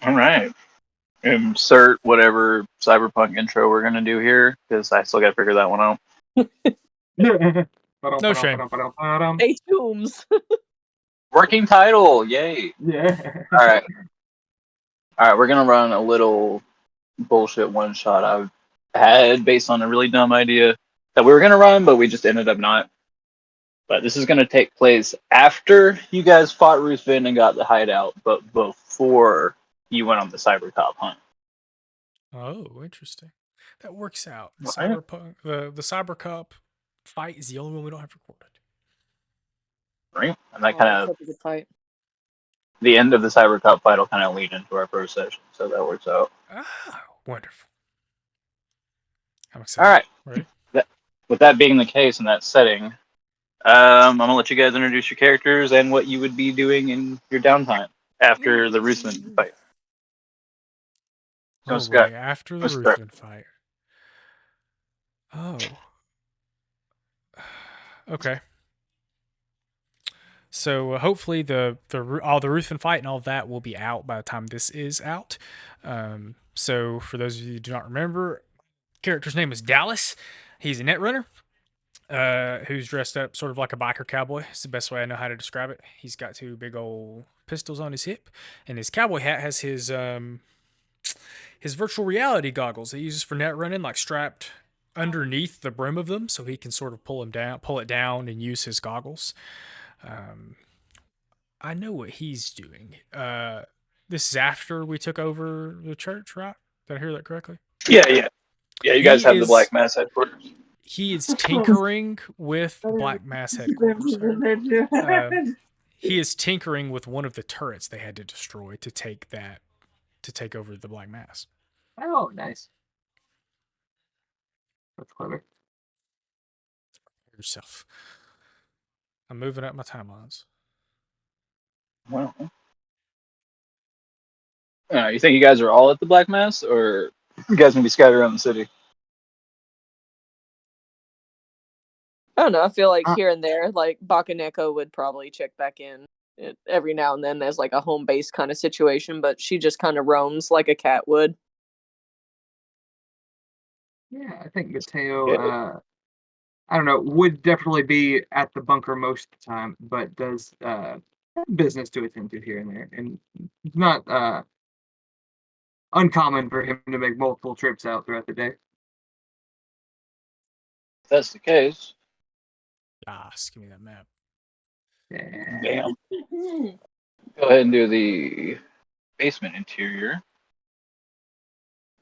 All right. Insert whatever cyberpunk intro we're gonna do here, because I still gotta figure that one out. No shame. Hey, Tooms. Working title, yay! Yeah. All right, all right. We're gonna run a little bullshit one shot I had based on a really dumb idea that we were gonna run, but we just ended up not. But this is gonna take place after you guys fought Ruthven and got the hideout, but before you went on the cybercop hunt. Oh, interesting. That works out. All right. The Cyber Cup fight is the only one we don't have recorded. Right? And that Oh, kind that's of such a good fight. the end of the cybercop fight will kind of lead into our first session, so that works out. Ah, wonderful. I'm All excited. right. Ready? With that being the case in that setting, I'm gonna let you guys introduce your characters and what you would be doing in your downtime after the Ruthven fight. So Oh Scott, boy, after the let's start. Ruthven fight. Oh. Okay. So hopefully all the Ruthven fight and all of that will be out by the time this is out. So for those of you who do not remember, character's name is Dallas. He's a netrunner who's dressed up sort of like a biker cowboy. It's the best way I know how to describe it. He's got two big old pistols on his hip, and his cowboy hat has his virtual reality goggles that he uses for net running, like strapped underneath the brim of them, so he can sort of pull it down, and use his goggles. Um, I know what he's doing. This is after we took over the church, right? Did I hear that correctly? Yeah, yeah, yeah. You guys He have the is Black Mass headquarters. he is tinkering with the Black Mass headquarters. He is tinkering with one of the turrets they had to destroy to take over the Black Mass. Oh, nice. That's clever. Yourself. I'm moving up my timelines. Well, you think you guys are all at the Black Mass, or you guys gonna be scattered around the city? I don't know. I feel like Uh, here and there, like Bakaneko would probably check back in every now and then as like a home base kind of situation, but she just kind of roams like a cat would. Yeah, I think Mateo, Yeah. I don't know, would definitely be at the bunker most of the time, but does have business to attend to here and there. And it's not uncommon for him to make multiple trips out throughout the day. If that's the case, Give me that map. Yeah. bam. Go ahead and do the basement interior.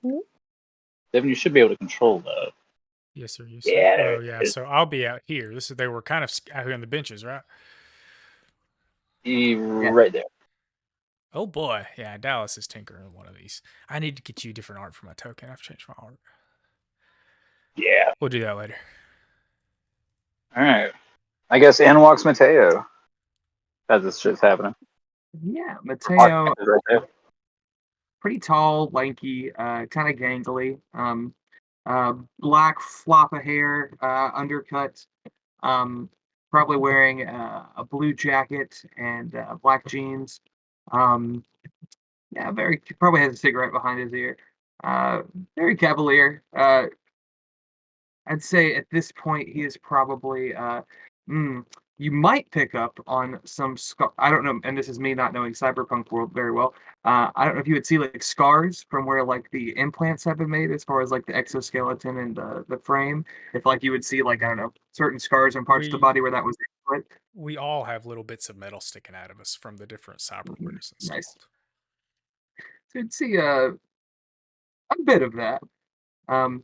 Devin, you should be able to control that. Yes, sir. Yes, sir. Yeah, Oh, yeah. So I'll be out here. They were kind of out here on the benches, right? Right there. Oh boy, yeah. Dallas is tinkering with one of these. I need to get you different art for my token. I've changed my art. Yeah. We'll do that later. All right. I guess in walks Mateo. As this shit's happening. Yeah, Mateo, Right there. pretty tall, lanky, kind of gangly. Black flop of hair, undercut. Um, Probably wearing a blue jacket and black jeans. Um, yeah, very probably has a cigarette behind his ear. Uh, Very cavalier. I'd say at this point he is probably mm, you might pick up on some I don't know, and this is me not knowing cyberpunk world very well. I don't know if you would see like scars from where like the implants have been made as far as like the exoskeleton and the frame. If like you would see like I don't know certain scars on parts of the body where that was input. We all have little bits of metal sticking out of us from the different cyberwares installed. Nice. So you'd see a bit of that. Um,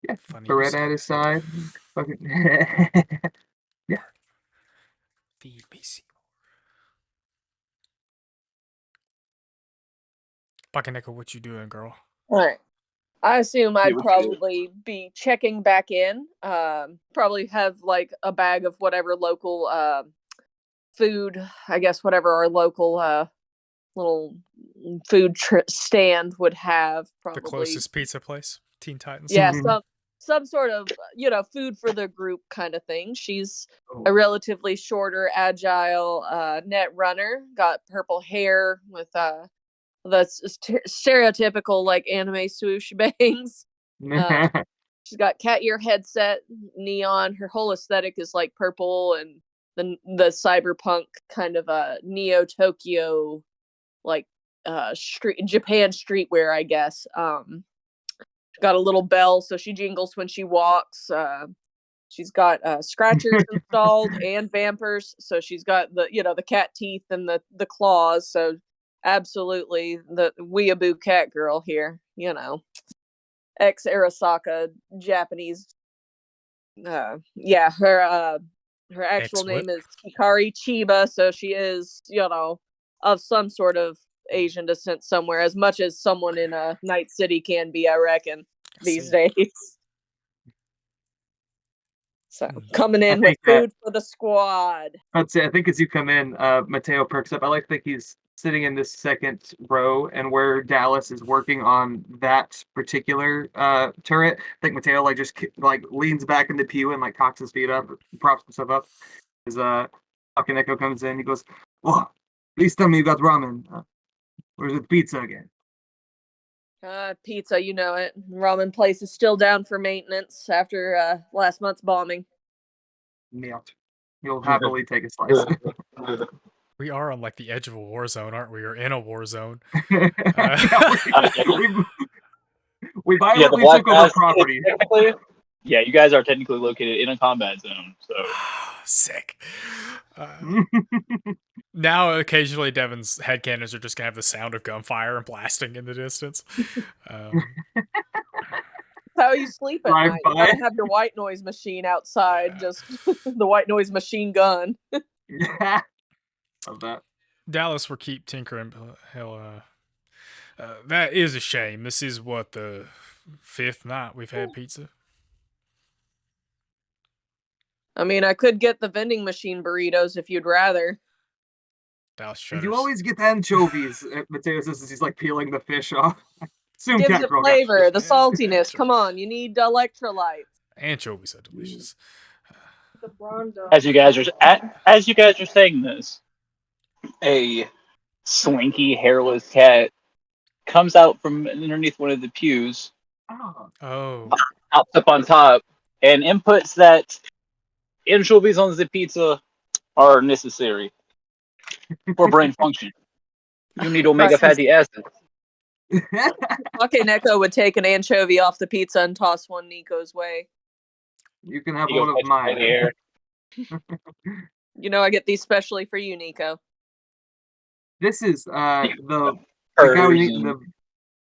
yeah, Funny. Beretta at his side. Fucking yeah. Feed me, Seymour. Bakaneko, what you doing, girl? All right. I assume Yeah, I'd what you do? probably be checking back in. Probably have like a bag of whatever local food, I guess whatever our local little food stand would have. The Probably, closest pizza place, Teen Titans. yeah, Mhm. some sort of food for the group kind of thing. She's Oh, a relatively shorter, agile net runner. Got purple hair with that's stereotypical like anime swoosh bangs. She's got cat ear headset, neon. Her whole aesthetic is like purple and the cyberpunk kind of a Neo Tokyo like street Japan streetwear, I guess. Got a little bell so she jingles when she walks. She's got scratchers installed and vampers, so she's got the cat teeth and the claws. So absolutely the weeaboo cat girl here. Ex Arasaka Japanese. Yeah, her actual name is Hikari Chiba, so she is of some sort of Asian descent somewhere, as much as someone in Night City can be, I reckon, these days. So coming in with food for the squad. I'd say I think as you come in, Mateo perks up. I like to think he's sitting in this second row, and where Dallas is working on that particular turret. I think Mateo just leans back in the pew and cocks his feet up, props himself up. As Akineko comes in, he goes, "Oh, please tell me you got ramen. Where's the pizza again?" Pizza, you know it. Ramen place is still down for maintenance after last month's bombing. Melt. You'll happily take a slice. We are on the edge of a war zone, aren't we? Or in a war zone. We violently took over property. Yeah, you guys are technically located in a combat zone. So sick. Now, occasionally, Devin's headcanons are just gonna have the sound of gunfire and blasting in the distance. How you sleep at night? You gotta have your white noise machine outside, just the white noise machine gun. Love that. Dallas will keep tinkering. Hell, that is a shame. This is the 5th night we've had pizza. I mean, I could get the vending machine burritos if you'd rather. Dallas shudders. You always get the anchovies. Mateo says as he's peeling the fish off. Gives the flavor, the saltiness. Come on, you need electrolytes. Anchovies are delicious. As you guys are saying this, a slinky, hairless cat comes out from underneath one of the pews. Oh. Hops up on top and inputs that anchovies on the pizza are necessary for brain function. You need omega fatty acids. Okay, Neko would take an anchovy off the pizza and toss one Nico's way. You can have one of mine. I get these specially for you, Nico. This is the guy we meet in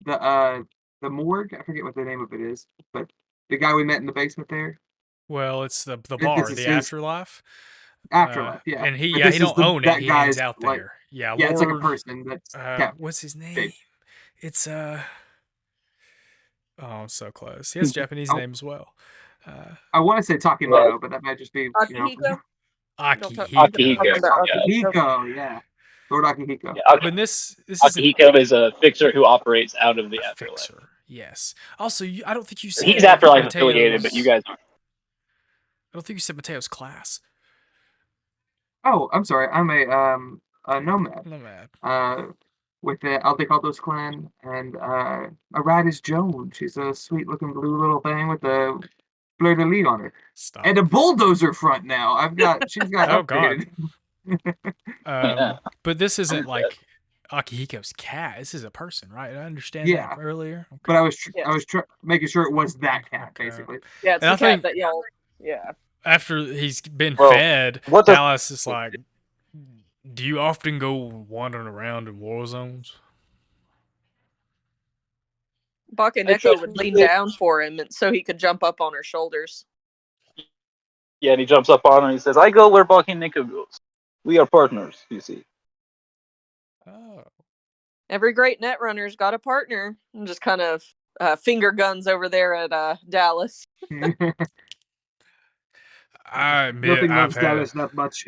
the morgue. I forget what the name of it is, but the guy we met in the basement there. Well, it's the bar, the Afterlife. Afterlife, yeah. And he don't own it. He hangs out there. Yeah, Lord, it's like a person. That's what's his name? It's oh, I'm so close. He has a Japanese name as well. I want to say Takimoto, but that might just be Akihiko. Akihiko, yeah. Lord Akihiko. Yeah, but this Akihiko is a fixer who operates out of the Afterlife. Fixer, yes. Also, I don't think you said he's Afterlife affiliated, but you guys aren't. I don't think you said Mateo's class. Oh, I'm sorry. I'm a nomad. With the Aldecados clan, and a ride is Joan. She's a sweet-looking blue little thing with a fleur de lis on her. Stop. And a bulldozer front now. She's got oh upgraded. God. But this isn't Akihiko's cat. This is a person, right? I understand that earlier. Okay. But I was making sure it was that cat, basically. Yeah, it's the cat that y'all. Yeah. After he's been fed, Dallas is like, do you often go wandering around in war zones? Bakeneko would lean down for him so he could jump up on her shoulders. Yeah, and he jumps up on her and he says, I go where Bakeneko goes. We are partners, you see. Oh. Every great netrunner's got a partner. I'm just kind of finger guns over there at Dallas. I admit nothing loves Dallas that much.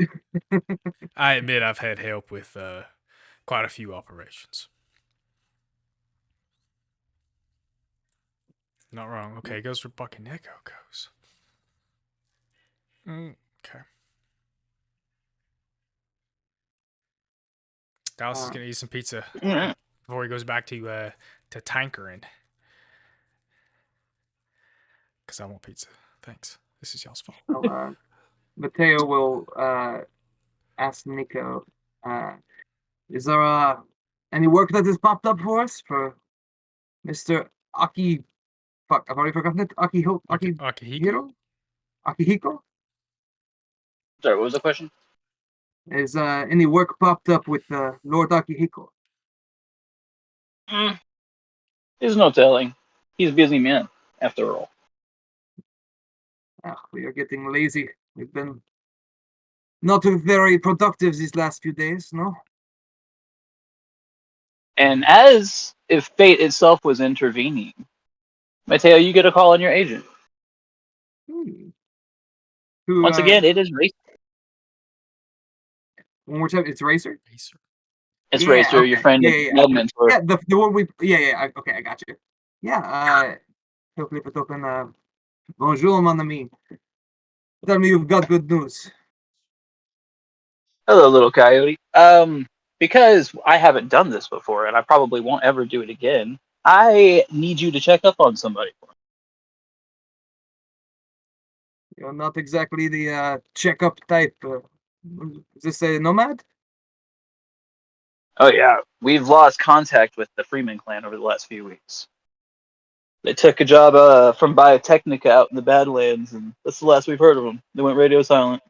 I admit I've had help with quite a few operations. Not wrong. Okay, goes where Bakeneko goes. Okay. Dallas is gonna eat some pizza. before he goes back to tankering. Because I want pizza. Thanks. This is y'all's fault. Well, Mateo will ask Nico, is there any work that has popped up for us for Mr. Aki? Fuck, I've already forgotten it. Akihiko? Akihiko? Sorry, what was the question? Is any work popped up with Lord Akihiko? Mm, there's no telling. He's a busy man, after all. Ah, we are getting lazy. We've been not very productive these last few days, no? And as if fate itself was intervening, Mateo, you get a call on your agent. Hmm. Who, Once again, it is Racer. one more time, it's Racer? Racer. It's Yeah, Racer, your okay. friend Yeah, and yeah, yeah. mentor. Yeah, the one we, okay, I got you. Yeah, bonjour, mon ami. Tell me you've got good news. Hello, little coyote. Because I haven't done this before, and I probably won't ever do it again, I need you to check up on somebody for me. You're not exactly the checkup type. Is this a nomad? Oh yeah, we've lost contact with the Freeman clan over the last few weeks. They took a job from Biotechnica out in the Badlands, and that's the last we've heard of them. They went radio silent.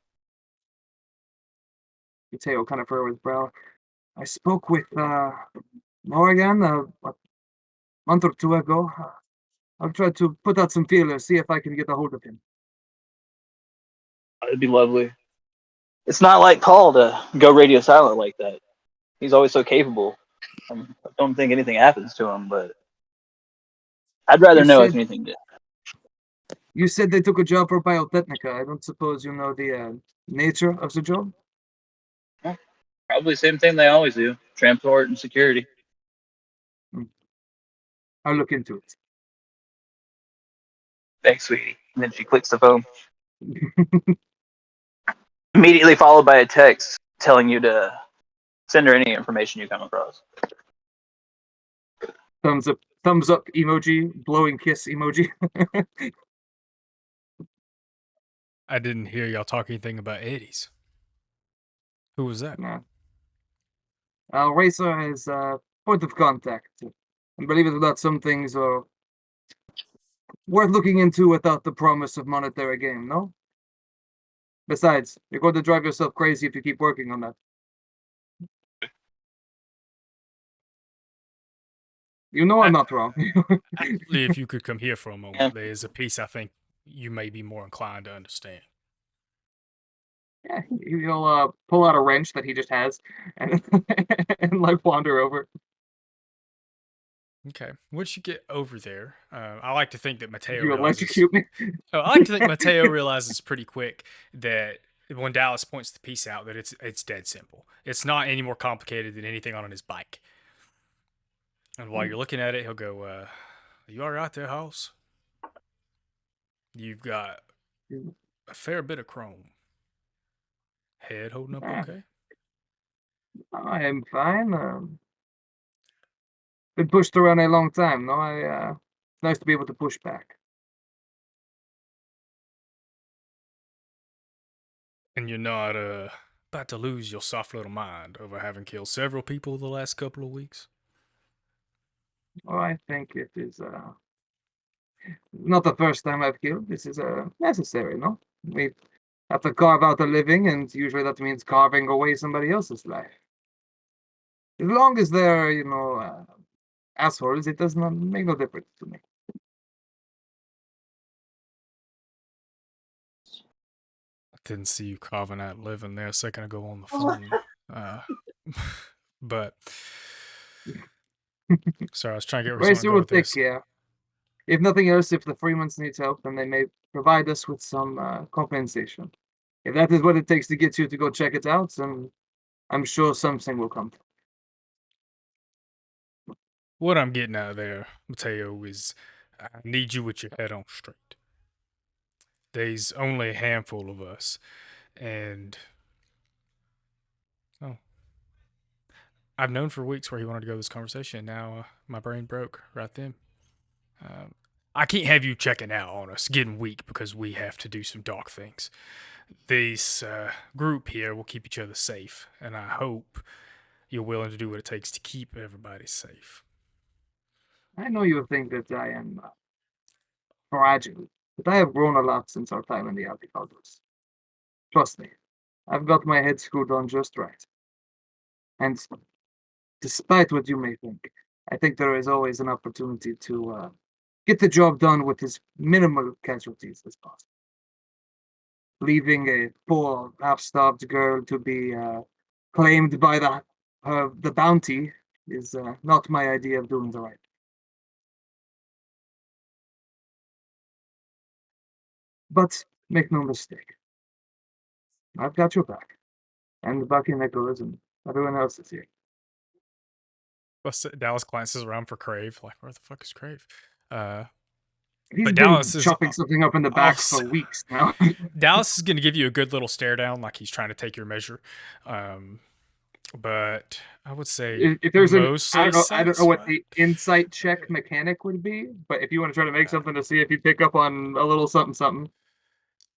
Mateo kind of furrowed his brow. I spoke with Morgan a month or two ago. I'll try to put out some feelers, see if I can get a hold of him. It'd be lovely. It's not like Paul to go radio silent like that. He's always so capable. I don't think anything happens to him, but I'd rather You know if said anything did. you said they took a job for Biotechnica. I don't suppose you know the nature of the job. Well, probably the same thing they always do: transport and security. Hmm. I'll look into Thanks, sweetie. And then she clicks the phone. it. Immediately followed by a text telling you to send her any information you come across. Thumbs up emoji, blowing kiss emoji. I didn't hear y'all talk anything about Eddie's. Who was that? Nah. Racer has point of contact. And believe it or not, some things are worth looking into without the promise of monetary gain, no? Besides, you're going to drive yourself crazy if you keep working on that. You know I'm not wrong. Actually, if you could come here for a moment, Yeah. there is a piece I think you may be more inclined to understand. Yeah, he'll pull out a wrench that he just has and, and like wander over. Okay. Once you get over there, I like to think that Mateo You realizes. electrocute me. I like to think Mateo realizes pretty quick that when Dallas points the piece out, that it's dead simple. It's not any more complicated than anything on his bike. And while you're looking at it, he'll go, "Are you all right there, House? You've got a fair bit of chrome. Head holding up Ah, okay?" I am fine. Been pushed around a long time. No, it's nice to be able to push back. And you're not about to lose your soft little mind over having killed several people the last couple of weeks. Oh, I think it is not the first time I've killed. This is necessary, no? We have to carve out a living, and usually that means carving away somebody else's life. As long as they're, assholes, it does not make no difference to me. I didn't see you carving out living there a second ago on the phone. But sorry, I was trying to get where you want to Racer go will with take this. care. If nothing else, if the Freemans needs help, then they may provide us with some compensation. If that is what it takes to get you to go check it out, then I'm sure something will come. What I'm getting out of there, Mateo, is I need you with your head on straight. There's only a handful of us, and oh, I've known for weeks where he wanted to go this conversation, and now my brain broke right then. I can't have you checking out on us, getting weak because we have to do some dark things. This group here will keep each other safe, and I hope you're willing to do what it takes to keep everybody safe. I know you think that I am fragile, but I have grown a lot since our time in the Alticados. Trust me, I've got my head screwed on just right. And despite what you may think, I think there is always an opportunity to get the job done with as minimal casualties as possible. Leaving a poor, half-starved girl to be claimed by the bounty is not my idea of doing the right. But make no mistake, I've got your back, and the Bucky Nicholas and everyone else is here. Dallas glances around for Crave, like, where the fuck is Crave? He's But been Dallas is chopping something up in the back also- for weeks now. Dallas is going to give you a good little stare down, like he's trying to take your measure. But I would say if there's mostly I don't know what the satisfied. insight check mechanic would be, but if you want to try to make something to see if you pick up on a little something, something.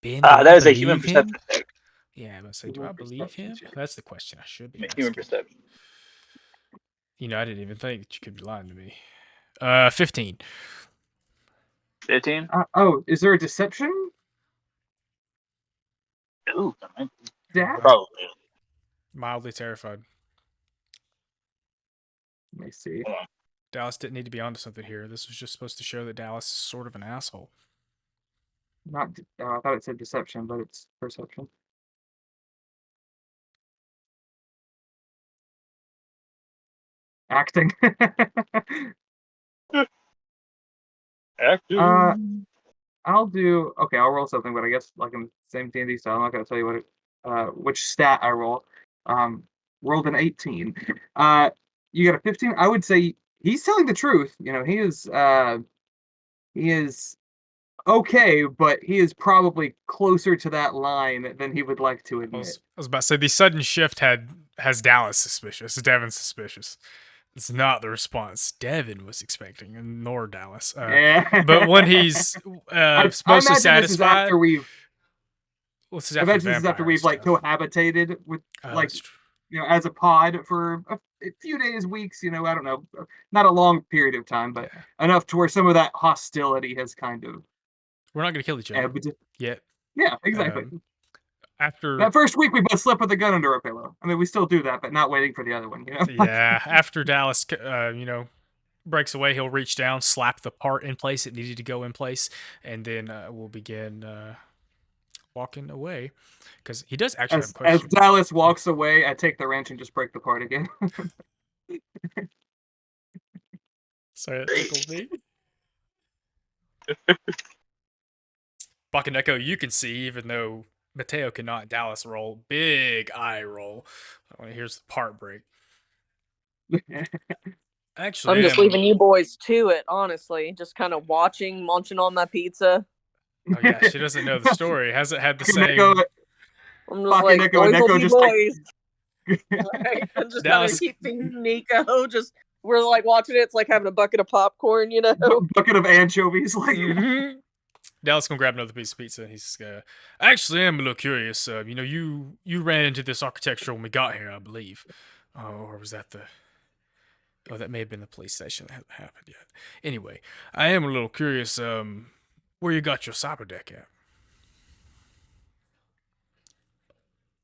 Ben, do I That is a human believe him? perception check. Yeah, I'm gonna say, do Human I believe perception him? check. That's the question I should be Human asking. perception. You know, I didn't even think that you could be lying to me. 15. 15? Oh, is there a deception? Ooh, Dash? probably. Mildly terrified. Let me see. Dallas didn't need to be onto something here. This was just supposed to show that Dallas is sort of an asshole. Not. I thought it said deception, but it's perception. Acting. Action. I'll do. Okay, I'll roll something, but I guess like in same D&D style, I'm not gonna tell you what which stat I roll. Rolled an 18. You got a 15. I would say he's telling the truth. You know, he is okay, but he is probably closer to that line than he would like to I admit. was about to say the sudden shift has Dallas suspicious. Devin suspicious. It's not the response Devin was expecting, and nor Dallas. Yeah. But when he's I mostly imagine this is satisfied, after we've. well, this is I after imagine this is after vampire we've like stuff. cohabitated with like That's true. you know as a pod for a few days, weeks. You know, I don't know, not a long period of time, but Yeah. enough to where some of that hostility has kind of We're not gonna kill each other ebbed. yet. Yeah, exactly. After That first week, we both slept with a gun under our pillow. I mean, we still do that, but not waiting for the other one. You know. yeah, after Dallas, breaks away, he'll reach down, slap the part in place it needed to go in place, and then we'll begin walking away because he does actually have a As question. Dallas walks away, I take the wrench and just break the part again. Sorry, that tickled me. Bakaneko, you can see, even though Mateo cannot, Dallas roll. Big eye roll. When he hears the part break. Actually, I'm just leaving you boys to it, honestly. Just kind of watching, munching on my pizza. Oh, yeah, she doesn't know the story. Hasn't had the same. Neko, I'm just like, Neko, boys and will Neko be just boys. like Right? I'm just Dallas- gonna keep thinking Nico. Just we're like watching it. It's like having a bucket of popcorn, you know. bucket of anchovies. Like Mhm. Dallas gonna grab another piece of pizza. And he's actually, I'm a little curious. You ran into this architecture when we got here, I believe. Or was that the? Oh, that may have been the police station. That hasn't happened yet. Anyway, I am a little curious. Where you got your cyber deck at?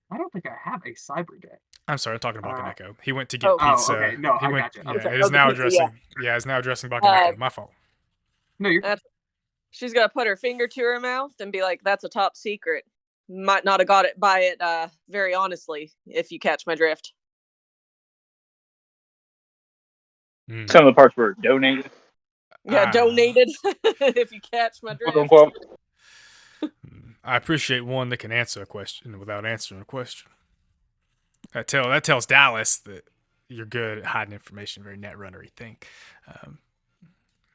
I don't think I have a cyber deck. I'm sorry, I'm talking about Bakaneko. He went to get Oh. pizza. Oh, okay. No, he I went, gotcha. Yeah, Okay. it is Oh, the now pizza, addressing. Yeah, it's now addressing Bakaneko. My fault. No, you're. She's gonna put her finger to her mouth and be like, "That's a top secret. Might not have got it by it very honestly, if you catch my drift." Some of the parts were donated. Yeah, donated. If you catch my Quote drift. unquote. I appreciate one that can answer a question without answering a question. That tells Dallas that you're good at hiding information, very net runnery thing.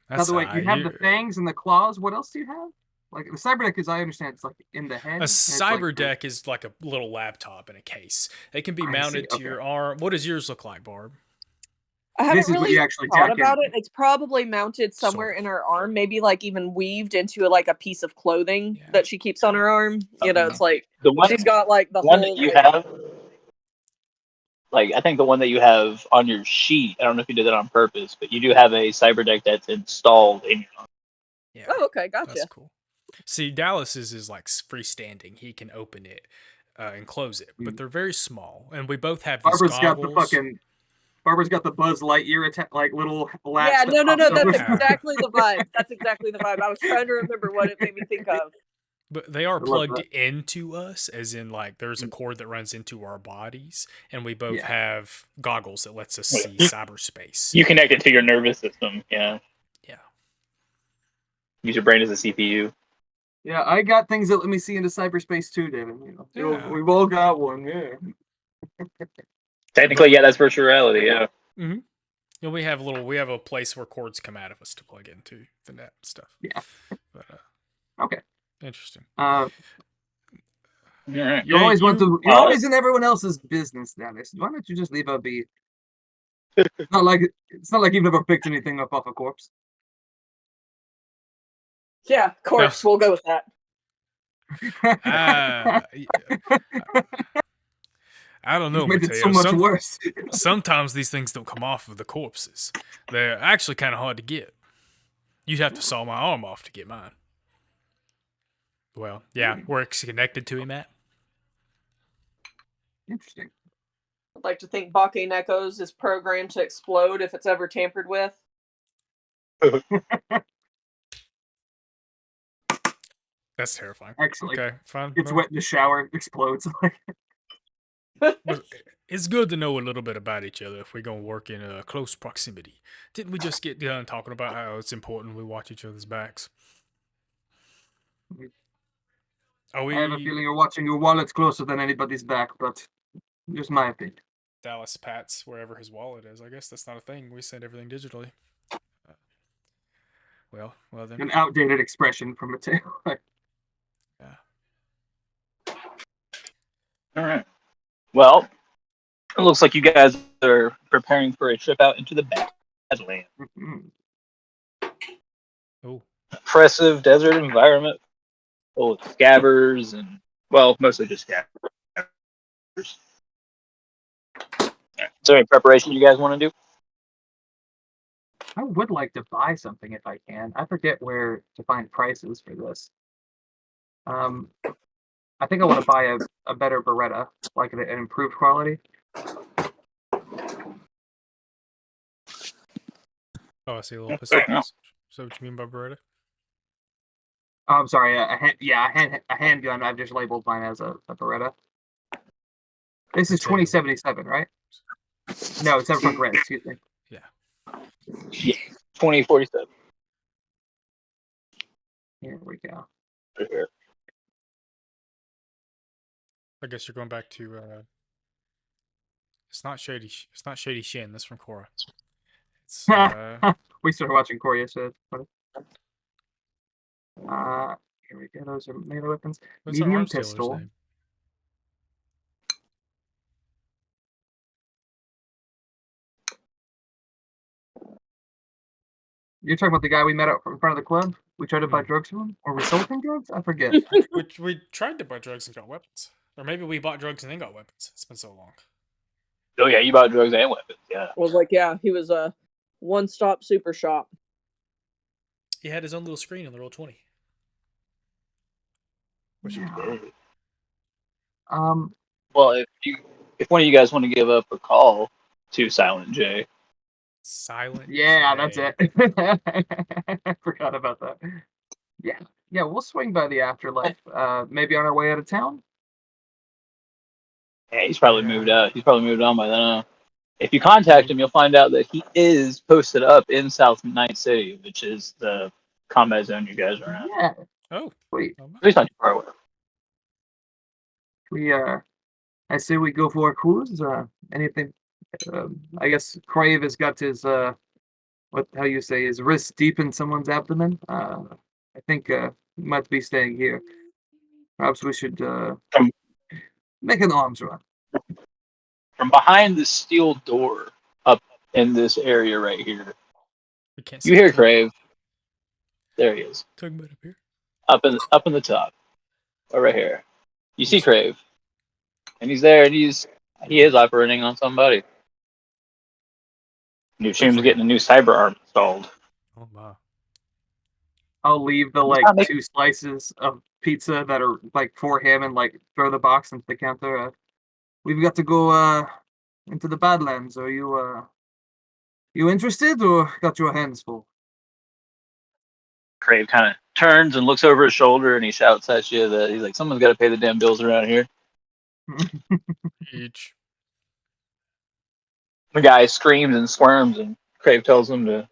By the way, you have the fangs and the claws. What else do you have? Like the cyber deck, as I understand, it's like in the head. A cyber like, deck is like a little laptop in a case. It can be I mounted see, to your arm. What does yours look like, Barb? I haven't This is what really you actually thought jack about in. it. It's probably mounted somewhere Sort of. in her arm, maybe like even weaved into like a piece of clothing Yeah. that she keeps on her arm. You know, it's like The one, she's got like the one whole. that you Like, have, like I think the one that you have on your sheet. I don't know if you did that on purpose, but you do have a cyber deck that's installed in your. Yeah. oh, okay, That's gotcha. cool. See, Dallas's is like freestanding. He can open it and close it, but Mm. they're very small. And we both have these Barbara's got the goggles. fucking. Barbara's got the Buzz Lightyear like little latch Yeah, that no. pops That's open. exactly the vibe. That's exactly the vibe. I was trying to remember what it made me think of. But they are I love plugged that. into us, as in like there's a Mm. cord that runs into our bodies, and we both Yeah. have goggles that lets us see You, cyberspace. you connect it to your nervous system. Yeah, Yeah. use your brain as a CPU. Yeah, I got things that let me see into cyberspace too, David. Yeah. We've all got one. Yeah. Technically, yeah, that's virtual reality. Yeah. Mm-hmm. And we have a place where cords come out of us to plug into the net and stuff. Yeah. But Okay. interesting. All right. You always want to. You're Uh, always in everyone else's business, Dennis. Why don't you just leave her be? It's not like you've never picked anything up off a corpse. Yeah, corpse. We'll go with that. I don't know, You've made it Mateo. so much worse. Sometimes these things don't come off of the corpses. They're actually kind of hard to get. You'd have to saw my arm off to get mine. Well, yeah, we're connected to him, Matt. Interesting. I'd like to think Bake Neko's is programmed to explode if it's ever tampered with. That's terrifying. Excellent. Okay, fine. It's no. wet in the shower, explodes. But it's good to know a little bit about each other if we're going to work in close proximity. Didn't we just get done talking about how it's important we watch each other's backs? Are we I have a feeling you're watching your wallets closer than anybody's back, but just my opinion. Dallas Pats wherever his wallet is? I guess that's not a thing. We send everything digitally. Well then. An outdated expression from Mateo. Yeah. All right. Well, it looks like you guys are preparing for a trip out into the Badlands. Oh. Impressive desert environment full of scabbers and, well, mostly just scabbers. All right. So, any preparation you guys want to do? I would like to buy something if I can. I forget where to find prices for this. I think I want to buy a better Beretta, like an improved quality. Oh, I see a little pistol. Fair enough. So what you mean by Beretta? Oh, I'm sorry, a handgun. I've just labeled mine as a Beretta. This is 2077, right? No, it's Cyberpunk Red. Excuse me. Yeah. Yeah. 2047. Here we go. I guess you're going back to it's not Shady Shin, that's from Korra. It's We started watching Corey yesterday. Here we go. Those are melee weapons. what's our Medium arms dealer's pistol. name? You're talking about the guy we met out in front of the club? We tried to buy drugs from him? Or we sold him drugs? I forget. We tried to buy drugs and got weapons. Or maybe we bought drugs and then got weapons. It's been so long. Oh, yeah, you bought drugs and weapons. Yeah. I was like, yeah, he was a one-stop super shop. He had his own little screen on the Roll20. Yeah. Well, if one of you guys want to give up a call to Silent J. Silent Yeah, J. that's it. I forgot about that. Yeah. Yeah, we'll swing by the afterlife. Maybe on our way out of town. Yeah, he's probably moved out. He's probably moved on by then. If you contact him, you'll find out that he is posted up in South Night City, which is the combat zone you guys are in. Yeah. Oh. Sweet. At least not too far away. I say we go for a cruise. Anything? I guess Crave has got his how you say, his wrist deep in someone's abdomen. I think he might be staying here. Perhaps we should make an arms run. From behind the steel door, up in this area right here. We can't see You the hear color. Crave. There he is. Talking about up here. Up in the top. Right here. You see Yes. Crave. And he's there and he is operating on somebody. New Good team's for getting him. a new cyber arm installed. Oh my. I'll leave the He's like not making 2 slices of pizza that are like for him and like throw the box into the counter. We've got to go into the Badlands. Are you interested or got your hands full? Crave kind of turns and looks over his shoulder and he shouts at you that he's like, someone's got to pay the damn bills around here. Each. The guy screams and squirms and Crave tells him to.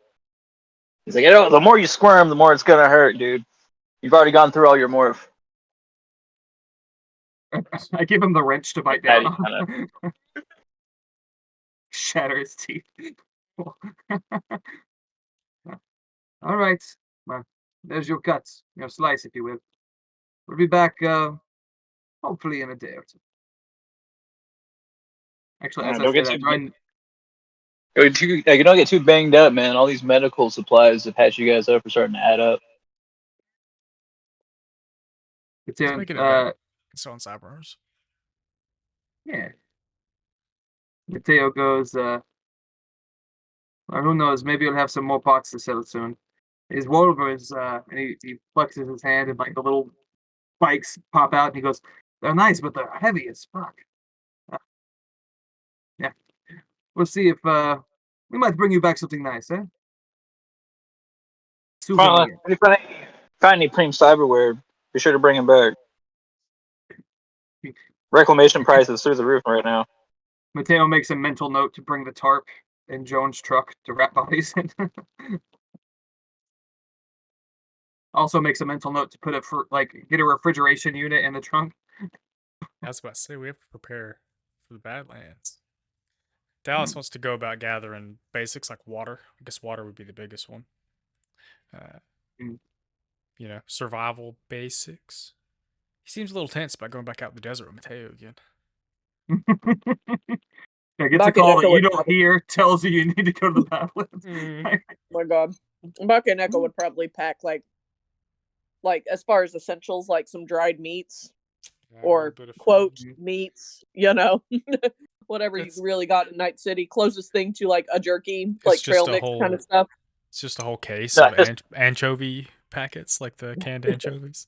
He's like, the more you squirm, the more it's gonna hurt, dude. You've already gone through all your morph. I give him the wrench to bite That down he on. kind of Shatter his teeth. All right. Well, there's your cuts, your slice, if you will. We'll be back, hopefully in a day or two. Actually, as I don't say get that, too John, you don't get too banged up, man. All these medical supplies to patch you guys up are starting to add up. it's Let's in, make it a bet. It's on Cyberarms. yeah. Mateo goes, well, who knows? Maybe he'll have some more parts to sell soon. His Wolvers, and he flexes his hand, and like the little spikes pop out, and he goes, "They're nice, but they're heavy as fuck." Uh, yeah, we'll see if we might bring you back something nice, eh? Well, Souvenir. if you find any Preem cyberware, be sure to bring him back. Reclamation prices through the roof right now. Mateo makes a mental note to bring the tarp in Jones' truck to wrap bodies in. Also makes a mental note to put get a refrigeration unit in the trunk. I was about to say we have to prepare for the Badlands. Dallas wants to go about gathering basics like water. I guess water would be the biggest one. Mm. Survival basics. He seems a little tense about going back out in the desert with Mateo again. Yeah, gets a Buck and call that Echo you would don't probably. hear, tells you you need to go to the Badlands. Mm. Oh my God, Buck and Echo would probably pack like as far as essentials, like some dried meats Yeah, a little or bit of food. quote meats, you know, whatever you It's- really got in Night City. Closest thing to like a jerky, It's like just trail a mix kind whole. of stuff. It's just a whole case No, of anchovy packets, like the canned anchovies.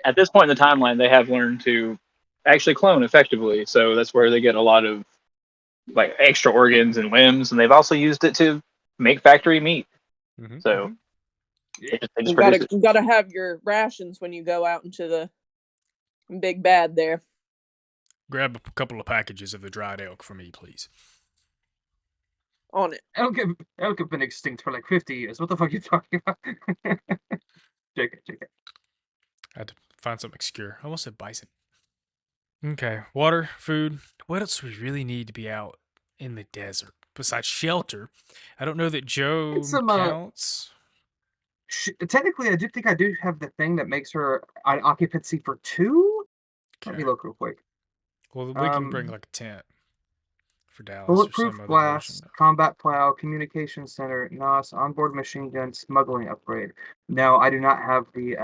at this point in the timeline, they have learned to actually clone effectively. So that's where they get a lot of like extra organs and limbs, and they've also used it to make factory meat. Mm-hmm. So they just You produce gotta it. you gotta have your rations when you go out into the big bad there. Grab a couple of packages of the dried elk for me, please. On it. Elk have been extinct for like 50 years. What the fuck are you talking about? JK. I had to find something obscure. I almost said bison. Okay, water, food. What else do we really need to be out in the desert besides shelter? I don't know that Joe It's some counts. technically, I do think I do have the thing that makes her an occupancy for 2. Let Okay. me look real quick. Well, we can bring like a tent for Dallas or Bulletproof some other version. glass, combat plow, communication center, NOS, onboard machine gun, smuggling upgrade. No, I do not have the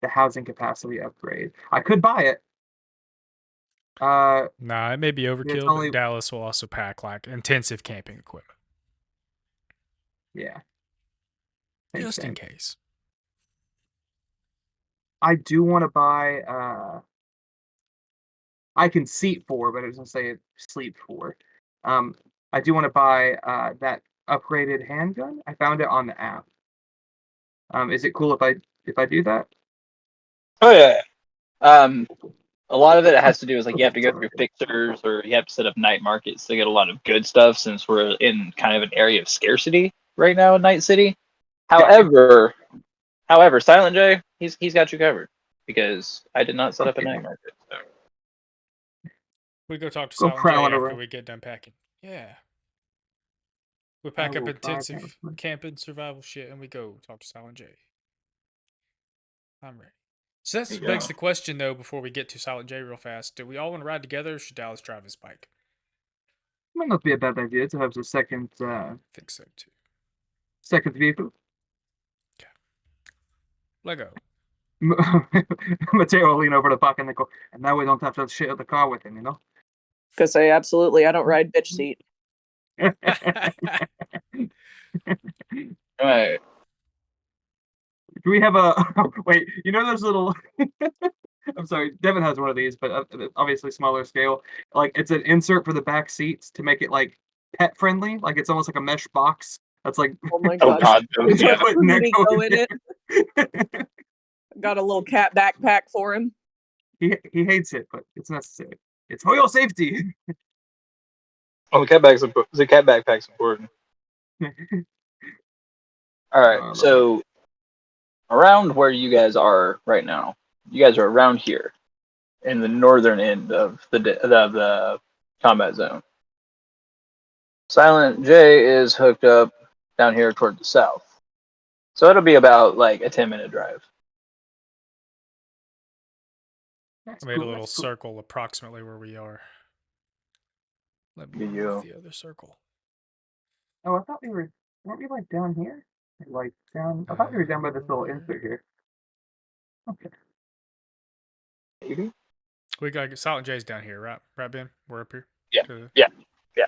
housing capacity upgrade. I could buy it. Nah, it may be It's overkill, only but Dallas will also pack like intensive camping equipment. yeah. Just in Insane. case. I do want to buy I can seat 4, but it doesn't say sleep 4. Um I do want to buy that upgraded handgun. I found it on the app. Is it cool if I do that? Oh yeah. A lot of it has to do is like you Okay, have to it's go all through right. fixers or you have to set up night markets to get a lot of good stuff since we're in kind of an area of scarcity right now in Night City. Gotcha. However, Silent J, he's got you covered because I did not set up a Okay. night market. So. We go talk to Go Silent J prowling after around. we get done packing. Yeah. We I pack up will buy intensive that. camping survival shit and we go talk to Silent J. I'm ready. So that There you begs go. the question though, before we get to Silent J real fast, do we all want to ride together or should Dallas drive his bike? Might not be a bad idea to have the second I think so too. second vehicle. Lego. Mateo will lean over the back and they go, and now we don't have to share the car with him, you know? Because I absolutely, I don't ride bitch seat. All right. Do we have a wait? You know those little. I'm sorry, Devin has one of these, but obviously smaller scale. Like it's an insert for the back seats to make it like pet friendly. Like it's almost like a mesh box. That's like Oh my Oh god. God. We Yeah. put Nico in it. it. Got a little cat backpack for him. He hates it, but it's necessary. It's for your safety. Oh, the cat backpack's important. All right. I love it. So around where you guys are right now, you guys are around here in the northern end of the combat zone. Silent J is hooked up down here toward the south. So it'll be about like a 10-minute drive. That's I made a cool, little that's cool. circle approximately where we are. Let me Yeah, remove you. the other circle. Oh, I thought weren't we like down here? Like down, I thought we were down by this little insert here. Okay. Maybe? We got Silent J's down here, right? Right, Ben? We're up here. Yeah. To- Yeah. Yeah.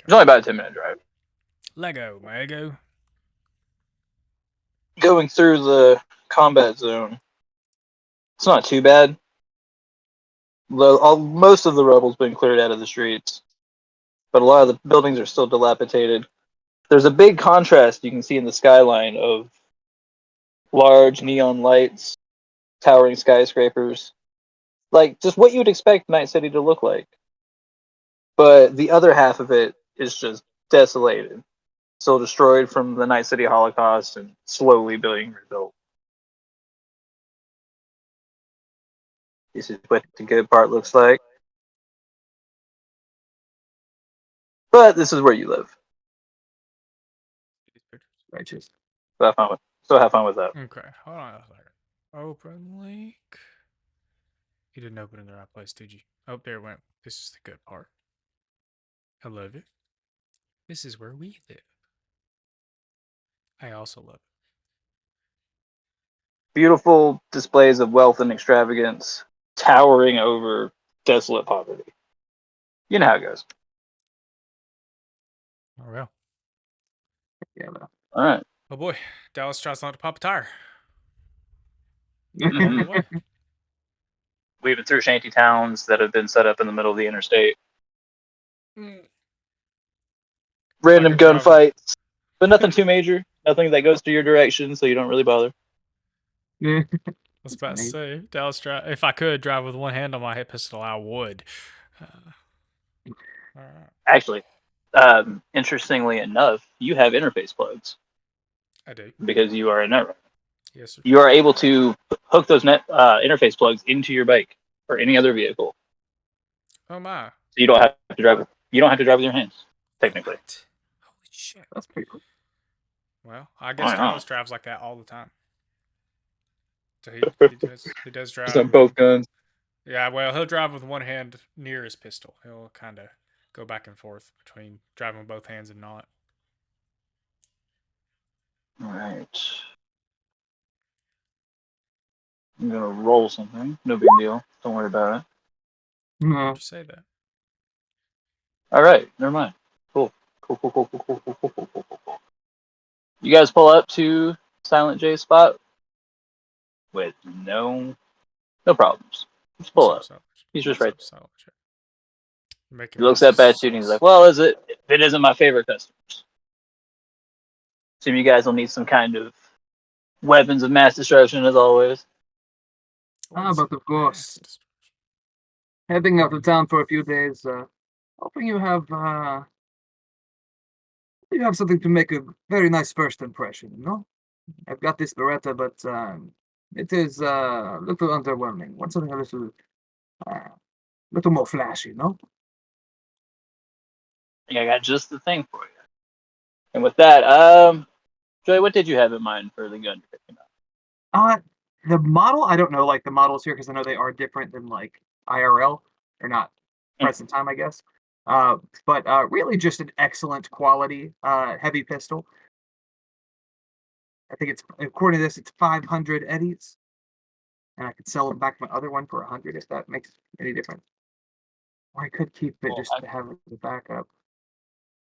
It's only about a 10-minute drive. Lego, Lego. Going through the combat zone, it's not too bad. Most of the rubble's been cleared out of the streets, but a lot of the buildings are still dilapidated. There's a big contrast you can see in the skyline of large neon lights, towering skyscrapers, like just what you would expect Night City to look like. But the other half of it is just desolated, still destroyed from the Night City Holocaust and slowly being rebuilt. This is what the good part looks like. But this is where you live. Righteous. So have fun with that. Okay, hold on a second. Open link. You didn't open in the right place, did you? Oh, there it went. This is the good part. I love it. This is where we live. I also love it. Beautiful displays of wealth and extravagance towering over desolate poverty. You know how it goes. Oh, well. Yeah. Well. All right. Oh, boy. Dallas tries not to pop a tire. Mhm. On the way. Weaving through shanty towns that have been set up in the middle of the interstate. Random Like a driver. gunfights, but nothing too major. Nothing that goes to your direction, so you don't really bother. I was about to Nice. say, Dallas drive. If I could drive with one hand on my hip pistol, I would. All right. Actually, interestingly enough, you have interface plugs I do. because you are a netrunner. Yes, sir. You are able to hook those interface plugs into your bike or any other vehicle, Oh my. so you don't have to drive. You don't have to drive with your hands, technically. What? Holy shit. That's pretty cool. Well, I guess I know. Dallas drives like that all the time. So he does Just drive on with, both guns. yeah, well, he'll drive with one hand near his pistol. He'll kind of go back and forth between driving with both hands and not. All right. I'm gonna roll something. No big deal. Don't worry about it. Why'd No. you say that? All right. Never mind. Cool. Cool. You guys pull up to Silent J's spot with no problems. Just pull What's up, up. Silent? He's just What's right up, there. Silent? Making He me looks up at you and he's like, "Well, is it? It isn't my favorite customers. Assume you guys will need some kind of weapons of mass destruction as always." But of course. Heading out of town for a few days. Hoping you have something to make a very nice first impression, you know? I've got this Beretta, but it is a little underwhelming. Want something uh, little more flashy, you know? I think I got just the thing for you. And with that, Joey, what did you have in mind for the gun you're picking up? The model, I don't know, like the models here, because I know they are different than like IRL, or not present time, I guess. But really just an excellent quality heavy pistol. I think it's, according to this, it's 500 eddies, and I could sell back my other one for 100 if that makes any difference. Or I could keep it just to have the backup.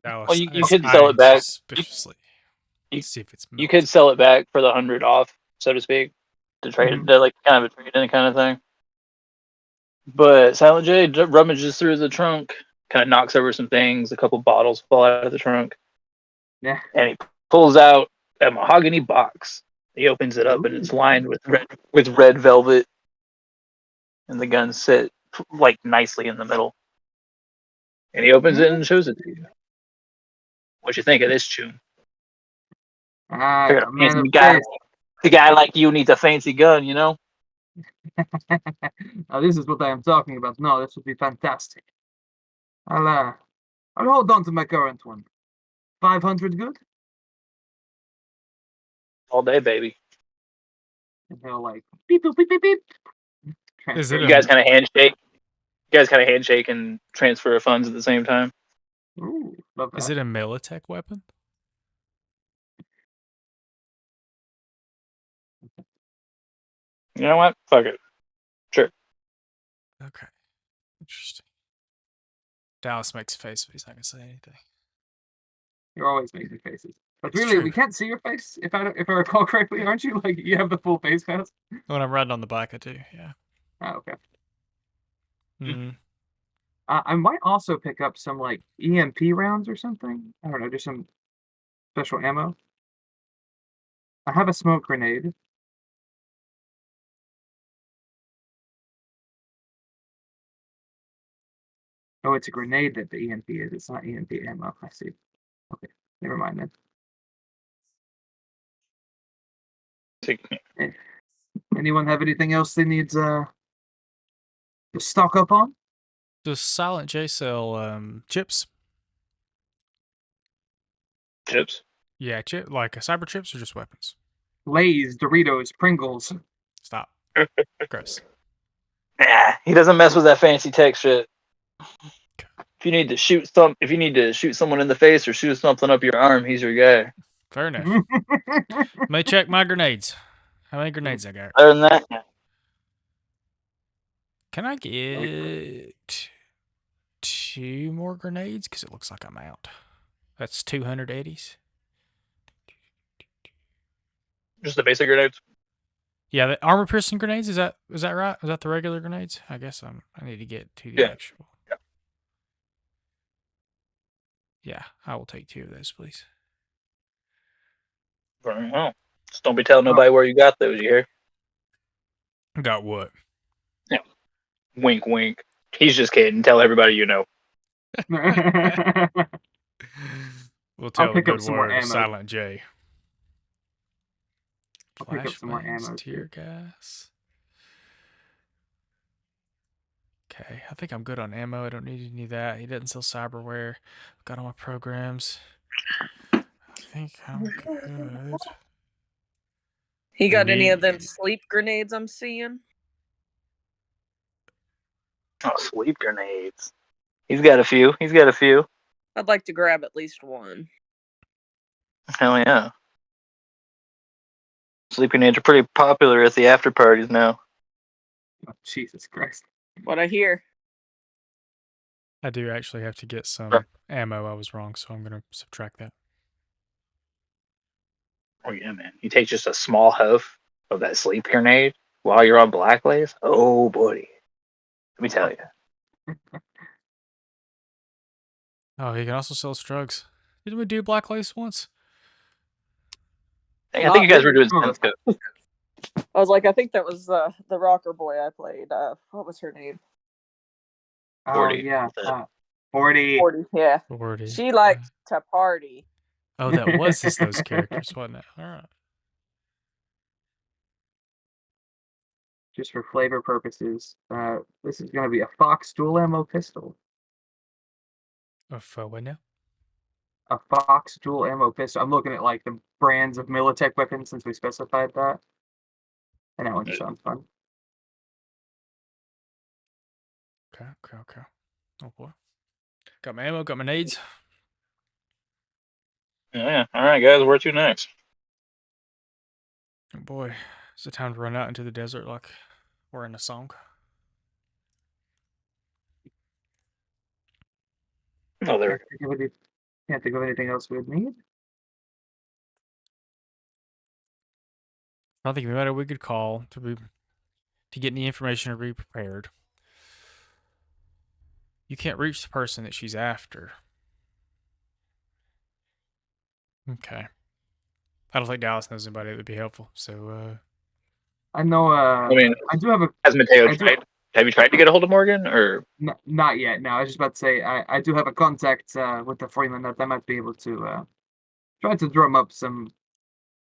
Dallas you is could sell it eyeing back. suspiciously. You, See if it's you could melted. sell it back for the 100 off, so to speak, to trade it, like kind of a trade-in kind of thing. But Silent J rummages through the trunk, kind of knocks over some things. A couple bottles fall out of the trunk, Yeah. and he pulls out a mahogany box. He opens it up, and it's Ooh. lined with red velvet, and the gun's sit like nicely in the middle. And he opens it and shows it to you. What you think of this tune? Figured A a man fancy of guy, taste. the guy like you needs a fancy gun, you know? Now, this is what I am talking about. No, this would be fantastic. I'll hold on to my current one. 500 good? All day, baby. And he'll like beep boop beep beep beep. Is Transfer it You a guys kind of handshake. You guys kind of handshake and transfer funds at the same time. Ooh, love that. is it a Militech weapon? You know what? Fuck it. Sure. Okay. Interesting. Dallas makes a face, but he's not gonna say anything. You're always making faces. But It's really, true. we can't see your face if I recall correctly, aren't you? Like you have the full face mask. When I'm riding on the bike, I do. Yeah. Oh, okay. Mm. I might also pick up some like EMP rounds or something. I don't know, just some special ammo. I have a smoke grenade. Oh, it's a grenade that the EMP is. It's not EMP ammo. I see. Okay, never mind then. Eh, Anyone have anything else they need to stock up on? Does Silent J sell chips? Chips. Yeah, like cyber chips or just weapons? Lay's, Doritos, Pringles. Stop. Gross. Nah, he doesn't mess with that fancy tech shit. If you need to shoot someone in the face or shoot something up your arm, he's your guy. Fair enough. May check my grenades. How many grenades I got? Other than that, Can I get 2 more grenades? Because it looks like I'm out. That's 280s. just the basic grenades. Yeah, the armor piercing grenades. Is that right? Is that the regular grenades? I guess I need to get to the Yeah. actual. Yeah, I will take 2 of those, please. Well, just don't be telling nobody where you got those. You hear? Got what? Yeah. Wink, wink. He's just kidding. Tell everybody you know. We'll I'll tell the pick up good some more word of ammo. Silent J. I'll pick up some more ammo Flashbangs, too. tear gas. Okay, I think I'm good on ammo. I don't need any of that. He doesn't sell cyberware. Got all my programs. I think I'm good. He got any of them Need- sleep grenades I'm seeing? Oh, sleep grenades. He's got a few. He's got a few. I'd like to grab at least one. Hell yeah. Sleep grenades are pretty popular at the after parties now. Oh, Jesus Christ. What I hear. I do actually have to get some ammo. I was wrong, so I'm going to subtract that. Oh yeah, man. You take just a small huff of that sleep grenade while you're on Blacklist. Oh, buddy. Let me tell you. Oh, he can also sell drugs. Didn't we do Black Lace once? Hey, I think you guys were doing Some of sense us. I was like, I think that was the rocker boy I played. What was her name? Oh 40. yeah. 40. 40. Yeah. 40. She liked to party. Oh, that was those characters, wasn't it? All right. Just for flavor purposes, this is going to be a Fox dual ammo pistol. Of what now? A Fox dual ammo pistol. I'm looking at like the brands of Militech weapons since we specified that. And that one just sounds fun. Okay. Oh boy. Got my ammo. Got my nades. Yeah. All right, guys. Where to next? Oh boy, is it time to run out into the desert like we're in a song? Oh, there we go. Can't think of anything else we'd need. I don't think anybody we could call to get any information or be prepared. You can't reach the person that she's after. Okay. I don't think Dallas knows anybody that would be helpful. So, I know. I mean, I do have a. has Mateo I do. tried? Have you tried to get a hold of Morgan, or Not yet. No, I was just about to say I do have a contact with the Freeman that might be able to try to drum up some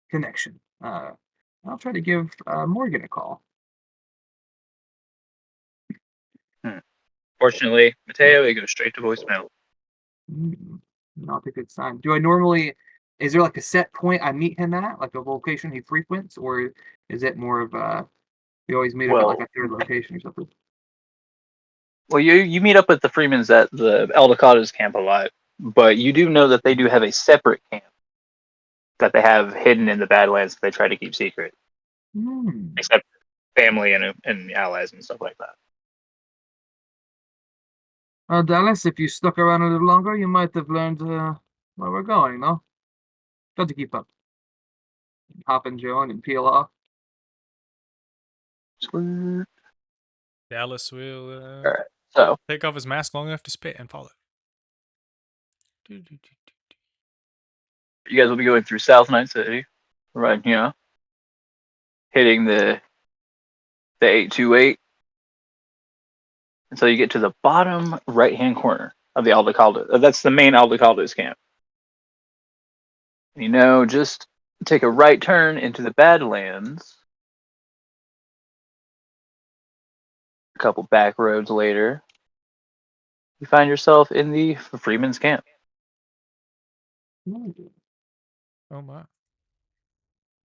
connection. I'll try to give Morgan a call. fortunately, Mateo, it goes straight to voicemail. Not a good sign. Do I normally? Is there like a set point I meet him at, like a location he frequents, or is it more of you always meet up at like a third location or something? Well, you meet up with the Freemans at the Eldecado's camp a lot, but you do know that they do have a separate camp that they have hidden in the Badlands that they try to keep secret, except family and allies and stuff like that. Dallas, if you stuck around a little longer, you might have learned where we're going, no? Got to keep up. Hop and join and peel off. Sweet. Dallas will All right, so take off his mask long enough to spit and follow. you guys will be going through South Night City, right? Hitting the 828 until you get to the bottom right-hand corner of the Aldecaldo. That's the main Aldecaldo's camp. Just take a right turn into the Badlands. A couple back roads later, you find yourself in the Freeman's camp. Oh my.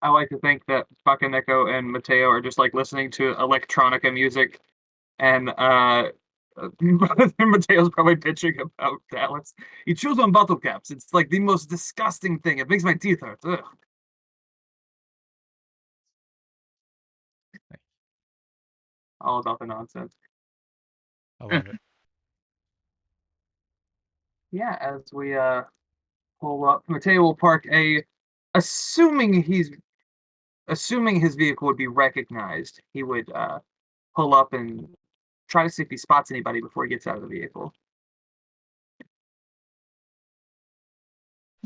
I like to think that Bakaneko and Mateo are just like listening to electronica music, and Mateo's probably bitching about Dallas. He chews on bottle caps. It's like the most disgusting thing. It makes my teeth hurt. Ugh. All about the nonsense. I love it. Yeah, as we pull up, Mateo will park assuming his vehicle would be recognized, he would pull up and try to see if he spots anybody before he gets out of the vehicle.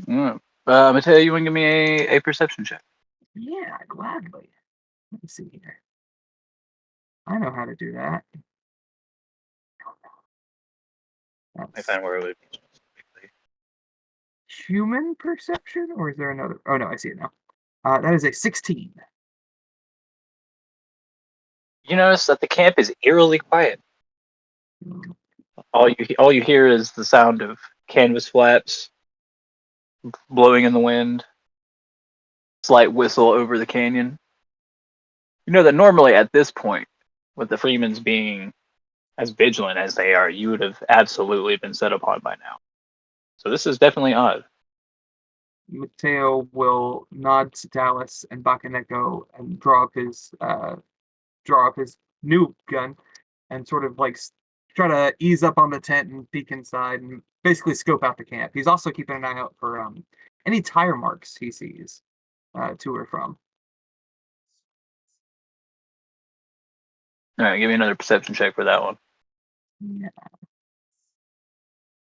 Mateo, you want to give me a perception check? Yeah, gladly. Let me see here. I know how to do that. I That's find where it would be. human perception, or is there another? Oh no, I see it now. That is a 16. You notice that the camp is eerily quiet. Mm. All you hear is the sound of canvas flaps blowing in the wind, slight whistle over the canyon. You know that normally at this point, with the Freemans being as vigilant as they are, you would have absolutely been set upon by now. So this is definitely odd. Mateo will nod to Dallas and Bakaneko and draw up his new gun and sort of like try to ease up on the tent and peek inside and basically scope out the camp. He's also keeping an eye out for any tire marks he sees to or from. All right, give me another perception check for that one. Yeah.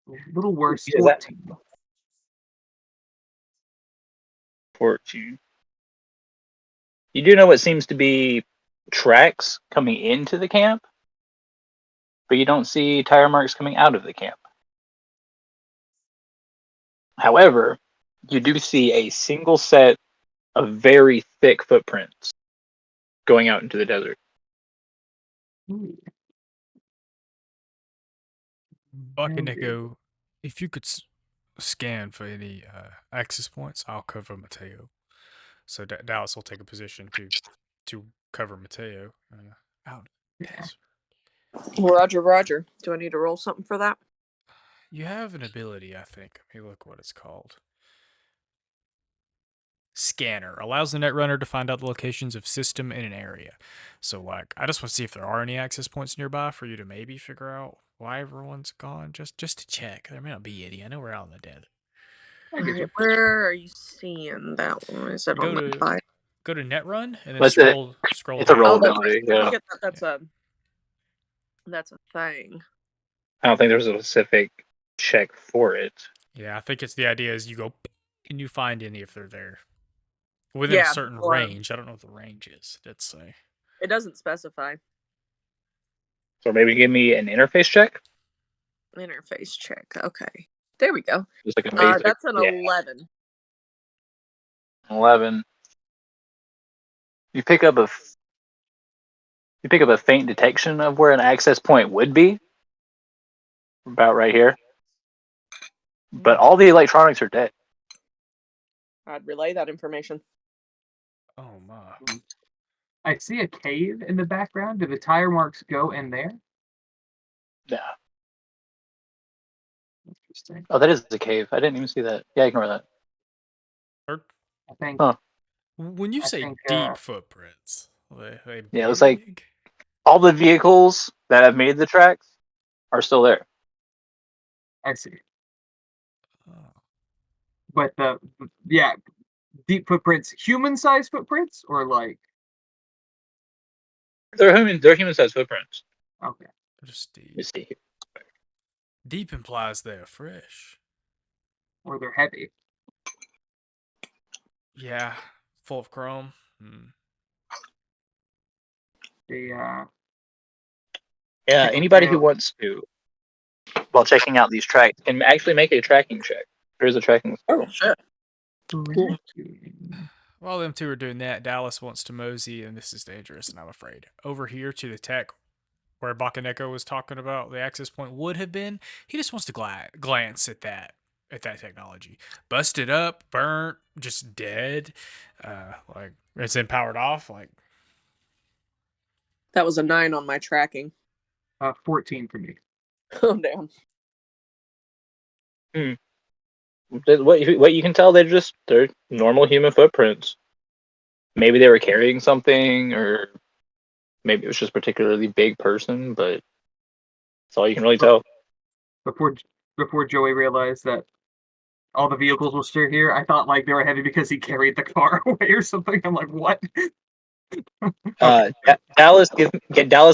A little worse, Yeah, that- 14. 14. You do know what seems to be tracks coming into the camp, but you don't see tire marks coming out of the camp. However, you do see a single set of very thick footprints going out into the desert. Ooh. Bakaneko, if you could scan for any access points, I'll cover Mateo. So Dallas will take a position to cover Mateo out. Yeah. Roger, Roger. Do I need to roll something for that? You have an ability, I think. Let me look what it's called. Scanner allows the netrunner to find out the locations of system in an area. So, like, I just want to see if there are any access points nearby for you to maybe figure out why everyone's gone. Just to check. There may not be any. I know we're out in the desert. I get you. Where are you seeing that one? Is it Go on to- the side? Go to netrun and then What's scroll It's a down. roll Oh, that's ability. right. Yeah. Get that. That's a thing. I don't think there's a specific check for it. Yeah, I think it's the idea is you go, can you find any if they're there within a Yeah, certain or- range? I don't know what the range is. Let's say. It doesn't specify. So maybe give me an interface check. Interface check. Okay. There we go. Just like a basic. That's an yeah, 11. 11. You pick up a faint detection of where an access point would be. About right here. But all the electronics are dead. I'd relay that information. Oh my. I see a cave in the background. Do the tire marks go in there? Yeah. Interesting. Oh, that is the cave. I didn't even see that. Yeah, ignore that. I think. Huh. When you I say think, deep footprints, they Yeah, it looks like big? all the vehicles that have made the tracks are still there. I see. Oh. But deep footprints, human-sized footprints, or like They're human-sized footprints. okay. Just Let me deep. see. Deep implies they're fresh. Or they're heavy. Yeah, full of chrome. Hmm. They Yeah, Take a anybody who tail. wants to, while checking out these tracks, can actually make a tracking check. Here's a tracking skill. Oh, shit. Cool. While them two are doing that, Dallas wants to mosey, and this is dangerous, and I'm afraid. Over here to the tech where Bakaneko was talking about the access point would have been, he just wants to glance at that technology. Busted up, burnt, just dead. Like it's been powered off. Like That was a 9 on my tracking. 14 for me. Oh, damn. What you can tell, they're normal human footprints. Maybe they were carrying something, or maybe it was just a particularly big person, but that's all you can really tell. Before Joey realized that all the vehicles were still here, I thought like they were heavy because he carried the car away or something. I'm like, what? Okay. Dallas,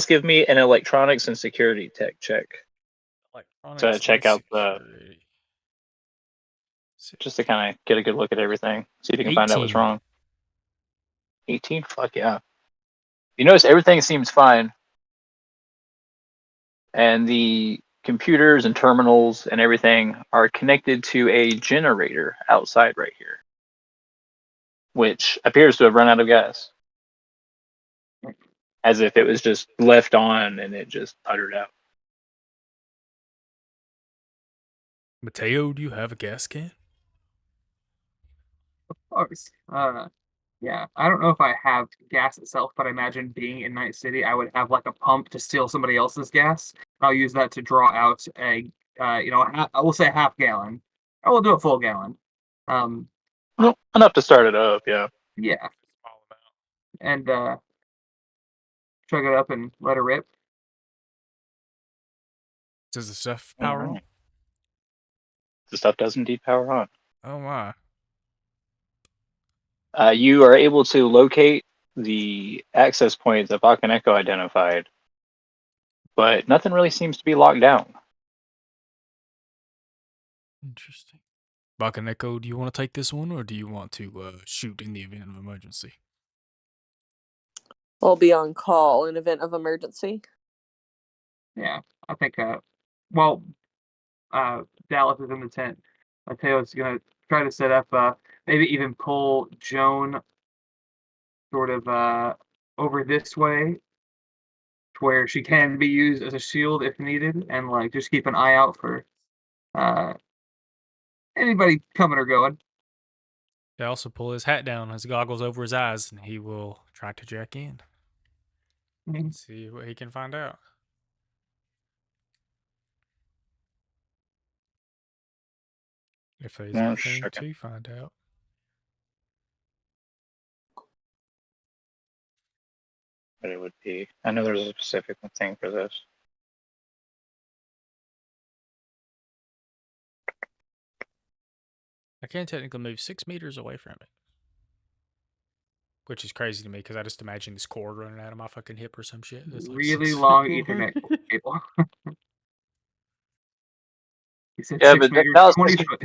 give me an electronics and security tech check electronics to check and out security. just to kind of get a good look at everything. See if you can find out what's 18. wrong. 18? Fuck yeah. You notice everything seems fine, and the computers and terminals and everything are connected to a generator outside right here, which appears to have run out of gas, as if it was just left on and it just puttered out. Mateo, do you have a gas can? Of course. Yeah. I don't know if I have gas itself, but I imagine being in Night City, I would have like a pump to steal somebody else's gas. I'll use that to draw out I will say half gallon. I will do a full gallon. Well, enough to start it up, yeah. Yeah. And chug it up and let it rip. Does the stuff power on? Alright. The stuff does indeed power on. Oh my. You are able to locate the access point that Bakaneko identified, but nothing really seems to be locked down. Interesting. Bakaneko, do you want to take this one, or do you want to shoot in the event of emergency? I'll be on call in event of emergency. Yeah. I think well Dallas is in the tent. Mateo's gonna try to set up maybe even pull Joan sort of over this way to where she can be used as a shield if needed, and like just keep an eye out for uh anybody coming or going. He also pull his hat down, his goggles over his eyes, and he will try to jack in. See what he can find out. if there's One anything second. to find out. But it would be. I know there's a specific thing for this. I can technically move 6 meters away from it. Which is crazy to me because I just imagine this cord running out of my fucking hip or some shit. It's like Really 6 long feet away. Ethernet cable. He said Yeah, 6 but meters, Dallas, 20 foot.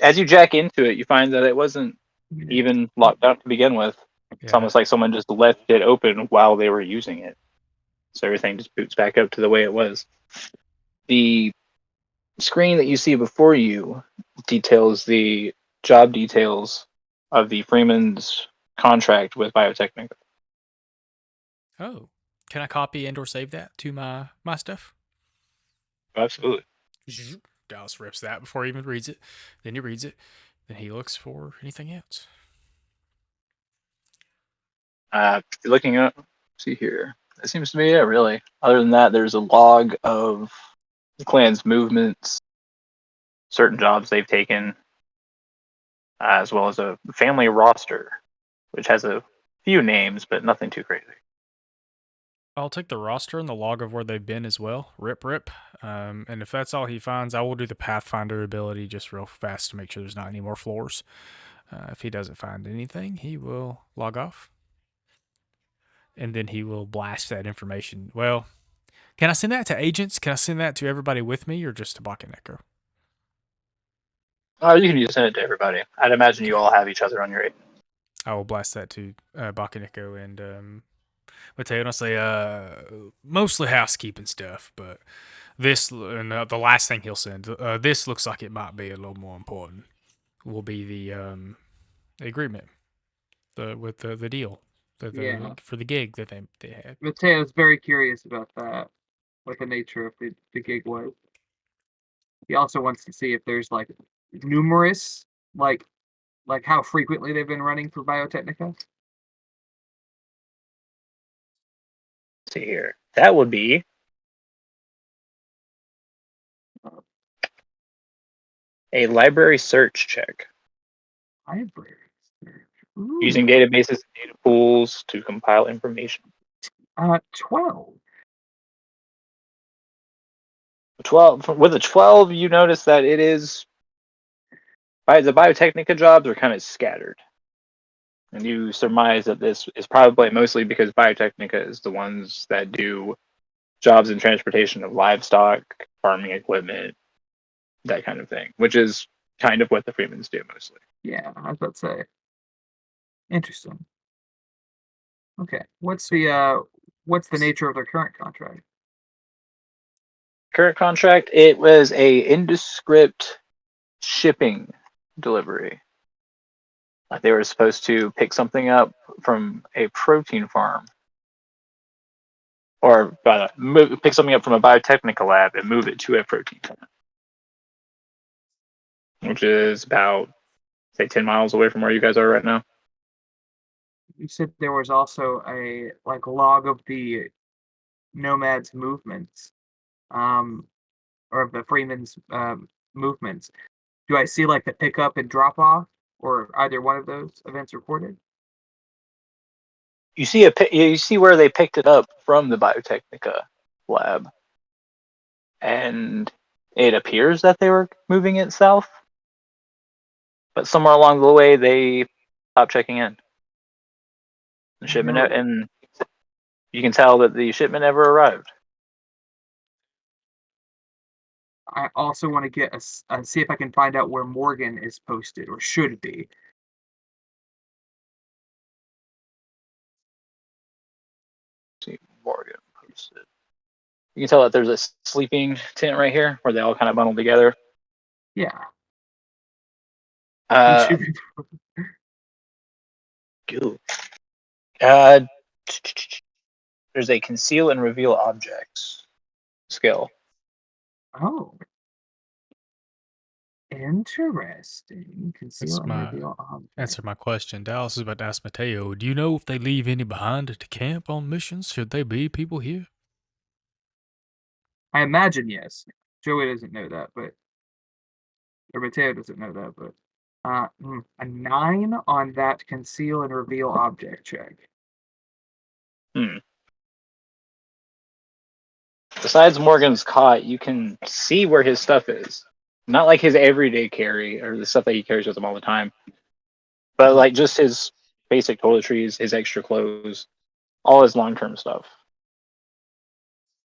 as you jack into it, you find that it wasn't even locked out to begin with. It's Yeah. almost like someone just left it open while they were using it. So everything just boots back up to the way it was. The screen that you see before you details the job details of the Freeman's contract with Biotechnica. Oh, can I copy and or save that to my stuff? Absolutely. Dallas rips that before he even reads it. Then he reads it. Then he looks for anything else. Looking up, see here. It seems to be it, really. Other than that, there's a log of the clan's movements, certain jobs they've taken, as well as a family roster, which has a few names, but nothing too crazy. I'll take the roster and the log of where they've been as well. Rip. And if that's all he finds, I will do the Pathfinder ability just real fast to make sure there's not any more floors. If he doesn't find anything, he will log off. And then he will blast that information. Well, can I send that to agents? Can I send that to everybody with me or just to Bach and Echo? Oh, you can just send it to everybody. I'd imagine you all have each other on your agent. I will blast that to Bach and Echo and Mateo. And I'll say mostly housekeeping stuff, but this and the last thing he'll send. This looks like it might be a little more important. Will be the agreement, with the deal, Yeah. for the gig that they had. Mateo's very curious about that, what the nature of the gig was. He also wants to see if there's like numerous, like how frequently they've been running for Biotechnica. Let's see here. That would be a library search check. Library search. Using Ooh. databases and data pools to compile information. 12. 12 with a 12, you notice that it is the Biotechnica jobs are kind of scattered. And you surmise that this is probably mostly because Biotechnica is the ones that do jobs in transportation of livestock, farming equipment, that kind of thing, which is kind of what the Freemans do mostly. Yeah, I was about to say. Interesting. Okay. What's the nature of their current contract? Current contract, it was a indescript shipping delivery. Like they were supposed to pick something up from a protein farm, or pick something up from a biotechnical lab and move it to a protein farm, which is about, say, 10 miles away from where you guys are right now. You said there was also a log of the nomads' movements, or of the Freeman's movements. Do I see like the pickup and drop off, or either one of those events recorded? You see where they picked it up from the Biotechnica lab, and it appears that they were moving it south, but somewhere along the way they stopped checking in. The shipment, No. and you can tell that the shipment never arrived. I also want to get see if I can find out where Morgan is posted or should be. See, Morgan posted. You can tell that there's a sleeping tent right here where they all kind of bundle together. Yeah. Uh, uh, there's a conceal and reveal objects skill. Oh. Interesting. Conceal That's and my reveal object. answer my question. Dallas is about to ask Mateo, do you know if they leave any behind to camp on missions? Should there be people here? I imagine yes. Joey doesn't know that, but Or Mateo doesn't know that, but a 9 on that conceal and reveal object check. Hmm. Besides Morgan's cot, you can see where his stuff is. Not like his everyday carry or the stuff that he carries with him all the time, but like just his basic toiletries, his extra clothes, all his long-term stuff.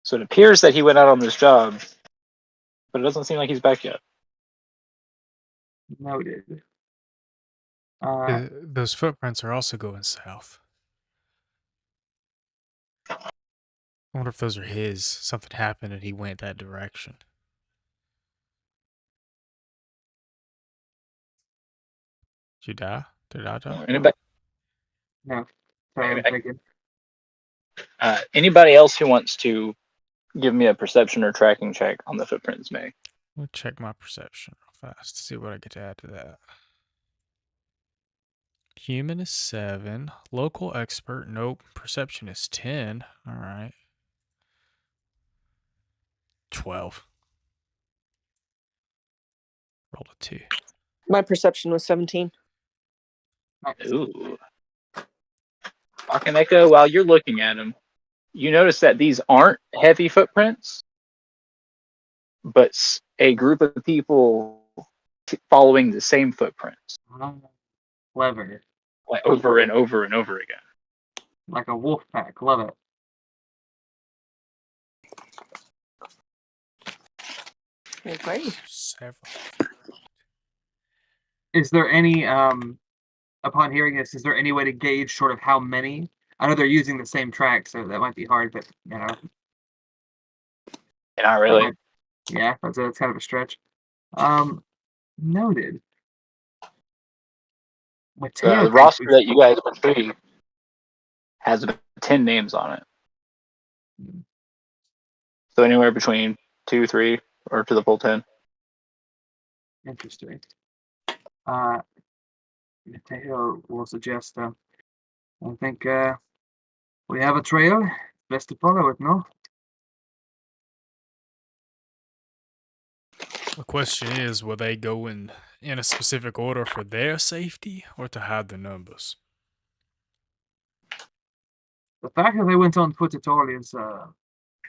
So it appears that he went out on this job, but it doesn't seem like he's back yet. Noted. Those footprints are also going south. I wonder if those are his. Something happened and he went that direction. Did you die? Did I die? Anybody, No. Sorry, I'm thinking. anybody else who wants to give me a perception or tracking check on the footprints may. Let me check my perception real fast to see what I get to add to that. Human is 7. Local expert, nope. Perception is 10. All right. 12. Rolled a 2. My perception was 17. Ooh. Bakaneka, while you're looking at him, you notice that these aren't heavy footprints, but a group of people following the same footprints, Clever. like over and over and over again. Like a wolf pack. Love it. Okay. Several. Is there any upon hearing this, is there any way to gauge sort of how many? I know they're using the same track, so that might be hard, but you know. Not really. Yeah, that's kind of a stretch. Noted. Mateo The roster that you guys portrayed has about 10 names on it. So anywhere between 2, 3, or to the full 10. Interesting. Mateo will suggest, I think we have a trail. Best to follow it, no? The question is, will they go in a specific order for their safety or to hide the numbers? The fact that they went on foot at all is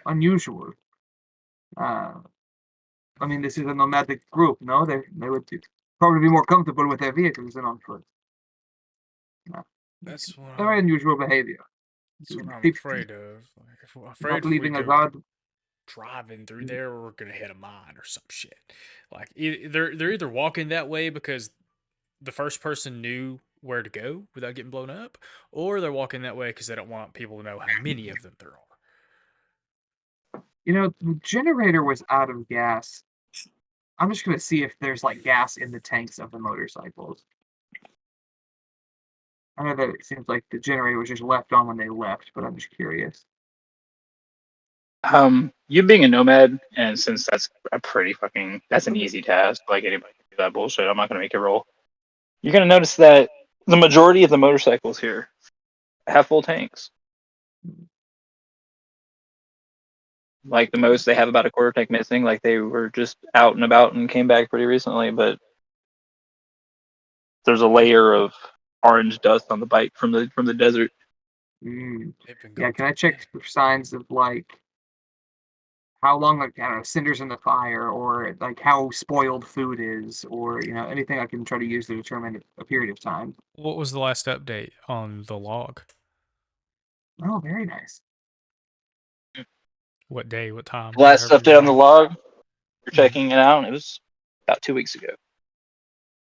unusual. I mean, this is a nomadic group, no? They would probably be more comfortable with their vehicles than on foot. That's what Very unusual behavior. That's what I'm Keep- afraid of. Like, I'm Not afraid if we leaving a go guard. driving through there, we're gonna hit a mine or some shit. Like they're either walking that way because the first person knew where to go without getting blown up, or they're walking that way because they don't want people to know how many of them there are. You know, the generator was out of gas. I'm just gonna see if there's like gas in the tanks of the motorcycles. I know that it seems like the generator was just left on when they left, but I'm just curious. You being a nomad, and since that's that's an easy task, like anybody can do that bullshit, I'm not gonna make it roll. You're gonna notice that the majority of the motorcycles here have full tanks. Like the most, they have about a quarter tank missing. Like they were just out and about and came back pretty recently, but there's a layer of orange dust on the bike from the desert. They've been Yeah, going can I for a check minute. for signs of like how long, like I don't know, cinders in the fire, or like how spoiled food is, or you know, anything I can try to use to determine a period of time. What was the last update on the log? Oh, very nice. What day? What time? The last Whatever you update on the want. log, you're Mhm. checking it out. It was about 2 weeks ago.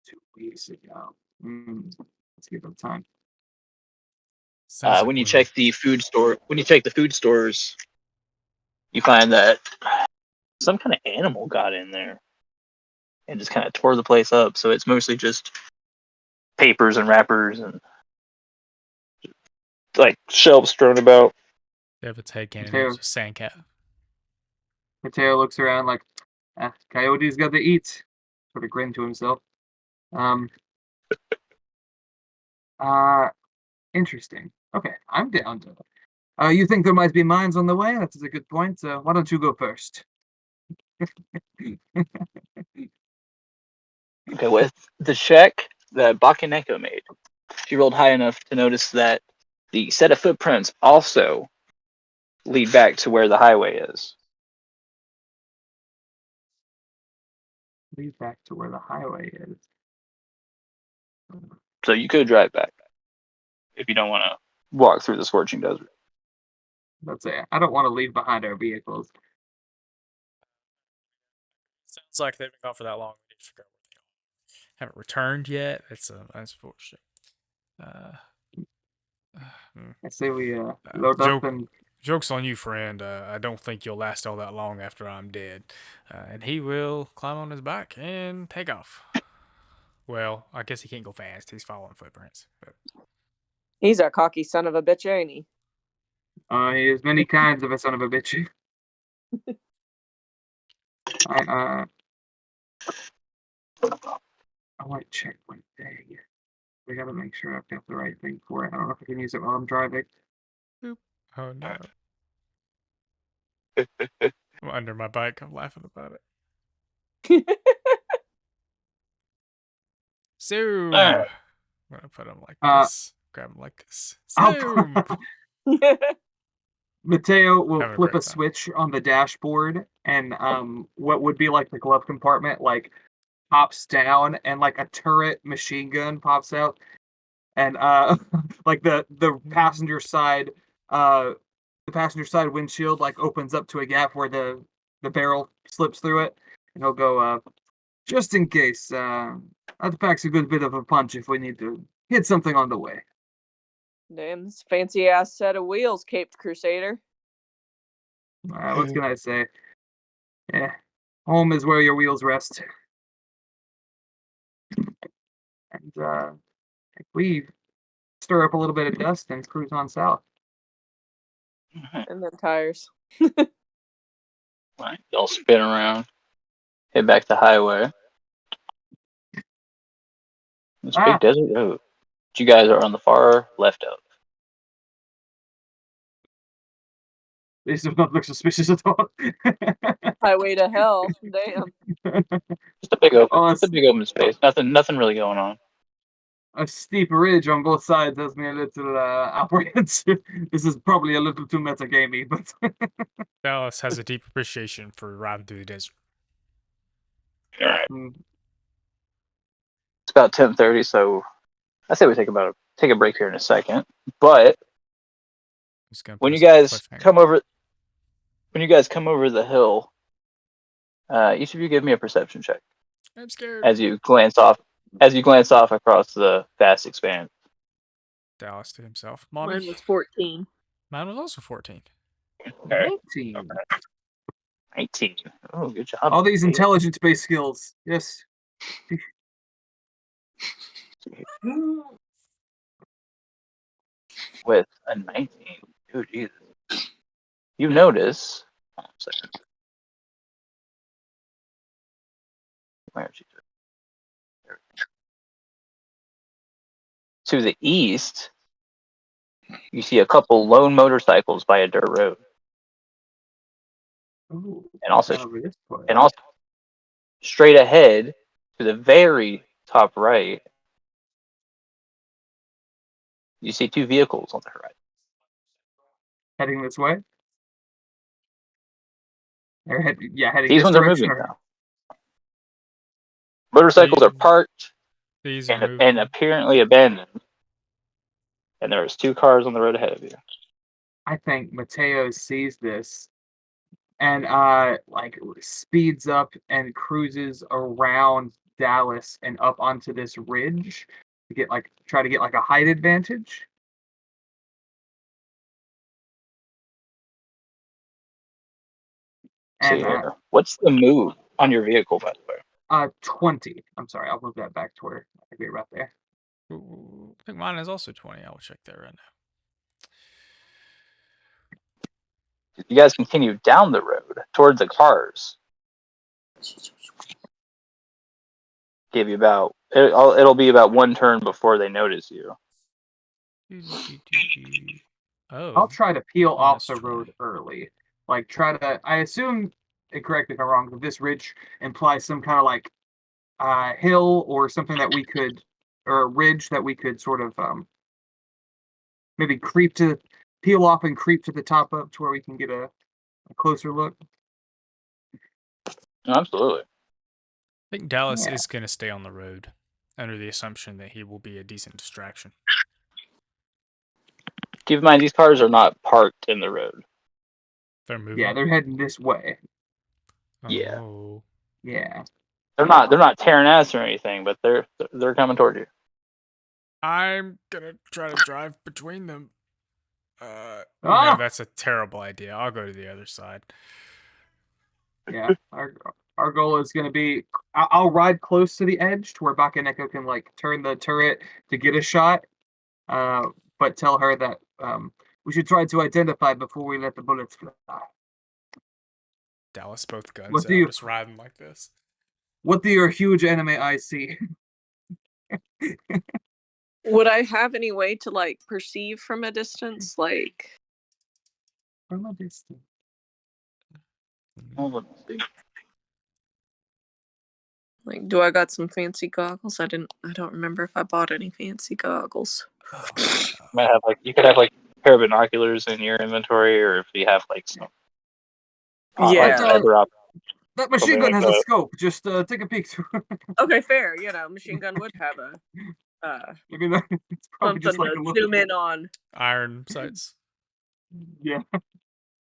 2 weeks ago. Let's give them time. Sounds like When you we need. check the food store, when you check the food stores, you find that some kind of animal got in there and just kind of tore the place up. So it's mostly just papers and wrappers and like shelves strewn about. They have its head cannon. Mateo, It's a sand cat. Mateo looks around like, Coyote's got to eat. Sort of grin to himself. Um, uh, Interesting. Okay, I'm down to it. You think there might be mines on the way? That is a good point. Why don't you go first? Okay, with the check that Bakaneko made, she rolled high enough to notice that the set of footprints also lead back to where the highway is. Lead back to where the highway is. So you could drive back if you don't want to walk through the scorching desert. Let's say I don't want to leave behind our vehicles. Sounds like they've been gone for that long. We need to figure out where they are. Haven't returned yet. That's unfortunate. I say we load up and Joke's on you, friend. I don't think you'll last all that long after I'm dead. And he will climb on his back and take off. Well, I guess he can't go fast. He's following footprints. But He's a cocky son of a bitch, ain't he? he is many kinds of a son of a bitch. I might check one day. We gotta make sure I've got the right thing for it. I don't know if I can use it while I'm driving. boop. Oh no. I'm under my bike. I'm laughing about it. Zoom. Alright. I'm gonna put him like Uh, this. Grab him like this. Zoom. Mateo will Having a flip a great time. switch on the dashboard, and what would be like the glove compartment like pops down, and like a turret machine gun pops out, and like the passenger side windshield like opens up to a gap where the barrel slips through it, and he'll go just in case. That packs a good bit of a punch if we need to hit something on the way. Damn, this fancy ass set of wheels, Caped Crusader. What can I say? Yeah, home is where your wheels rest. And we stir up a little bit of dust and cruise on south. And then tires. Right, y'all spin around, head back to highway. It's a big desert road. But you guys are on the far left of. These do not look suspicious at all. Highway to hell. Damn. Just a big open, Oh, just a big open space. Nothing really going on. a steep ridge on both sides has me a little apprehensive. This is probably a little too metagamey, but Dallas has a deep appreciation for riding through the desert. All right. It's about 10:30, so I say we take a break here in a second. But He's gonna put when you us on a guys cliffhanger. come over the hill, each of you give me a perception check I'm scared. as you glance off across the vast expanse. Dallas to himself. Mommy. Mine was 14. Mine was also 14. Okay. 19. 19. Oh, good job. All these intelligence-based skills. Yes. With a 19. Oh, Jesus. You notice. Hold on a second. Where is she? There we go. To the east, you see a couple lone motorcycles by a dirt road. Ooh, And also over this way. straight ahead to the very top right, you see two vehicles on the horizon. Heading this way? Or heading These this ones are direction. moving now. Motorcycles are parked These are moving. and apparently abandoned. And there's two cars on the road ahead of you. I think Mateo sees this and like speeds up and cruises around Dallas and up onto this ridge to try to get like a height advantage. See And here. What's the move on your vehicle, by the way? 20. I'm sorry, I'll move that back to where I agree right there. Ooh, I think mine is also 20. I will check that right now. You guys continue down the road towards the cars. Give you it'll be about one turn before they notice you. Oh. I'll try to peel off the 20. road early. Like I assume, and correct me if I'm wrong, that this ridge implies some kind of like hill or something that we could, or a ridge that we could sort of maybe peel off and creep to the top of to where we can get a closer look? Absolutely. I think Dallas Yeah. is going to stay on the road under the assumption that he will be a decent distraction. Keep in mind, these cars are not parked in the road. They're moving. Yeah, they're heading this way. Yeah. Oh. Yeah. They're not tearing ass or anything, but they're coming toward you. I'm gonna try to drive between them. No, Ah! that's a terrible idea. I'll go to the other side. Yeah. Our goal is going to be I'll ride close to the edge to where Bakaneko can like turn the turret to get a shot. But tell her that we should try to identify before we let the bullets fly. Dallas, both guns What out, do you just riding like this. What do your huge anime eyes see? Would I have any way to like perceive from a distance? Like, From a distance. Well, let's see. do I got some fancy goggles? I don't remember if I bought any fancy goggles. You could have like a pair of binoculars in your inventory, or if you have like some like Yeah. cyber op. That machine Something gun like has a that. scope. Just take a peek. Okay, fair. Machine gun would have a I mean, it's probably something just like to a look. zoom in on. Iron sights. Yeah.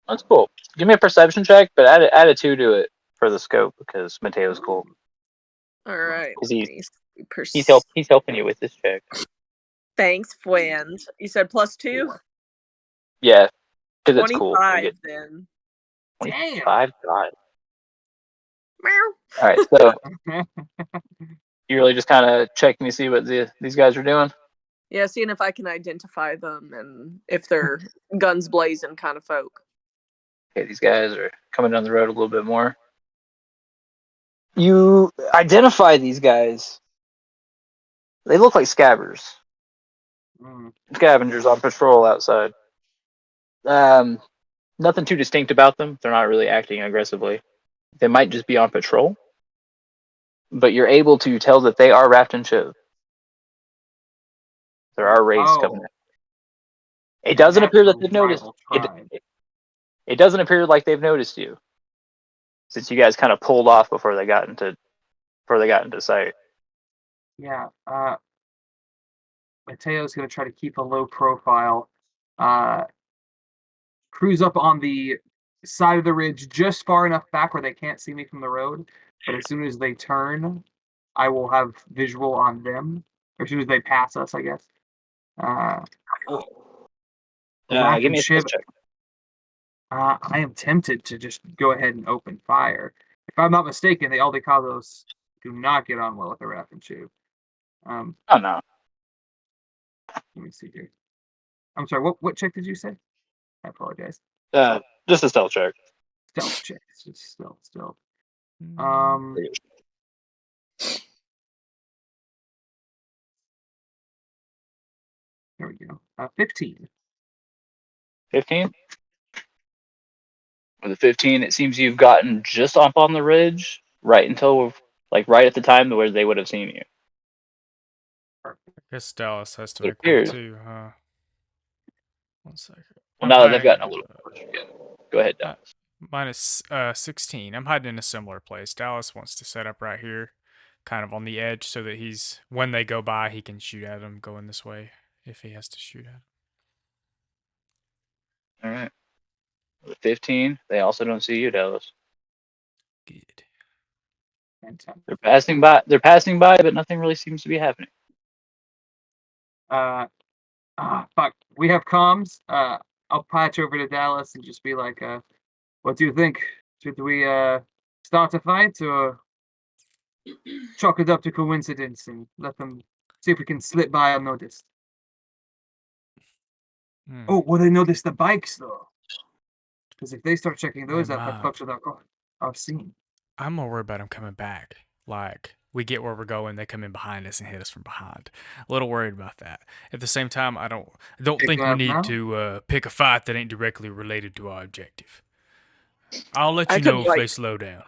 That's cool. Give me a perception check, but add a 2 to it for the scope because Mateo's cool. All right. 'Cause He's he's helping you with this check. Thanks, friend. You said +2? Yeah, because it's cool. 25 then. 25. God. Meow. All right, so you really just kind of checking to see what these guys are doing. Yeah, seeing if I can identify them and if they're guns blazing kind of folk. Okay, these guys are coming down the road a little bit more. You identify these guys. They look like scabbers. Scavengers on patrol outside. Nothing too distinct about them. They're not really acting aggressively. They might just be on patrol. But you're able to tell that they are wrapped in Shiv. There are raids coming in. It doesn't appear that they've noticed. It doesn't appear like they've noticed you, since you guys kind of pulled off before they got into sight. Yeah. Mateo's gonna try to keep a low profile. Cruise up on the side of the ridge just far enough back where they can't see me from the road. But as soon as they turn, I will have visual on them. Or as soon as they pass us, I guess. Give me a stealth check. I am tempted to just go ahead and open fire. If I'm not mistaken, the Aldecados do not get on well with the Wrath and Chew. Oh no. Let me see here. I'm sorry, what check did you say? I apologize. Just a stealth check. Stealth check. Just stealth. There we go. 15. 15? With a 15, it seems you've gotten just up on the ridge right at the time where they would have seen you. I guess Dallas has to It make one appears. too, huh? 1 second. Well, now that they've gotten a little closer. Go ahead, Dallas. Mine is 16. I'm hiding in a similar place. Dallas wants to set up right here, kind of on the edge, so that when they go by, he can shoot at them going this way if he has to shoot at them. All right. With 15, they also don't see you, Dallas. Good. They're passing by, but nothing really seems to be happening. Fuck. We have comms. I'll patch over to Dallas and just be like, what do you think? Should we start a fight or chalk it up to coincidence and let them see if we can slip by unnoticed? Oh, will they notice the bikes though? Because if they start checking those out, that fucks with our scene. I'm more worried about them coming back. Like, we get where we're going, they come in behind us and hit us from behind. A little worried about that. At the same time, I don't think we need to pick a fight that ain't directly related to our objective. I'll let you know if they slow down.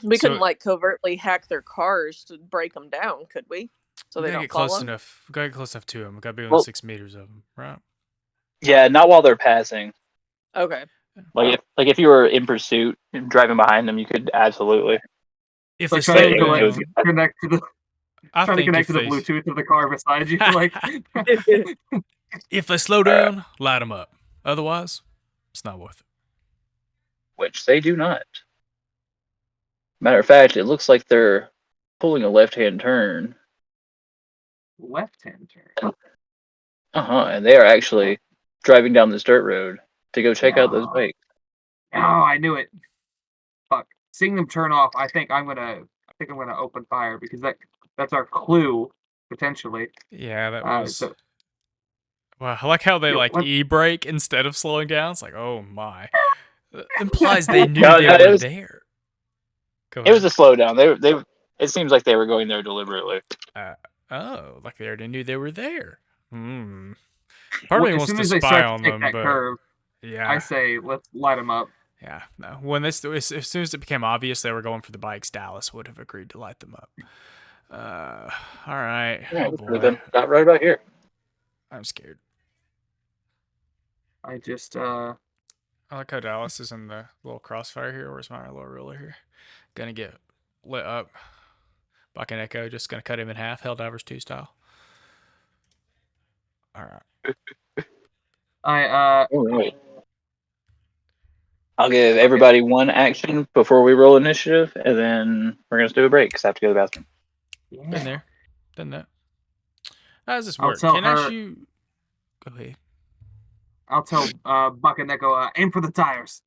We couldn't So like covertly hack their cars to break them down, could we? So we they gotta don't get close follow. enough. We gotta get close enough to them. We gotta be within Well, 6 meters of them, right? yeah, not while they're passing. Okay. Like if you were in pursuit and driving behind them, you could absolutely. If So they trying slow It, to it like was, down, connect to the I trying to think connect if to the they Bluetooth of the car beside you, like if they slow down, light them up. Otherwise, it's not worth it. which they do not. Matter of fact, it looks like they're pulling a left-hand turn. left-hand turn. And they are actually driving down this dirt road to go check out those Oh. bikes. Oh, I knew it. Fuck. Seeing them turn off, I think I'm gonna open fire because that's our clue potentially. Yeah, that was. So Wow, I like how they you know, like let's e-brake instead of slowing down. It's like, oh my, implies they knew No, they no, were there. Go it was ahead. a slowdown. They it seems like they were going there deliberately. Oh, like they already knew they were there. Hmm. Part of well, me as wants soon to as they spy start to on take them, that but curve, I yeah, say let's light them up. yeah. No. When this, as soon as it became obvious they were going for the bikes, Dallas would have agreed to light them up. All right. Yeah, Oh it could have boy, been not right about here. I'm scared. I just I like how Dallas is in the little crossfire here. Where's my little ruler here? Gonna get lit up. Buck and Echo just gonna cut him in half, Helldivers 2 style. All right. I All right. I'll give okay. everybody one action before we roll initiative, and then we're gonna do a break because I have to go to the bathroom. Been Yeah. there. Done that. How does this I'll work? tell Can I her. shoot? Go ahead. I'll tell Buck and Echo aim for the tires.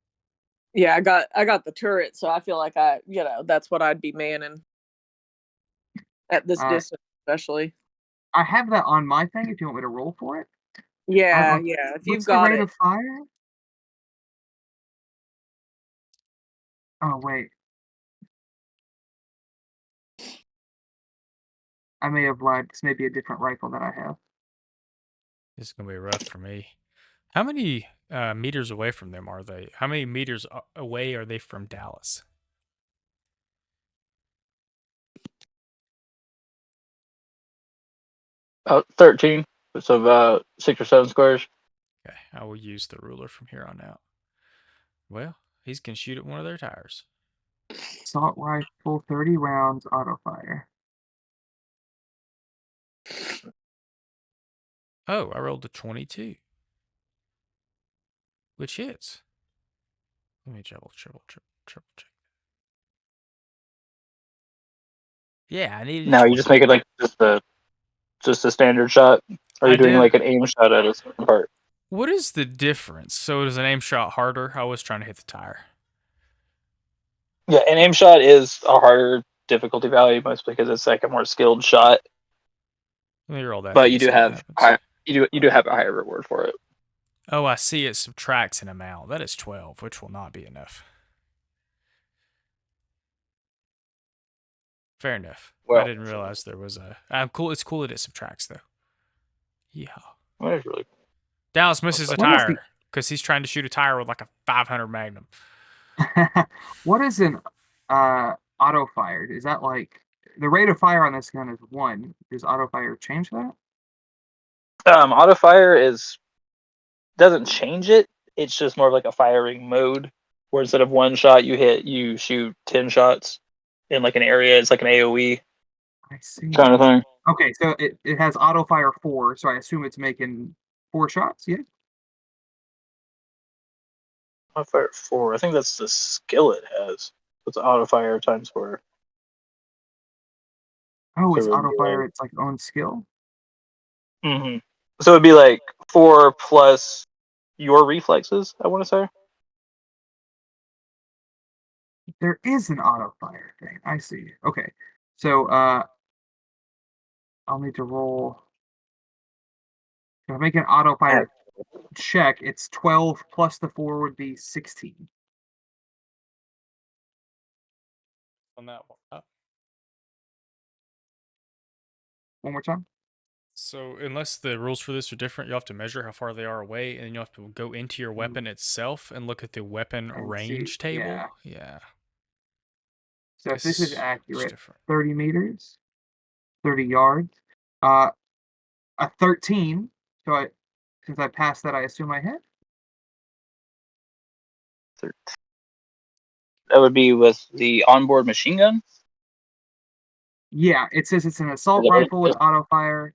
Yeah, I got the turret, so I feel like that's what I'd be manning at this Uh, distance, especially. I have that on my thing. If you want me to roll for it, Yeah, yeah. If you've what's the got rate it, of fire? Oh wait, I may have lied. This may be a different rifle that I have. This is gonna be rough for me. How many meters away from them are they? How many meters away are they from Dallas? About 13, so about 6 or 7 squares. Okay, I will use the ruler from here on out. Well, he's gonna shoot at one of their tires. Assault rifle, 30 rounds, auto fire. Oh, I rolled a 22, which hits. Let me triple check. Yeah, I needed a Now you 20. just make it like just a standard shot. Or are I you doing did. like an aim shot at a certain part? What is the difference? So is an aim shot harder? I was trying to hit the tire. Yeah, an aim shot is a harder difficulty value, mostly because it's like a more skilled shot. Let me roll that But thing you and do see what have happens. you do have a higher reward for it. Oh, I see it subtracts an amount. That is 12, which will not be enough. Fair enough. I Well, didn't realize there was a. I'm cool. It's cool that it subtracts though. Yeah. that is really Dallas misses a What is the tire because he's trying to shoot a tire with like a 500 Magnum. what is an auto fire? Is that like the rate of fire on this gun is 1? Does auto fire change that? auto fire is doesn't change it. It's just more of like a firing mode where instead of one shot you shoot 10 shots in like an area. It's like an AoE I see. kind of thing. Okay, so it has auto fire 4, so I assume it's making 4 shots, yeah? Auto fire 4. I think that's the skill it has. It's auto fire times 4. Oh, So it's it would auto be fire, like, it's like own skill? So it'd be like 4 plus your reflexes, I want to say. There is an auto fire thing. I see. Okay. So I'll need to roll. If I make an auto Yeah. fire check, it's 12 plus the 4 would be 16. On that one. One more time. So unless the rules for this are different, you have to measure how far they are away, and then you have to go into your weapon itself and look at the weapon And see. range table. Yeah. Yeah. So if this is It's accurate, different. 30 meters, 30 yards, a 13. So since I passed that, I assume I hit. That would be with the onboard machine gun. Yeah, it says it's an assault Is that what rifle it with is? auto fire.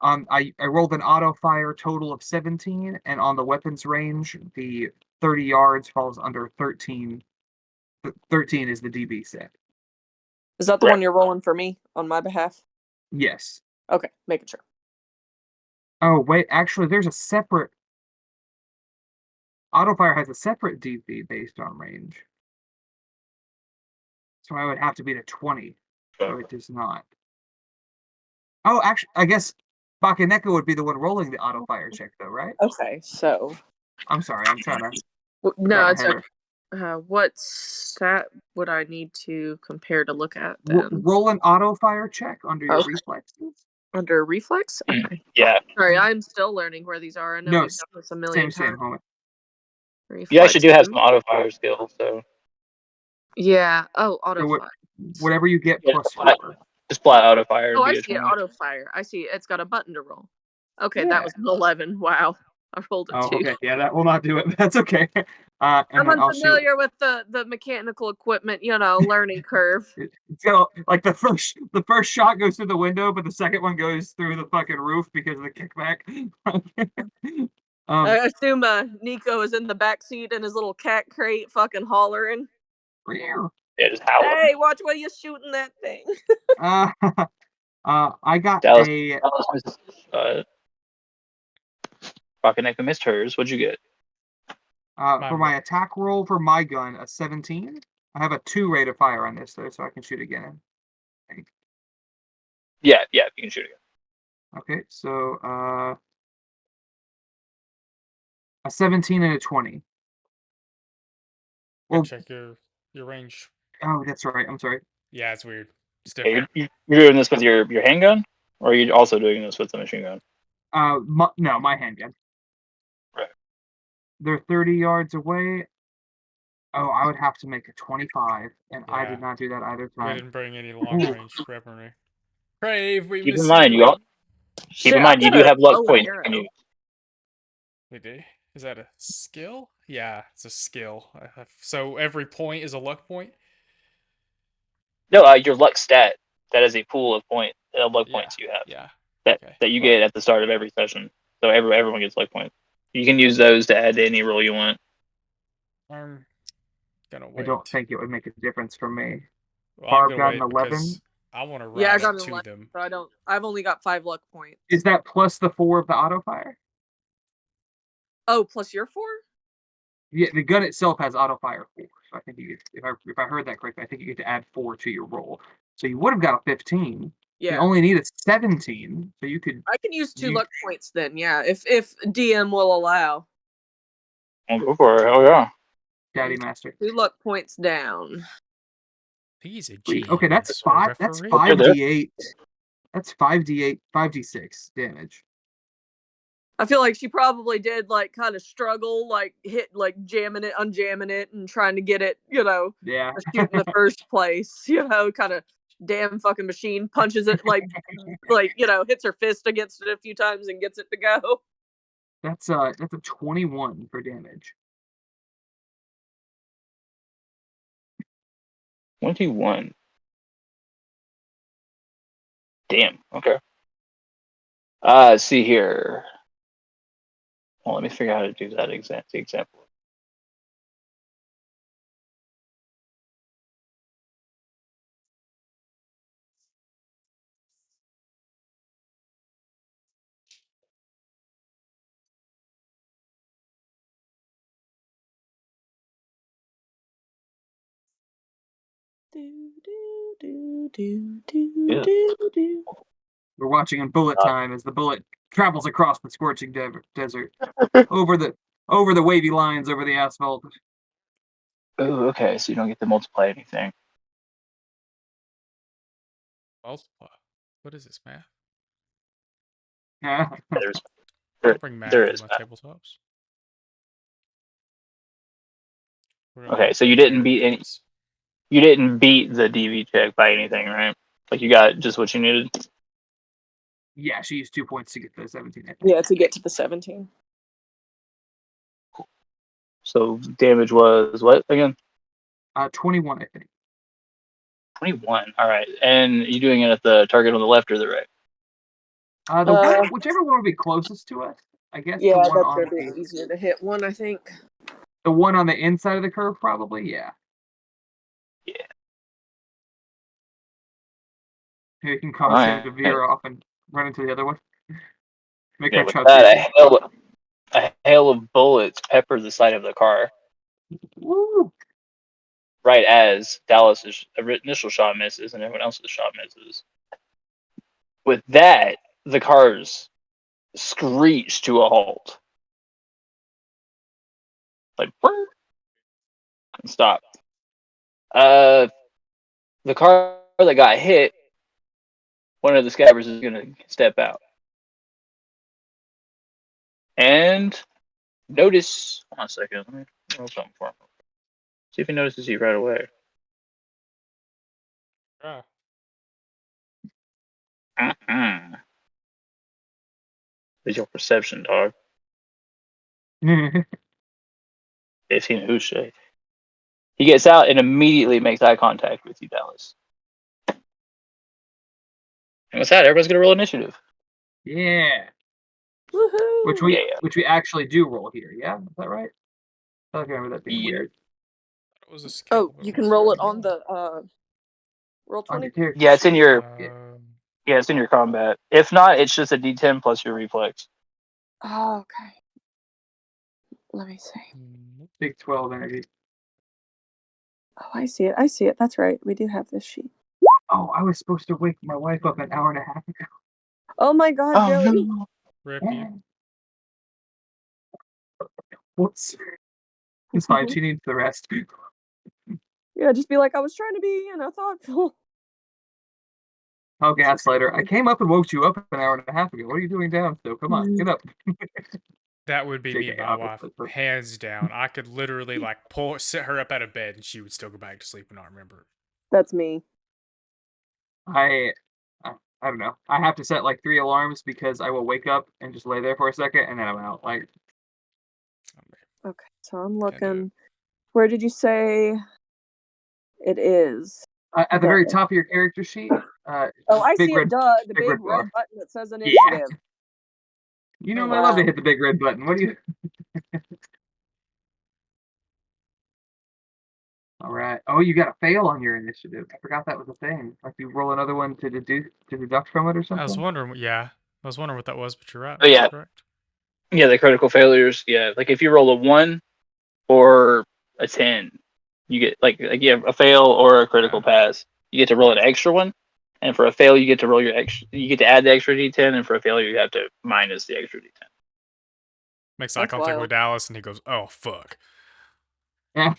I rolled an auto fire total of 17, and on the weapons range, the 30 yards falls under 13. 13 is the DB set. Is that the Right. one you're rolling for me on my behalf? Yes. Okay, making sure. Oh, wait, actually, there's a separate. Auto fire has a separate DB based on range. So I would have to be to 20. So it does not. Oh, actually, I guess Bakaneka would be the one rolling the auto fire check, though, right? Okay, so I'm sorry, I'm trying to no, got it's ahead okay. of. What stat would I need to compare to look at then? Roll an auto fire check under your Okay. reflexes. Under reflex? Okay. Yeah. Sorry, I'm still learning where these are. I know No, we've done this a million same. times. Hold on. You actually Reflex. do have some auto fire skills, so Yeah. Oh, So auto fire. whatever you get yeah, plus 4. just flat auto fire Oh, would I be a see it. 20. Auto fire. I see it. It's got a button to roll. Okay, Yeah. that was an 11. Wow. I rolled a Oh, 2. okay. Yeah, that will not do it. That's okay. And I'm then I'll see. unfamiliar with the mechanical equipment, learning curve. So like the first shot goes through the window, but the second one goes through the fucking roof because of the kickback. I assume Nico is in the back seat in his little cat crate fucking hollering. Yeah, just howling. Hey, watch where you're shooting that thing. uh, I got Dallas, a Dallas misses. Bakaneka missed hers. What'd you get? for my attack roll for my gun a 17. I have a 2 rate of fire on this though, so I can shoot again. Yeah, you can shoot again. Okay, so a 17 and a 20. Well, Check your range. oh, that's right. I'm sorry. Yeah, it's weird. It's Okay, different. you're doing this with your handgun, or are you also doing this with the machine gun? No, my handgun. Right. They're 30 yards away. Oh, I would have to make a 25, and I did Yeah. not do that either We time. didn't bring any long range weaponry. Crave, we Keep in miss mind, you. keep in I've mind, you got do a have luck bow and points. arrow. Can you? We do. Is that a skill? Yeah, it's a skill. So every point is a luck point? No, your luck stat. That is a pool of luck Yeah. points you have Yeah. that you get at the start of every session. So everyone gets luck points. You can use those to add to any roll you want. I'm gonna I wait. don't think it would make a difference for me. Well, I'm Barb gonna got an wait 11. because I want to Yeah, I ride got up an to 11, them. so I've only got 5 luck points. Is that plus the 4 of the auto fire? Oh, plus your 4? Yeah, the gun itself has auto fire 4. So I think if I heard that correctly, I think you get to add 4 to your roll. So you would have got a 15. Yeah. You only need a 17, so you could. I can use 2 luck points then, yeah, if DM will allow. I'll go for it. Oh yeah. Daddy Master. 2 luck points down. He's a Sweet. GM. Okay, that's or 5. That's referee. 5d8. That's 5d8, 5d6 damage. I feel like she probably did kind of struggle, hit jamming it, unjamming it, and trying to get it, Yeah. to shoot in the first place. Kind of damn fucking machine punches it hits her fist against it a few times and gets it to go. That's a 21 for damage. 21. Damn. Okay. Let's see here. Well, let me figure out how to do that example. Yeah. We're watching in bullet time as the bullet travels across the scorching desert, over the wavy lines over the asphalt. Oh, okay. So you don't get to multiply anything. Multiply. What is this, math? There's I bring math there in is my math. tabletops. We're gonna Okay, look so you at didn't beat any. variables. You didn't beat the DV check by anything, right? Like you got just what you needed. Yeah, she used 2 points to get the 17. Yeah, to get to the 17. So damage was what again? 21, I think. 21. All right, and you doing it at the target on the left or the right? Whichever one would be closest to us. I guess Yeah, the one that's on gonna be easier to hit one, I think. the one on the inside of the curve, probably. Yeah. Yeah. Maybe you can All cause him to right. veer off and run into the other one. Make Yeah. her With chug that, chase him. a hail of bullets pepper the side of the car. Woo! Right as Dallas's initial shot misses and everyone else's shot misses. With that, the cars screech to a halt. Like, brr, and stop. The car that got hit, one of the scabbers is going to step out. And notice, hold on a second, let me roll something for him. See if he notices you right away. Ah. Is your perception, dog? 15 Hushay. He gets out and immediately makes eye contact with you, Dallas. And with that, everybody's gonna roll initiative. Yeah. Woohoo! Which we actually do roll here. Yeah, is that right? I feel like I remember that being weird. That was a skill. Oh, you can roll it on the roll On 20. your character Yeah, it's in sheet. your Um, it's in your combat. If not, it's just a D10 plus your reflex. Oh, okay. Let me see. Big 12 energy. Oh, I see it. I see it. That's right. We do have this sheet. Oh, I was supposed to wake my wife up an hour and a half ago. Oh my God, Oh Joey. no! Rip you. Whoops. It's fine. She needs the rest. Yeah, just be like, I was trying to be, thoughtful. Oh, gaslighter. I came up and woke you up an hour and a half ago. What are you doing down still? Come on, get up. That would be me and JK, my wife, obviously. hands down. I could literally like sit her up out of bed, and she would still go back to sleep and not remember it. That's me. I don't know. I have to set like 3 alarms because I will wake up and just lay there for a second and then I'm out. Like, Okay, so I'm Can't do it. looking. Where did you say it is? at the very top of your character sheet. Oh, I big see red, it. Duh, the big big red bar. red button that says Yeah. initiative. You know, Oh, I love to wow. hit the big red button. What do you? All right. Oh, you got a fail on your initiative. I forgot that was a thing. Like you roll another one to deduct from it or something. I was wondering. Yeah, I was wondering what that was, but you're right. But That's yeah, correct. yeah, the critical failures. Yeah, like if you roll a 1 or a 10, you get like you have a fail or a critical pass. You get to roll an extra one, and for a fail, you get to roll your extra. You get to add the extra D10, and for a failure, you have to minus the extra D10. Makes eye That's contact wild. with Dallas, and he goes, "Oh fuck." Yeah.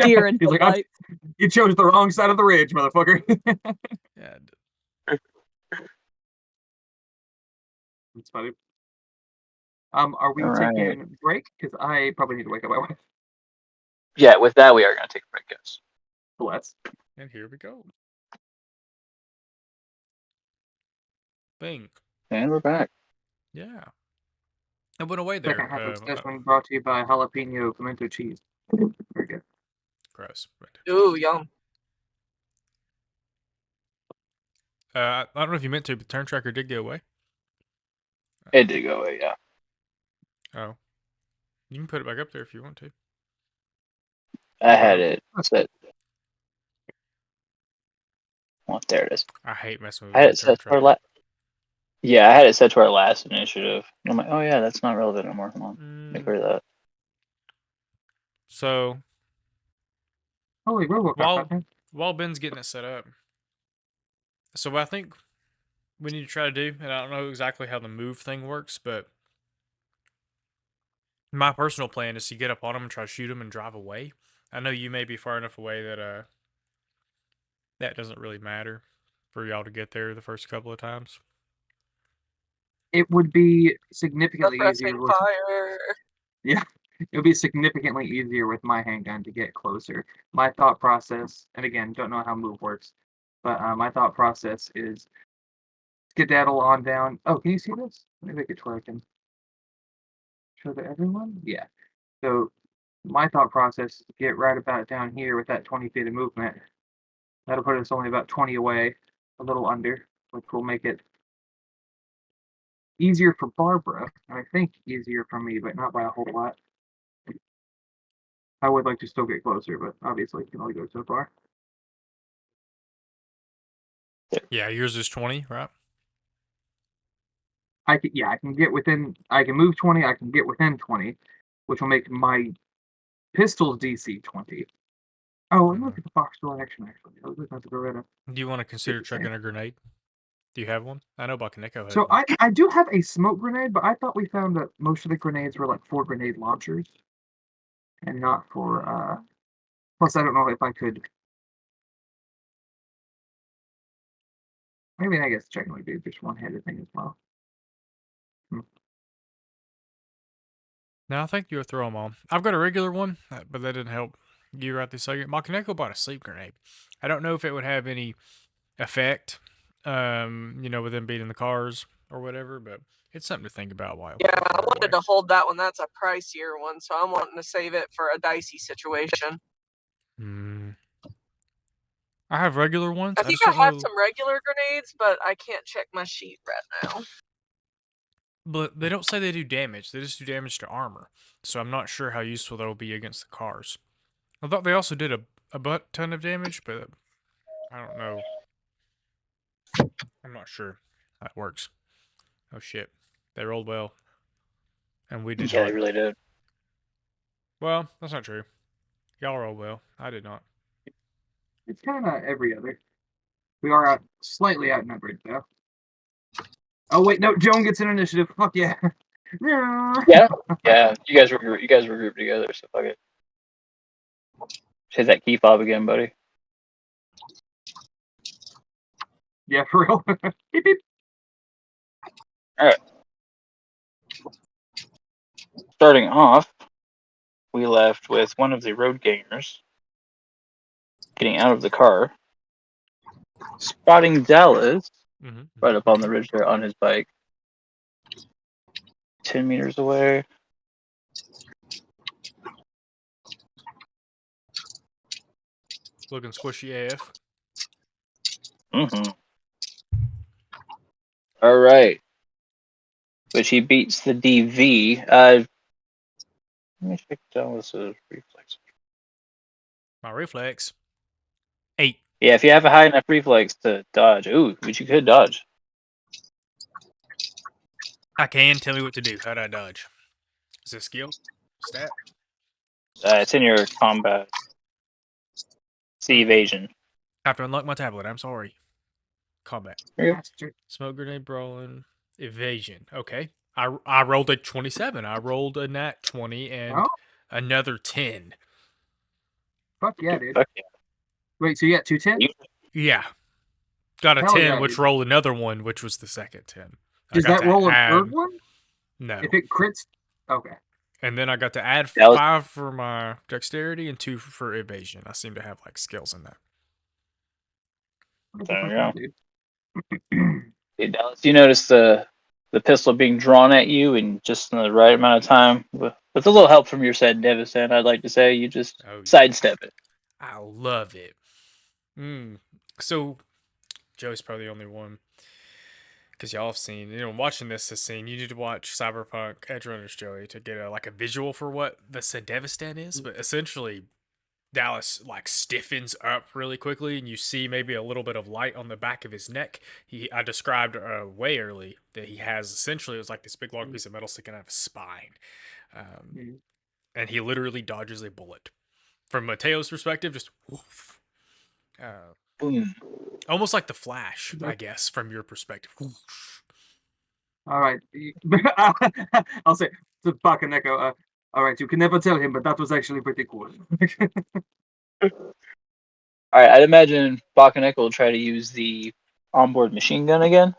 Deer in He's like, headlights. you chose the wrong side of the ridge, motherfucker. Yeah. That's funny. Are we All right. taking break? Because I probably need to wake up my wife. Yeah, with that, we are going to take a break, guys. Let's. And here we go. Bing. And we're back. Yeah. It went away Second there. half of the session brought to you by jalapeno pimento cheese. Very good. Gross. Ooh, yum. I don't know if you meant to, but turn tracker did go away. It did go away, yeah. Oh. You can put it back up there if you want to. I had it set. Well, there it is. I hate messing with I had the it turn set to our tracker. Yeah, I had it set to our last initiative. And I'm like, oh yeah, that's not relevant anymore. Come on, make rid of that. So Holy RoboCop. while Ben's getting it set up, so what I think we need to try to do, and I don't know exactly how the move thing works, but my personal plan is to get up on him and try to shoot him and drive away. I know you may be far enough away that that doesn't really matter for y'all to get there the first couple of times. It would be significantly easier. Suppressing fire. Yeah. It would be significantly easier with my handgun to get closer. My thought process, and again, don't know how move works, but my thought process is skedaddle on down. Oh, can you see this? Let me make it to where I can show to everyone. Yeah. So my thought process is to get right about down here with that 20 feet of movement. That'll put us only about 20 away, a little under, which will make it easier for Barbara, and I think easier for me, but not by a whole lot. I would like to still get closer, but obviously you can only go so far. Yeah, yours is 20, right? I can get within. I can move 20. I can get within 20, which will make my pistol's DC 20. Oh, let me look at the box door action. Actually, I was looking at the Beretta. Do you want to consider chucking a grenade? Do you have one? I know Bakaneko has So one. I do have a smoke grenade, but I thought we found that most of the grenades were like 4 grenade launchers, and not for. Plus, I don't know if I could. Maybe I guess checking would be just one-handed thing as well. No, I think you'll throw them all. I've got a regular one, but that didn't help you right this second. Bakaneko bought a sleep grenade. I don't know if it would have any effect, with them beating the cars or whatever, but it's something to think about while Yeah, we're I far wanted away. to hold that one. That's a pricier one, so I'm wanting to save it for a dicey situation. I have regular ones. I I think just I don't have know. some regular grenades, but I can't check my sheet right now. But they don't say they do damage. They just do damage to armor. So I'm not sure how useful that will be against the cars. I thought they also did a butt ton of damage, but I don't know. I'm not sure how it works. Oh shit. They rolled well. And we did Yeah, they not. really did. Well, that's not true. Y'all rolled well. I did not. It's kind of every other. We are slightly outnumbered though. Oh wait, no, Joan gets an initiative. Fuck yeah. No. Yeah, yeah. You guys were grouped together, so fuck it. Hit that key fob again, buddy. Yeah, for real. Beep, beep. All right. Starting off, we left with one of the road gangers getting out of the car, spotting Dallas right up on the ridge there on his bike, 10 meters away. Looking squishy AF. Mm-hmm. All right. Which he beats the DV. Let me check Dallas's reflex. My reflex. 8. Yeah, if you have a high enough reflex to dodge. Ooh, which you could dodge. I can. Tell me what to do. How'd I dodge? Is it skill? Stat? It's in your combat. It's the evasion. I have to unlock my tablet. I'm sorry. Combat. Bastard. Smoke grenade brawling. Evasion. Okay. I rolled a 27. I rolled a nat 20 and Oh, another 10. fuck yeah, dude. Fuck yeah. Wait, so you got 2 10s? Yeah. Got a Hell 10, yeah, which dude. rolled another one, which was the second 10. I Does got that to roll a add. third one? No. If it crits, okay. And then I got to add That was 5 for my dexterity and 2 for evasion. I seem to have like skills in that. there you go. Hey, Dallas, you notice the pistol being drawn at you in just in the right amount of time. With a little help from your said Devison, I'd like to say you just Oh, yeah. sidestep it. I love it. So, Joey's probably the only one. Because y'all have seen, watching this scene, you need to watch Cyberpunk Edgerunners, Joey, to get a visual for what the Sedevistan is. But essentially, Dallas like stiffens up really quickly, and you see maybe a little bit of light on the back of his neck. I described way early that he has essentially, it was like this big long piece of metal sticking out of his spine, and he literally dodges a bullet. From Mateo's perspective, just woof. Boom. Almost like the Flash, I guess, from your perspective. All right. I'll say to Bakaneko, all right, you can never tell him, but that was actually pretty cool. All right, I'd imagine Bakaneko will try to use the onboard machine gun again.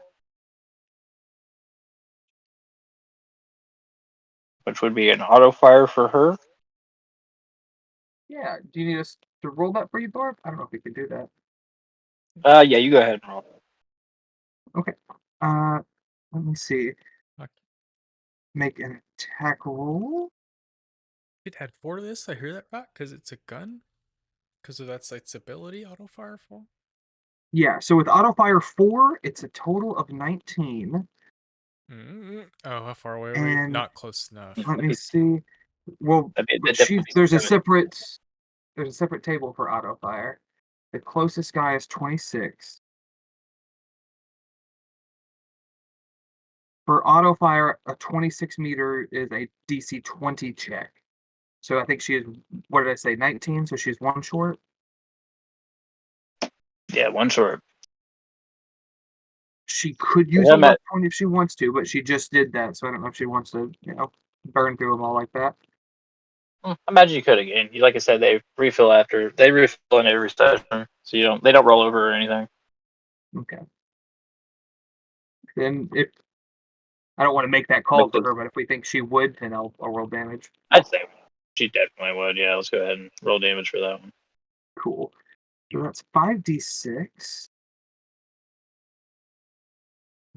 which would be an auto fire for her. Yeah. Do you need us to roll that for you, Thorpe? I don't know if we can do that. Yeah, you go ahead and roll. Okay. Let me see. Okay. Make an attack roll. It had 4 to this. I hear that right? Because it's a gun. Because that's its ability, auto fire 4. Yeah. So with auto fire 4, it's a total of 19. Oh, how far away are we? And Not close enough. let me see. Well, That'd be, but that'd definitely be there's a 70. separate table for auto fire. The closest guy is 26. For auto fire, a 26 meter is a DC 20 check. So I think she is, what did I say, 19? So she's one short. Yeah, one short. She could use Yeah, a luck Matt. point if she wants to, but she just did that. So I don't know if she wants to, burn through them all like that. I imagine you could again. Like I said, they refill in every session, so they don't roll over or anything. Okay. Then if I don't want to make that call But for her, but if we think she would, then I'll roll damage. I'd say she definitely would. Yeah, let's go ahead and roll damage for that one. Cool. So that's 5d6.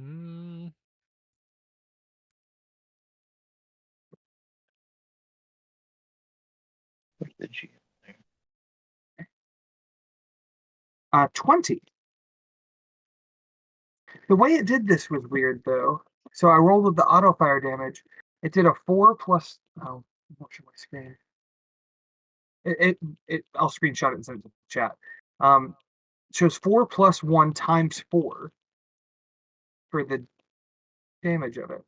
Mm, 20. The way it did this was weird though. So I rolled with the auto fire damage. It did a 4 plus. Oh, I'm not sure my screen. I'll screenshot it and send it to the chat. Shows 4 plus 1 times 4 for the damage of it.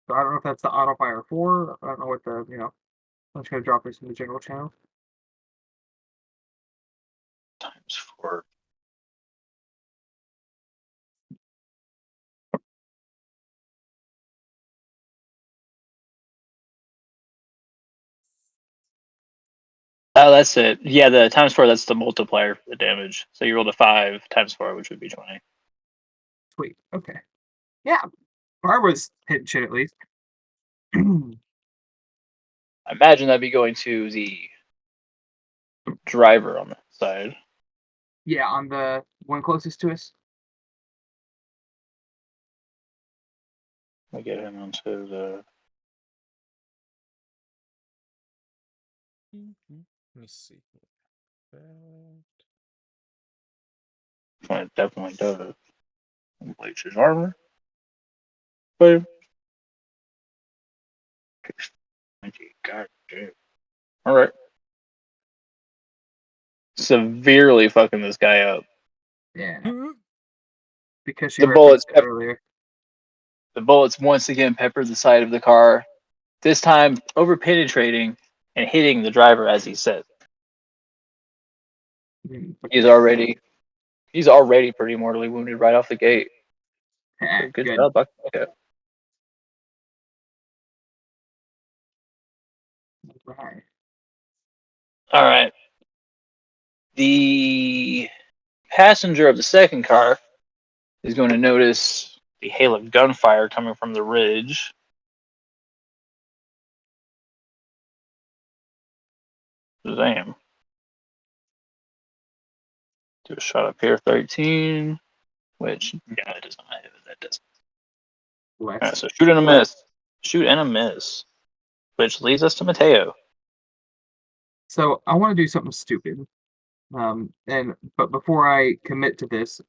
So I don't know if that's the auto fire 4. I don't know what I'm just gonna drop this in the general channel. Times 4. Oh, that's it. Yeah, the times 4, that's the multiplier for the damage. So you rolled a 5 times 4, which would be 20. Sweet. Okay. Yeah. Barbara's hitting shit at least. I imagine that'd be going to the driver on the side. Yeah, on the one closest to us. Let me get him onto the. let me see. It definitely does. Bleach his armor. Boom. God damn. Alright. Severely fucking this guy up. Yeah. Because she The referenced bullets it earlier. the bullets once again peppered the side of the car, this time over penetrating and hitting the driver as he said. He's already pretty mortally wounded right off the gate. So good Good. job, Buck. Okay. Right. All right. The passenger of the second car is going to notice the hail of gunfire coming from the ridge. Shazam. Do a shot up here, 13, which, yeah, it does not hit. That doesn't. All right, so shoot and a miss. Shoot and a miss, which leads us to Mateo. So I want to do something stupid. But before I commit to this,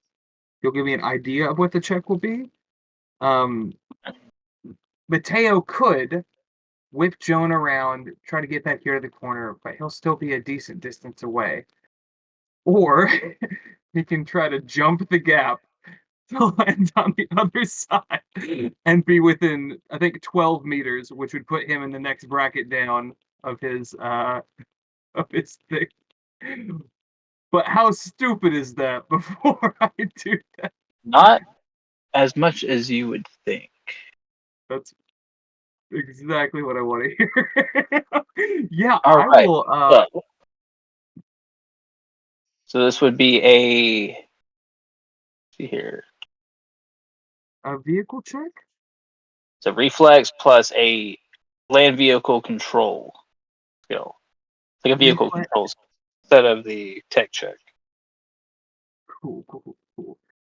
you'll give me an idea of what the check will be. Mateo could whip Joan around, try to get back here to the corner, but he'll still be a decent distance away. Or he can try to jump the gap to land on the other side and be within, I think, 12 meters, which would put him in the next bracket down of his thing. But how stupid is that before I do that? Not as much as you would think. That's exactly what I want to hear. Yeah, All I right. will So this would be a. See here. a vehicle check? It's a reflex plus a land vehicle control skill. It's like a vehicle Reflex. controls instead of the tech check. Cool.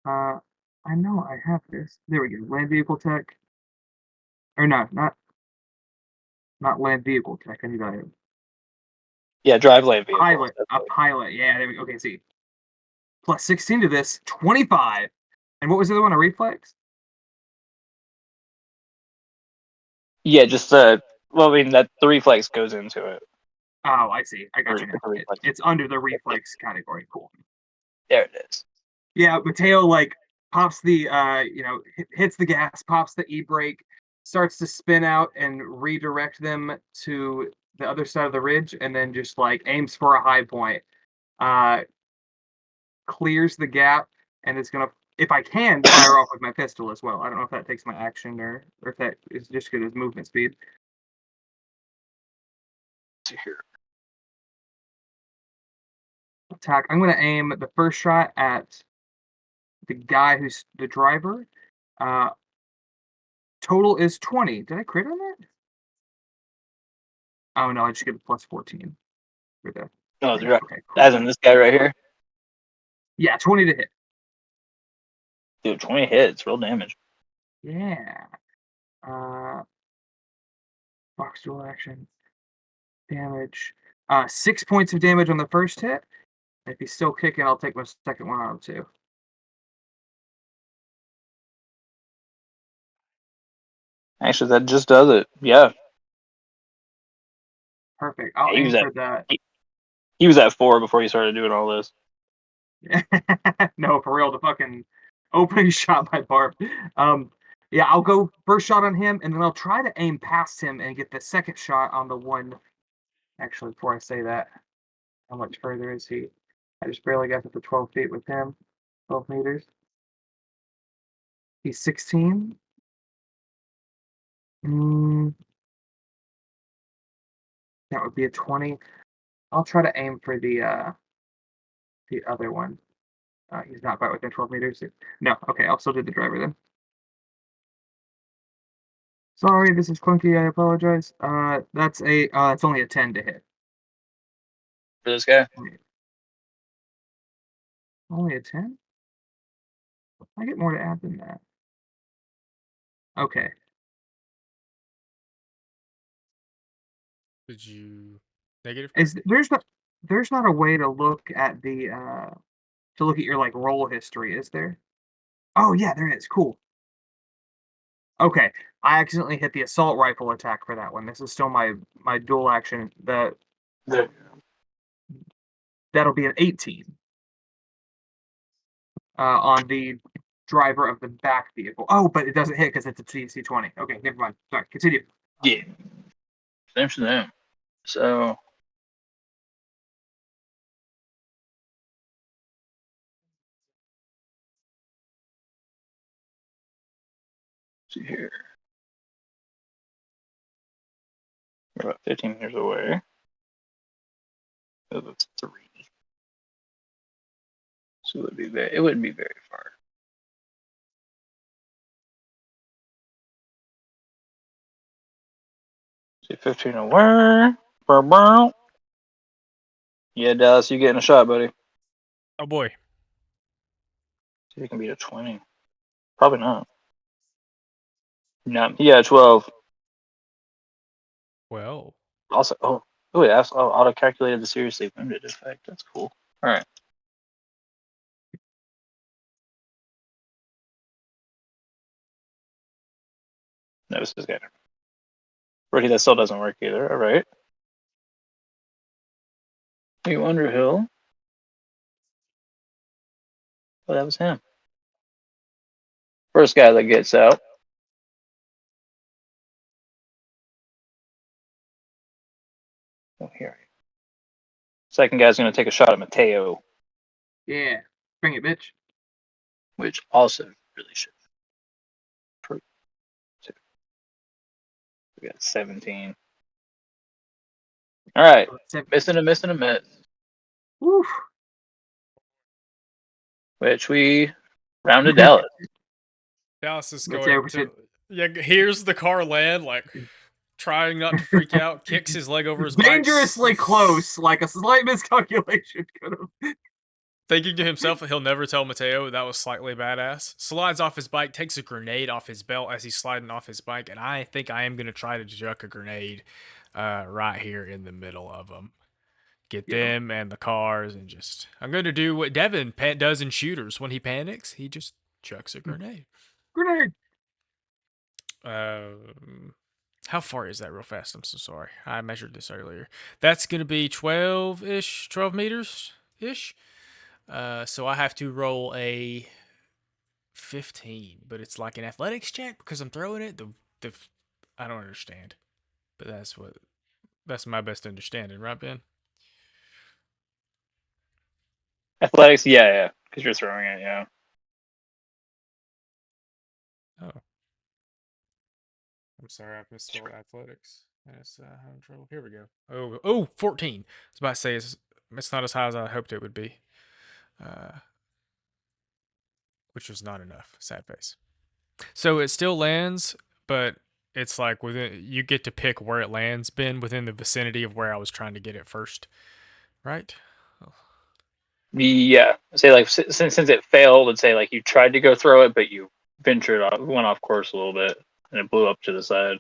I know I have this. There we go. Land vehicle tech. Or no, not land vehicle tech. I need a Yeah, drive land vehicles. pilot. A pilot. Yeah, there we go. Okay, see. Plus 16 to this, 25. And what was the other one? A reflex? Yeah, just well, I mean that the reflex goes into it. Oh, I see. I got you now. Reflex. It's under the reflex category. Cool. There it is. Yeah, Mateo like pops the hits the gas, pops the e-brake, starts to spin out and redirect them to the other side of the ridge, and then just like aims for a high point. Uh, Clears the gap, and is gonna, if I can, fire off with my pistol as well. I don't know if that takes my action or if that is just good as movement speed. Let's see here. Attack. I'm gonna aim the first shot at the guy who's the driver. Uh, Total is 20. Did I crit on that? Oh no, I just get a plus 14 for the. Oh, thing. right. Okay, cool. As in this guy right here. Yeah, 20 to hit. Dude, 20 hits, real damage. Yeah. Box dual action. Damage. 6 points of damage on the first hit. If he's still kicking, I'll take my second one out too. Actually, that just does it. Yeah. Perfect. I'll He aim was at for the. he was at 4 before he started doing all this. No, for real, the fucking opening shot by Barb. Yeah, I'll go first shot on him, and then I'll try to aim past him and get the second shot on the one. Actually, before I say that, how much further is he? I just barely got to the 12 feet with him. 12 meters. He's 16. Mm, that would be a 20. I'll try to aim for the other one. He's not quite within 12 meters. No, okay, I'll still do the driver then. Sorry, this is clunky. I apologize. It's only a 10 to hit. For this guy? Only a 10? I get more to add than that. Okay. Did you negative? Is there's not a way to look at your like roll history, is there? Oh yeah, there is. Cool. Okay. I accidentally hit the assault rifle attack for that one. This is still my dual action. That'll be an 18 on the driver of the back vehicle. Oh, but it doesn't hit because it's a TC 20. Okay, never mind. Sorry, continue. Yeah. Same for them. So let's see here. We're about 15 meters away. So that's 3. So it wouldn't be very far. See 15 away. Yeah, Dallas, you getting a shot, buddy. Oh boy. See if he can beat a 20. Probably not. No, yeah, 12. Well, Also, auto calculated the seriously wounded effect. That's cool. All right. No, this is good. Rookie, that still doesn't work either. All right. You Underhill. Oh, that was him. First guy that gets out. Oh, here. Second guy's going to take a shot at Mateo, Yeah, bring it, bitch. which also really should. We got 17. All right. Missing a miss. Woof. Which we rounded Dallas. Dallas is Let's going say to. Yeah, here's the car land, like trying not to freak out, kicks his leg over his bike. Dangerously close, like a slight miscalculation could have. Thinking to himself that he'll never tell Mateo that was slightly badass, slides off his bike, takes a grenade off his belt as he's sliding off his bike, and I think I am going to try to juke a grenade right here in the middle of them. Get them and the cars, and just... I'm going to do what Devin does in shooters. When he panics, he just chucks a grenade. Grenade! How far is that real fast? I'm so sorry. I measured this earlier. That's going to be 12 meters-ish. So I have to roll a 15, but it's like an athletics check because I'm throwing it. I don't understand, but that's my best understanding, right, Ben? Athletics, yeah, because you're throwing it, yeah. Oh, I'm sorry, I misspelled athletics. That's having trouble. Here we go. Oh, 14. I was about to say it's not as high as I hoped it would be, which was not enough. Sad face. So it still lands, but it's like you get to pick where it lands, Ben, within the vicinity of where I was trying to get it first, right? Oh. Yeah, say like since it failed, and say like you tried to go throw it, but you went off course a little bit, and it blew up to the side.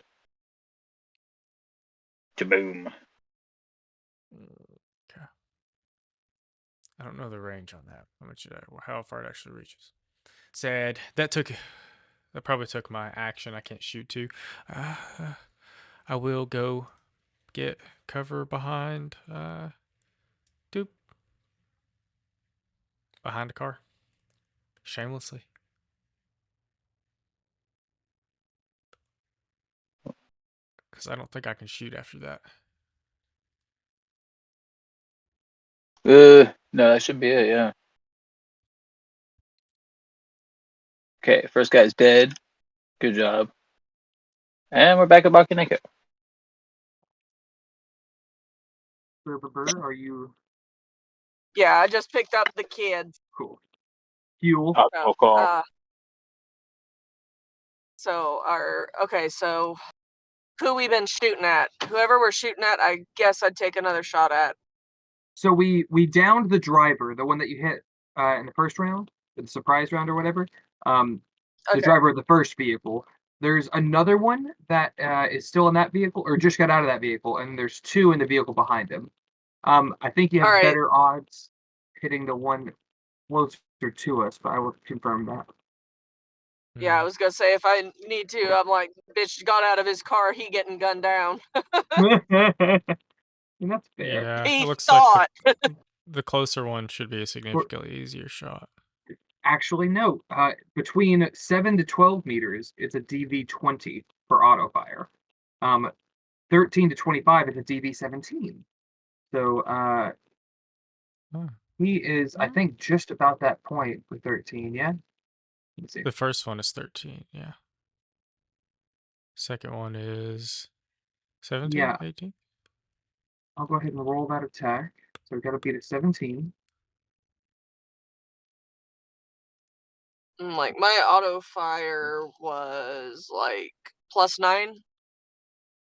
Kaboom. Okay. I don't know the range on that. How far it actually reaches. Sad. That probably took my action. I can't shoot to. I will go get cover behind behind a car. Shamelessly. Because I don't think I can shoot after that. No, that should be it, yeah. Okay, first guy's dead. Good job. And we're back at Bakaneko. Are you Yeah, I just picked up the kids. cool? Fuel. Oh, call. So who we been shooting at? Whoever we're shooting at, I guess I'd take another shot at. So we downed the driver, the one that you hit in the first round, the surprise round or whatever. The driver of the first vehicle. There's another one that is still in that vehicle or just got out of that vehicle, and there's two in the vehicle behind him. I think you have better odds hitting the one closer to us, but I will confirm that. Yeah, I was gonna say if I need to, I'm like, bitch got out of his car, he getting gunned down. That's fair. Yeah, He it looks thought. like the closer one should be a significantly easier shot. Actually, no. Between 7 to 12 meters, it's a DV-20 for auto fire. 13 to 25 is a DV-17. So he is, I think, just about that point for 13. Yeah. Let's see. The first one is 13. Yeah. Second one is 17. Yeah. 18. I'll go ahead and roll that attack. So we got to beat a 17. Like my auto fire was like +9.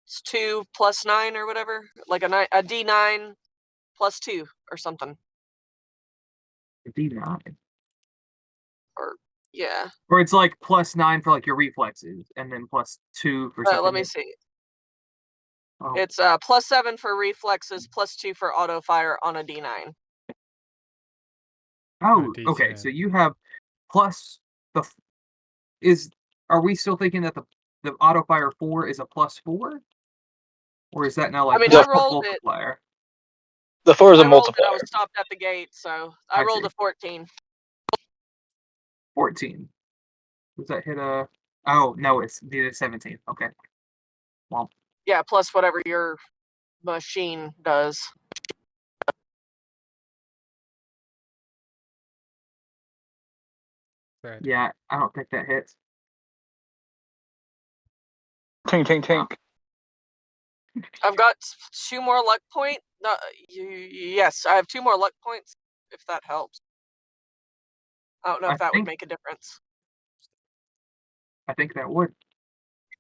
It's 2 +9 or whatever, like a D9 +2 or something. A D9. Or yeah. Or it's like +9 for like your reflexes, and then +2 for something. Let me see. Oh. It's +7 for reflexes, +2 for auto fire on a D9. Oh, okay. So you have plus the are we still thinking that the auto fire 4 is a +4? Or is that now like I rolled multiplier? it. The 4 is a I multiplier. I was stopped at the gate, so I rolled a 14. 14. Does that hit a... Oh, no, it's the 17. Okay. Well. Yeah, plus whatever your machine does. Yeah, I don't think that hits. Tink, tink, tink. I've got 2 more luck points. Yes, I have 2 more luck points, if that helps. I don't know if that would make a difference. I think that would.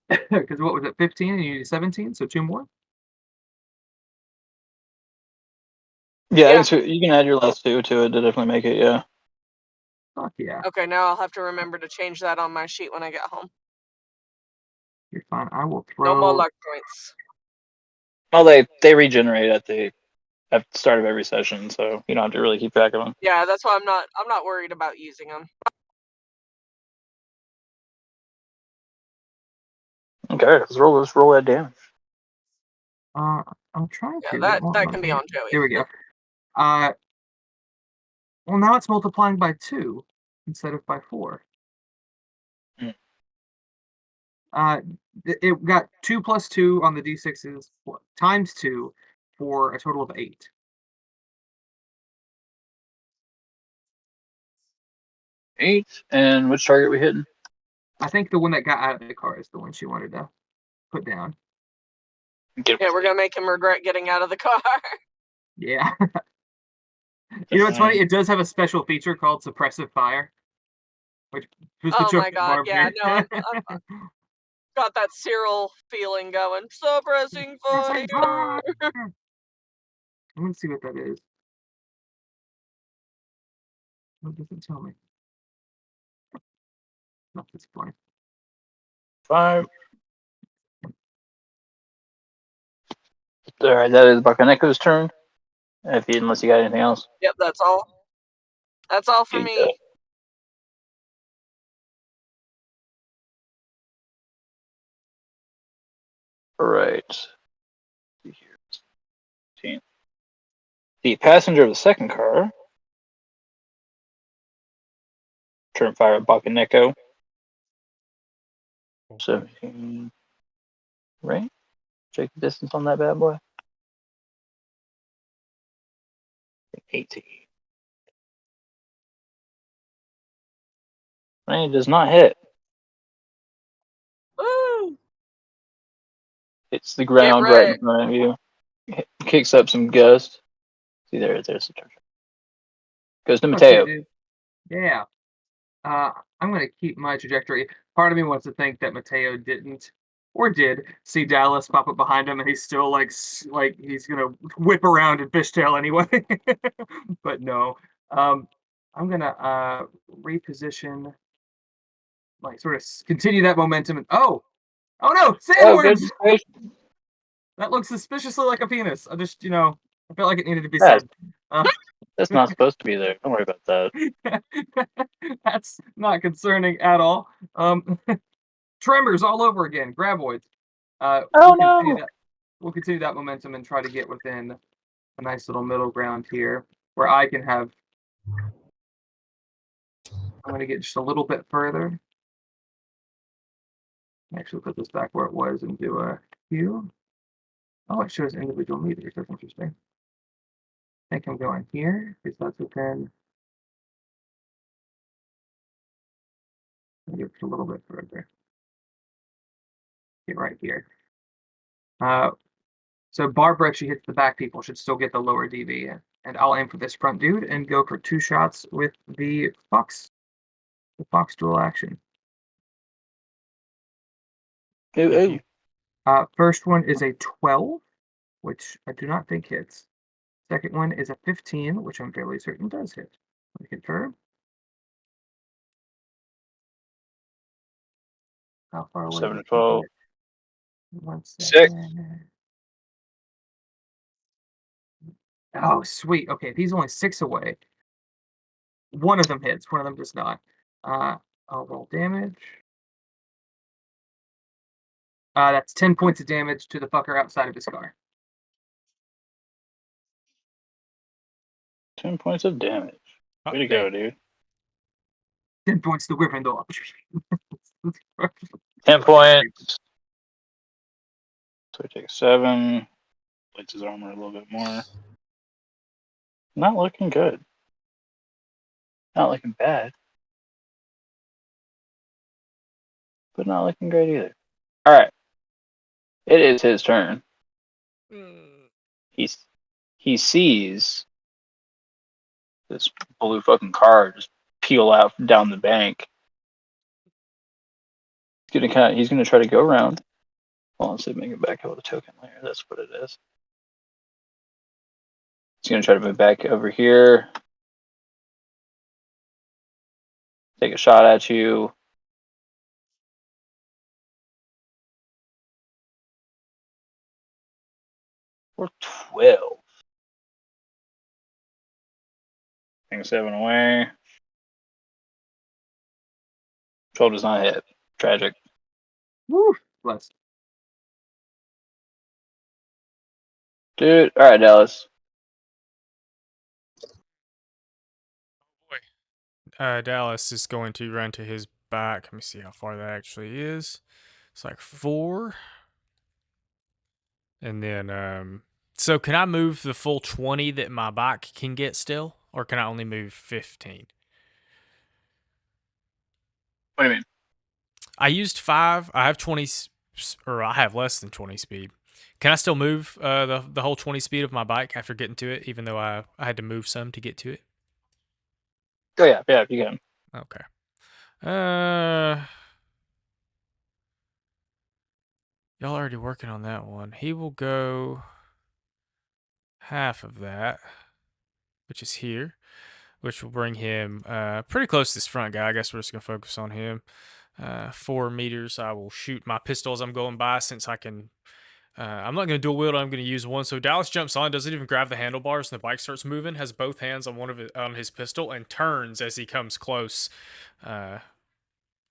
Because what was it, 15 and you need 17, so 2 more? Yeah, Yeah. so you can add your last 2 to it to definitely make it. Yeah. Fuck yeah. Okay, now I'll have to remember to change that on my sheet when I get home. You're fine. I will No more throw. luck points. Well, they regenerate at the start of every session, so you don't have to really keep track of them. Yeah, that's why I'm not worried about using them. Okay, let's roll that damage. I'm trying Yeah, to, but it won't that let can be me. on Joey. There we go. Well, now it's multiplying by 2 instead of by 4. Hmm. It got 2 plus 2 on the d6s times 2 for a total of 8. Eight, and which target we hitting? I think the one that got out of the car is the one she wanted to put down. Get Yeah, we're gonna make him regret getting out of the car. Yeah. You know, it's funny. It does have a special feature called suppressive fire, which was the Oh joke my that god, Barb yeah, made. no, I'm got that Cyril feeling going. Suppressing fire. Fire! I'm gonna see what that is. What does it tell me? Not this point. 5. All right, that is Bakaneko's turn. Unless you got anything else. Yep, that's all. That's all for Okay, me. all right. The passenger of the second car turn fire at Bakaneko. 17. Right? Check the distance on that bad boy. 18. Right, does not hit. Woo! Hits the Get ground right in wrecked. front of you. Kicks up some gust. See, there's the turn. Goes to Oh shit, Mateo. dude. Yeah. I'm gonna keep my trajectory. Part of me wants to think that Mateo didn't or did see Dallas pop up behind him, and he's still like he's gonna whip around and fishtail anyway. But no. I'm gonna reposition, like sort of continue that momentum. And oh no, Oh, sandworms! goodness gracious. That looks suspiciously like a penis. I felt like it needed to be That's, said. Uh, that's not supposed to be there. Don't worry about that. that's not concerning at all. Tremors all over again. Graboids. Oh, We'll continue no. that. We'll continue that momentum and try to get within a nice little middle ground here, where I can have. I'm going to get just a little bit further. Actually, put this back where it was and do a Q. Oh, it shows individual meters. That's interesting. I think I'm going here because that's within. I'll get just a little bit further. Get right here. So Barbara, if she hits the back people, should still get the lower DV. And I'll aim for this front dude and go for 2 shots with the Fox dual action. Ooh, Thank ooh. you. First one is a 12, which I do not think hits. Second one is a 15, which I'm fairly certain does hit. Let me confirm. How far away 7 is to 12. it? 1 6. second. Oh, sweet. Okay, if he's only 6 away, one of them hits, one of them does not. I'll roll damage. That's 10 points of damage to the fucker outside of his car. 10 points of damage. Way to go, dude. 10 points to Gryffindor. 10 points. So we take 7. Plates his armor a little bit more. Not looking good. Not looking bad. But not looking great either. Alright. It is his turn. He sees this blue fucking car just peel out down the bank. He's gonna try to go around. Hold on, let's see if we can get back over the token layer. That's what it is. He's gonna try to move back over here. Take a shot at you. We're 12. Take 7 away. 12 does not hit. Tragic. Woo! Bless. Dude, alright, Dallas. Dallas is going to run to his back. Let me see how far that actually is. It's like 4. And then, so can I move the full 20 that my bike can get still? Or can I only move 15? What do you mean? I used 5. I have 20, or I have less than 20 speed. Can I still move the whole 20 speed of my bike after getting to it, even though I had to move some to get to it? Oh yeah, you can. Okay. Y'all already working on that one. He will go half of that, which is here, which will bring him pretty close to this front guy. I guess we're just going to focus on him. 4 meters. I will shoot my pistol as I'm going by since I can. I'm not going to dual wield. I'm going to use one. So Dallas jumps on, doesn't even grab the handlebars, and the bike starts moving. Has both hands on on his pistol and turns as he comes close to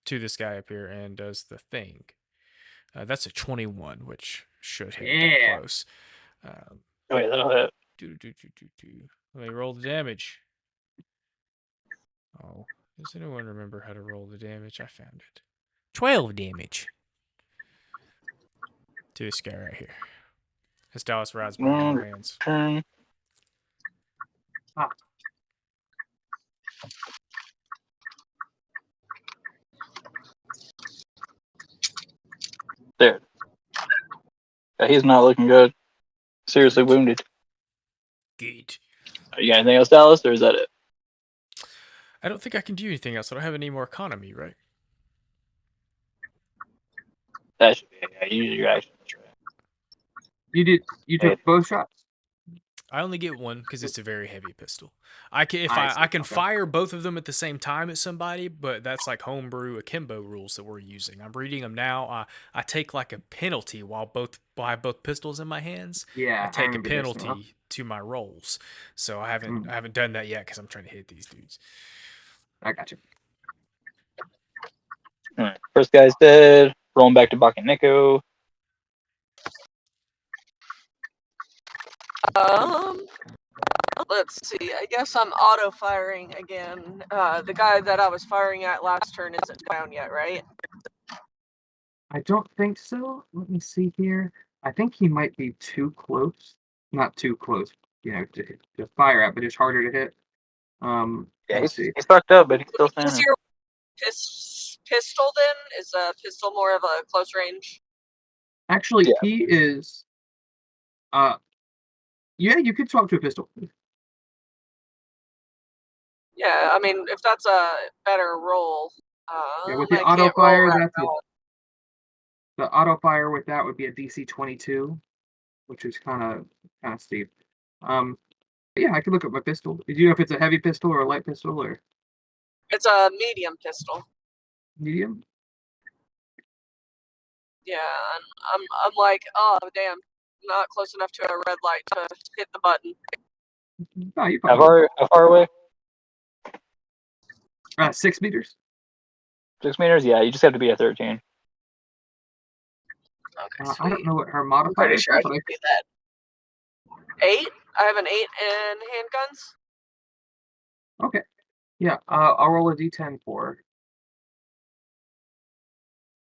this guy up here and does the thing. That's a 21, which should hit that close. Oh yeah, that'll hit. Let me roll the damage. Oh, does anyone remember how to roll the damage? I found it. 12 damage to this guy right here. As Dallas rides by him with hands. Turn. There. Yeah, he's not looking good. Seriously wounded. Good. You got anything else, Dallas, or is that it? I don't think I can do anything else. I don't have any more economy, right? That should be it. Yeah, you use your action. That's right. You took both shots? I only get one because it's a very heavy pistol. I can Okay. fire both of them at the same time at somebody, but that's like homebrew akimbo rules that we're using. I'm reading them now. I take like a penalty while I have both pistols in my hands. Yeah, I take a remember this now. penalty to my rolls. So I haven't done that yet because I'm trying to hit these dudes. I got you. All right. First guy's dead. Rolling back to Bach and Nico. Let's see. I guess I'm auto firing again. The guy that I was firing at last turn isn't down yet, right? I don't think so. Let me see here. I think he might be too close. Not too close, to fire at, but it's harder to hit. Yeah, let's see. he's fucked up, but he's still Is standing. your pistol then? Is a pistol more of a close range? Actually, Yeah. he is. Yeah, you could swap to a pistol. Yeah, I mean, if that's a better roll. Yeah, with the I auto can't roll fire, right that's now. the auto fire with that would be a DC 22, which is kind of steep. Yeah, I could look at my pistol. Do you know if it's a heavy pistol or a light pistol or It's a medium pistol. medium? Yeah, and I'm like, oh damn, not close enough to a red light to hit the button. Oh, you How probably. far away? 6 meters. 6 meters? Yeah, you just have to be at 13. Okay, sweet. I don't know what her I'm modifier pretty is, sure I but can do that. 8? I have an 8 in handguns. okay. Yeah, I'll roll a d10 for her.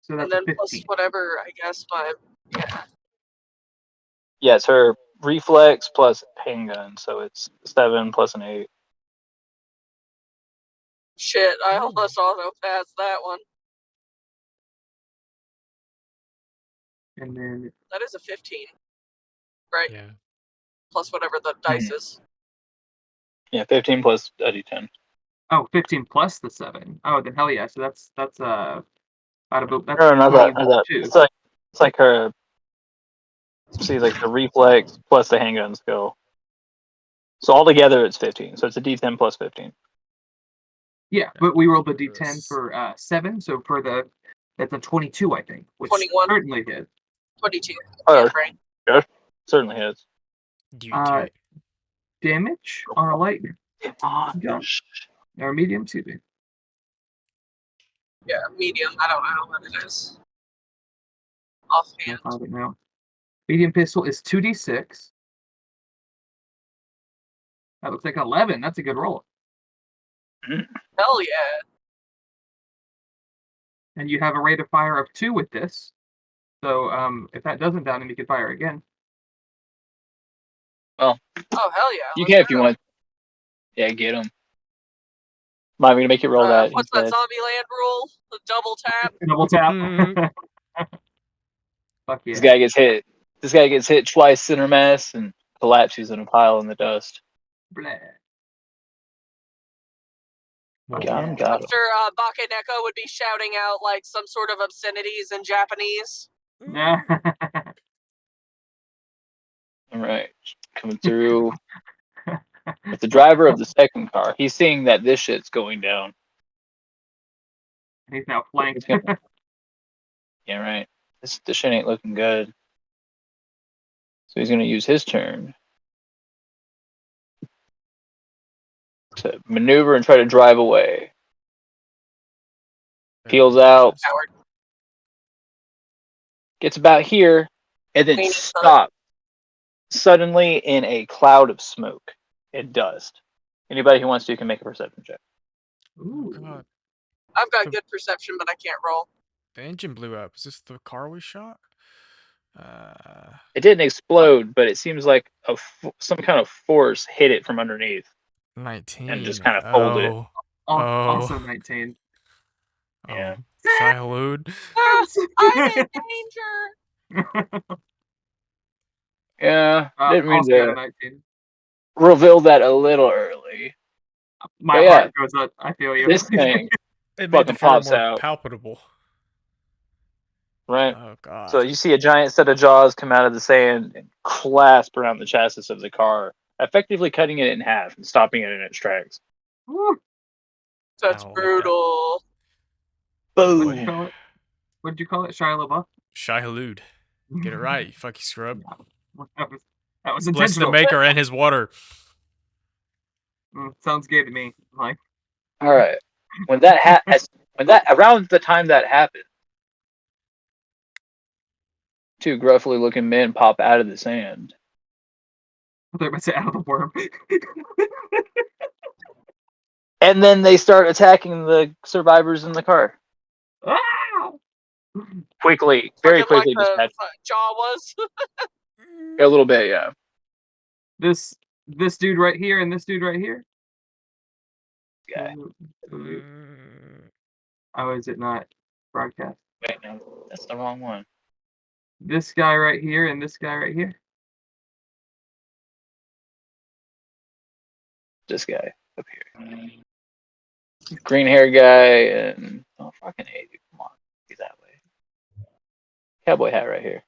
So that's And then a 15. plus whatever, I guess, yeah. Yeah, it's her reflex plus handgun, so it's 7 plus an 8. Shit, I almost auto passed that one. And then That is a 15. Right? Yeah. Plus whatever the dice is. Yeah, 15 plus a d10. 15 plus the 7. Oh, then hell yeah. So that's That's No, not that. Not that. 22. It's like her. See, like the reflex plus the handgun skill. So altogether, it's 15. So it's a D10 plus 15. Yeah, but we rolled the D10 Yes. for 7, so that's a 22, I think, which 21. certainly hit. 22. Oh, Yeah, right. yeah, certainly hits. Uh, damage on a light Come on. gun or medium, excuse me. Yeah, medium. I don't know what it is. I'll Offhand. find it now. Medium pistol is 2d6. That looks like 11. That's a good roll. Hell yeah. And you have a rate of fire of 2 with this. So if that doesn't down him, you can fire again. Oh, hell yeah. You let's can if you go. want. Yeah, get him. Mind me to make you roll that What's that instead. Zombieland rule? The double tap? Double tap. Fuck yeah. This guy gets hit. This guy gets hit twice center mass and collapses in a pile in the dust. Blah. Well, Got him. I'm Got him. sure Bakeneko would be shouting out like some sort of obscenities in Japanese. Yeah. All right, coming through. With the driver of the second car, he's seeing that this shit's going down. He's now flanked. Yeah, right. This shit ain't looking good. So he's gonna use his turn to maneuver and try to drive away. Peels out, Howard. gets about here, and then Maybe stops suddenly in a cloud of smoke and dust. Anybody who wants to can make a perception check. Oh Ooh. god, I've got good perception, but I can't roll. the engine blew up. Is this the car we shot? It didn't explode, but it seems like some kind of force hit it from underneath 19. and just kind of folded it. Also 19. Yeah. Shy Halud. I'm in danger! Yeah, didn't mean Also got a to 19. reveal that a little early. My But yeah, heart goes up. I feel you. this thing It made the fucking fire pops more out, palpable. right? Oh god. So you see a giant set of jaws come out of the sand and clasp around the chassis of the car, effectively cutting it in half and stopping it in its tracks. Woo. That's I don't like that. brutal. What'd you Boom! call it? What'd you call it? Shia LaBeouf? Shy Halud. Get it right, you fucking scrub. That was Bless the intentional. maker and his water. Sounds good to me. Like, All right, when that around the time that happened, two gruffly looking men pop out of the sand. they're about to say out of the worm. And then they start attacking the survivors in the car. Ah! Quickly, very Fucking like quickly the dispatched. jaw was. A little bit, yeah. This dude right here and this dude right here. Guy. Oh, is it not broadcast? Wait, no, that's the wrong one. This guy right here and this guy right here. This guy up here. Green hair guy and fucking hate you. Come on. Be that way. Cowboy hat right here.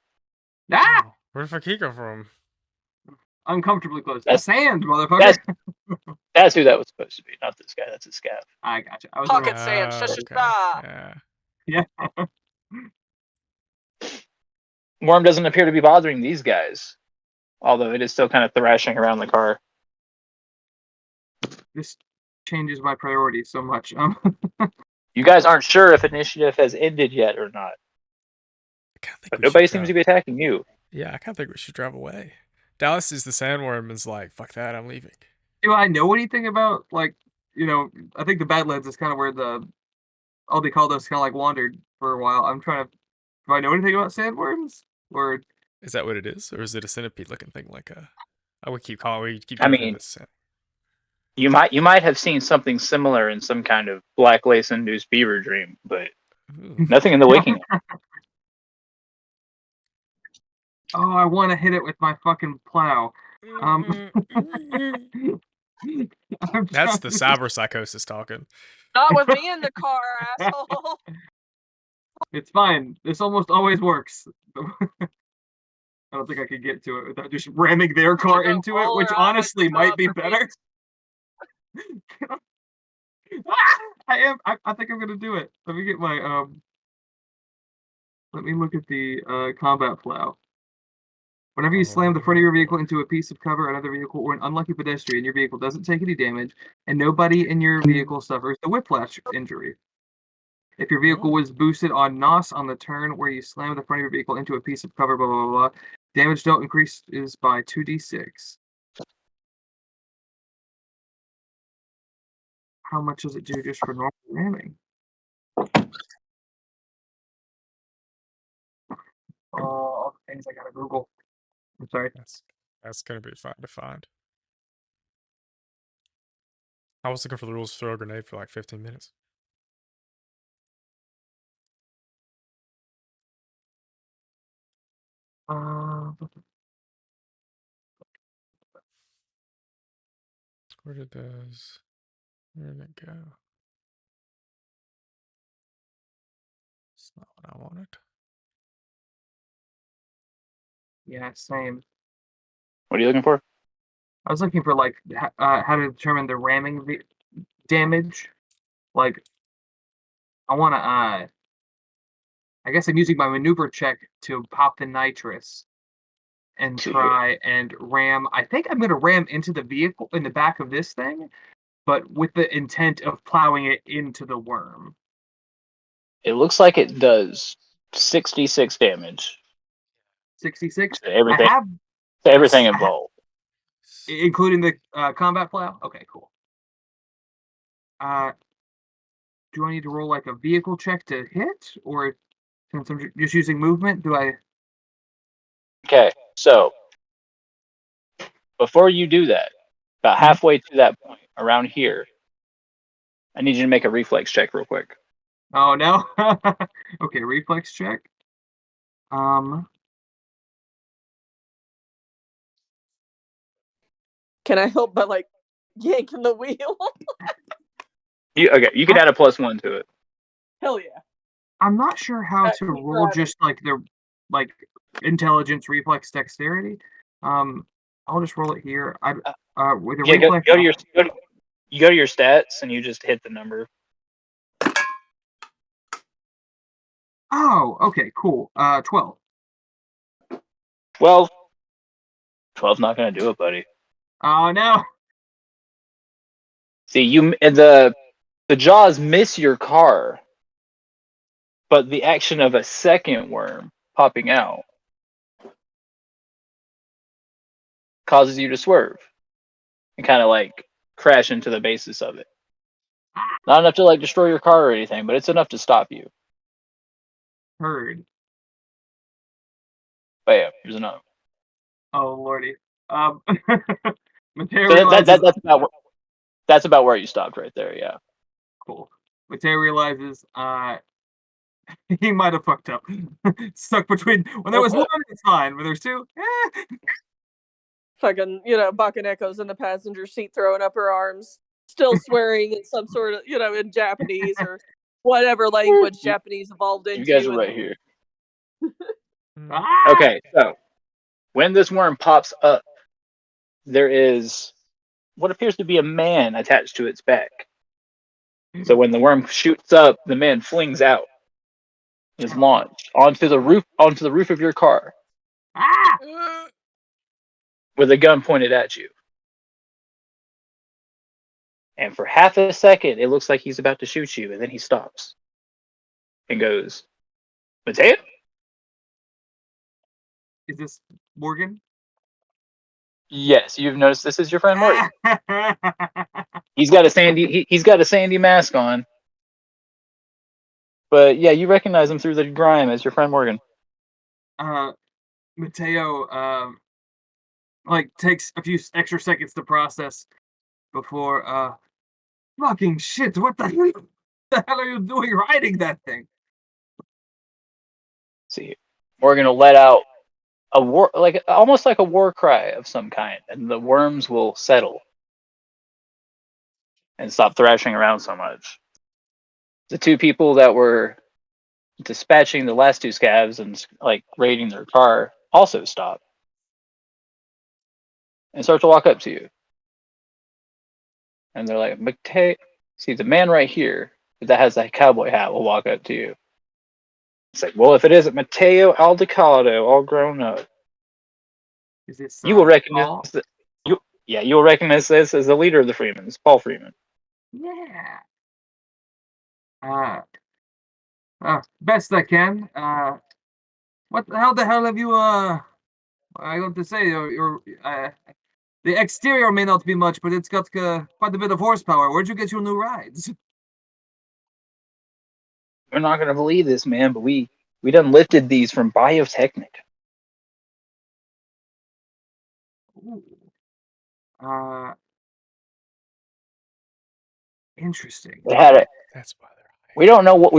Ah! Oh, where did Fakir come from? Uncomfortably close. That's- Sand, motherfucker. That's who that was supposed to be, not this guy. That's a scav. I gotcha. I was Pocket sand. Shush, Okay. shush, Yeah. Yeah. Worm doesn't appear to be bothering these guys, although it is still kind of thrashing around the car. This changes my priorities so much. You guys aren't sure if initiative has ended yet or not, I kind of think but we nobody should seems to drive. be attacking you. Yeah, I kind of think we should drive away. Dallas is the sandworm and is like, fuck that, I'm leaving. Do I know anything about, like, I think the Badlands is kind of where all they call those kind of like wandered for a while. I'm trying to, do I know anything about sandworms? Or Is that what it is? Or is it a centipede looking thing like a... I would keep calling, we keep I dubbing mean, this. You might have seen something similar in some kind of black lace induced beaver dream, but Ooh. nothing in the waking. oh, I want to hit it with my fucking plow. That's the cyber psychosis talking. Not with me in the car, asshole. It's fine. This almost always works. I don't think I could get to it without just ramming their car into it, which honestly might be better. I am. I think I'm gonna do it. Let me get my Let me look at the combat plow. Whenever you slam the front of your vehicle into a piece of cover, another vehicle, or an unlucky pedestrian, your vehicle doesn't take any damage, and nobody in your vehicle suffers the whiplash injury. If your vehicle was boosted on NOS on the turn where you slam the front of your vehicle into a piece of cover, blah blah blah, damage dealt increases by 2d6. How much does it do just for normal ramming? Oh, all the things I gotta Google. I'm sorry. That's gonna be fun to find. I was looking for the rules to throw a grenade for like 15 minutes. Where did those? Where did it go? It's not what I wanted. Yeah, same. What are you looking for? I was looking for like how to determine the ramming damage. Like, I want to. I guess I'm using my maneuver check to pop the nitrous and See here. try and ram. I think I'm going to ram into the vehicle in the back of this thing, but with the intent of plowing it into the worm. It looks like it does 66 damage 66. to everything. I have, To everything involved. including the combat plow. Okay, cool. Do I need to roll like a vehicle check to hit, or since I'm just using movement, do I? Okay, so before you do that, about halfway to that point, around here, I need you to make a reflex check real quick. Oh no. Okay, reflex check. Can I help by like yanking the wheel? You could add a +1 to it. Hell yeah. I'm not sure how to keep roll driving. just like the like intelligence, reflex, dexterity. I'll just roll it here. I with a Yeah, reflex. you go to your stats and you just hit the number. Oh, okay, cool. 12. 12. 12's not gonna do it, buddy. Oh no. See, the jaws miss your car, but the action of a second worm popping out causes you to swerve and kind of like crash into the basis of it. Not enough to like destroy your car or anything, but it's enough to stop you. Heard. Bam, here's another. Oh lordy. Mateo So realizes. that's about where you stopped right there. Yeah. Cool. Mateo realizes he might have fucked up. Stuck between when there was one, it's fine. When there's two, Fucking, Bakaneko's in the passenger seat throwing up her arms, still swearing in some sort of, in Japanese or whatever language Japanese evolved into. You guys are right here. Ah! Okay, so when this worm pops up, there is what appears to be a man attached to its back. So when the worm shoots up, the man flings out, is launched onto the roof of your car Ah! with a gun pointed at you. And for half a second, it looks like he's about to shoot you, and then he stops and goes, "Mateo?" Is this Morgan? Yes, you've noticed this is your friend Morgan. Ah! He's got a sandy mask on. But yeah, you recognize him through the grime as your friend Morgan. Mateo takes a few extra seconds to process before fucking shit, what the hell are you doing riding that thing? See, Morgan will let out almost like a war cry of some kind, and the worms will settle and stop thrashing around so much. The two people that were dispatching the last two scavs and like raiding their car also stop and start to walk up to you. And they're like, Mateo, see the man right here that has that cowboy hat will walk up to you. It's like, well, if it isn't Mateo Aldecado, all grown up, Is this you will recognize Paul? you will recognize this as the leader of the Freemans, Paul Freeman. Yeah. Best I can. What? How the hell have you? I got to say, the exterior may not be much, but it's got quite a bit of horsepower. Where'd you get your new rides? You're not gonna believe this, man, but we done lifted these from Biotechnic. Ooh. Uh, Interesting. They had it. That's why they're We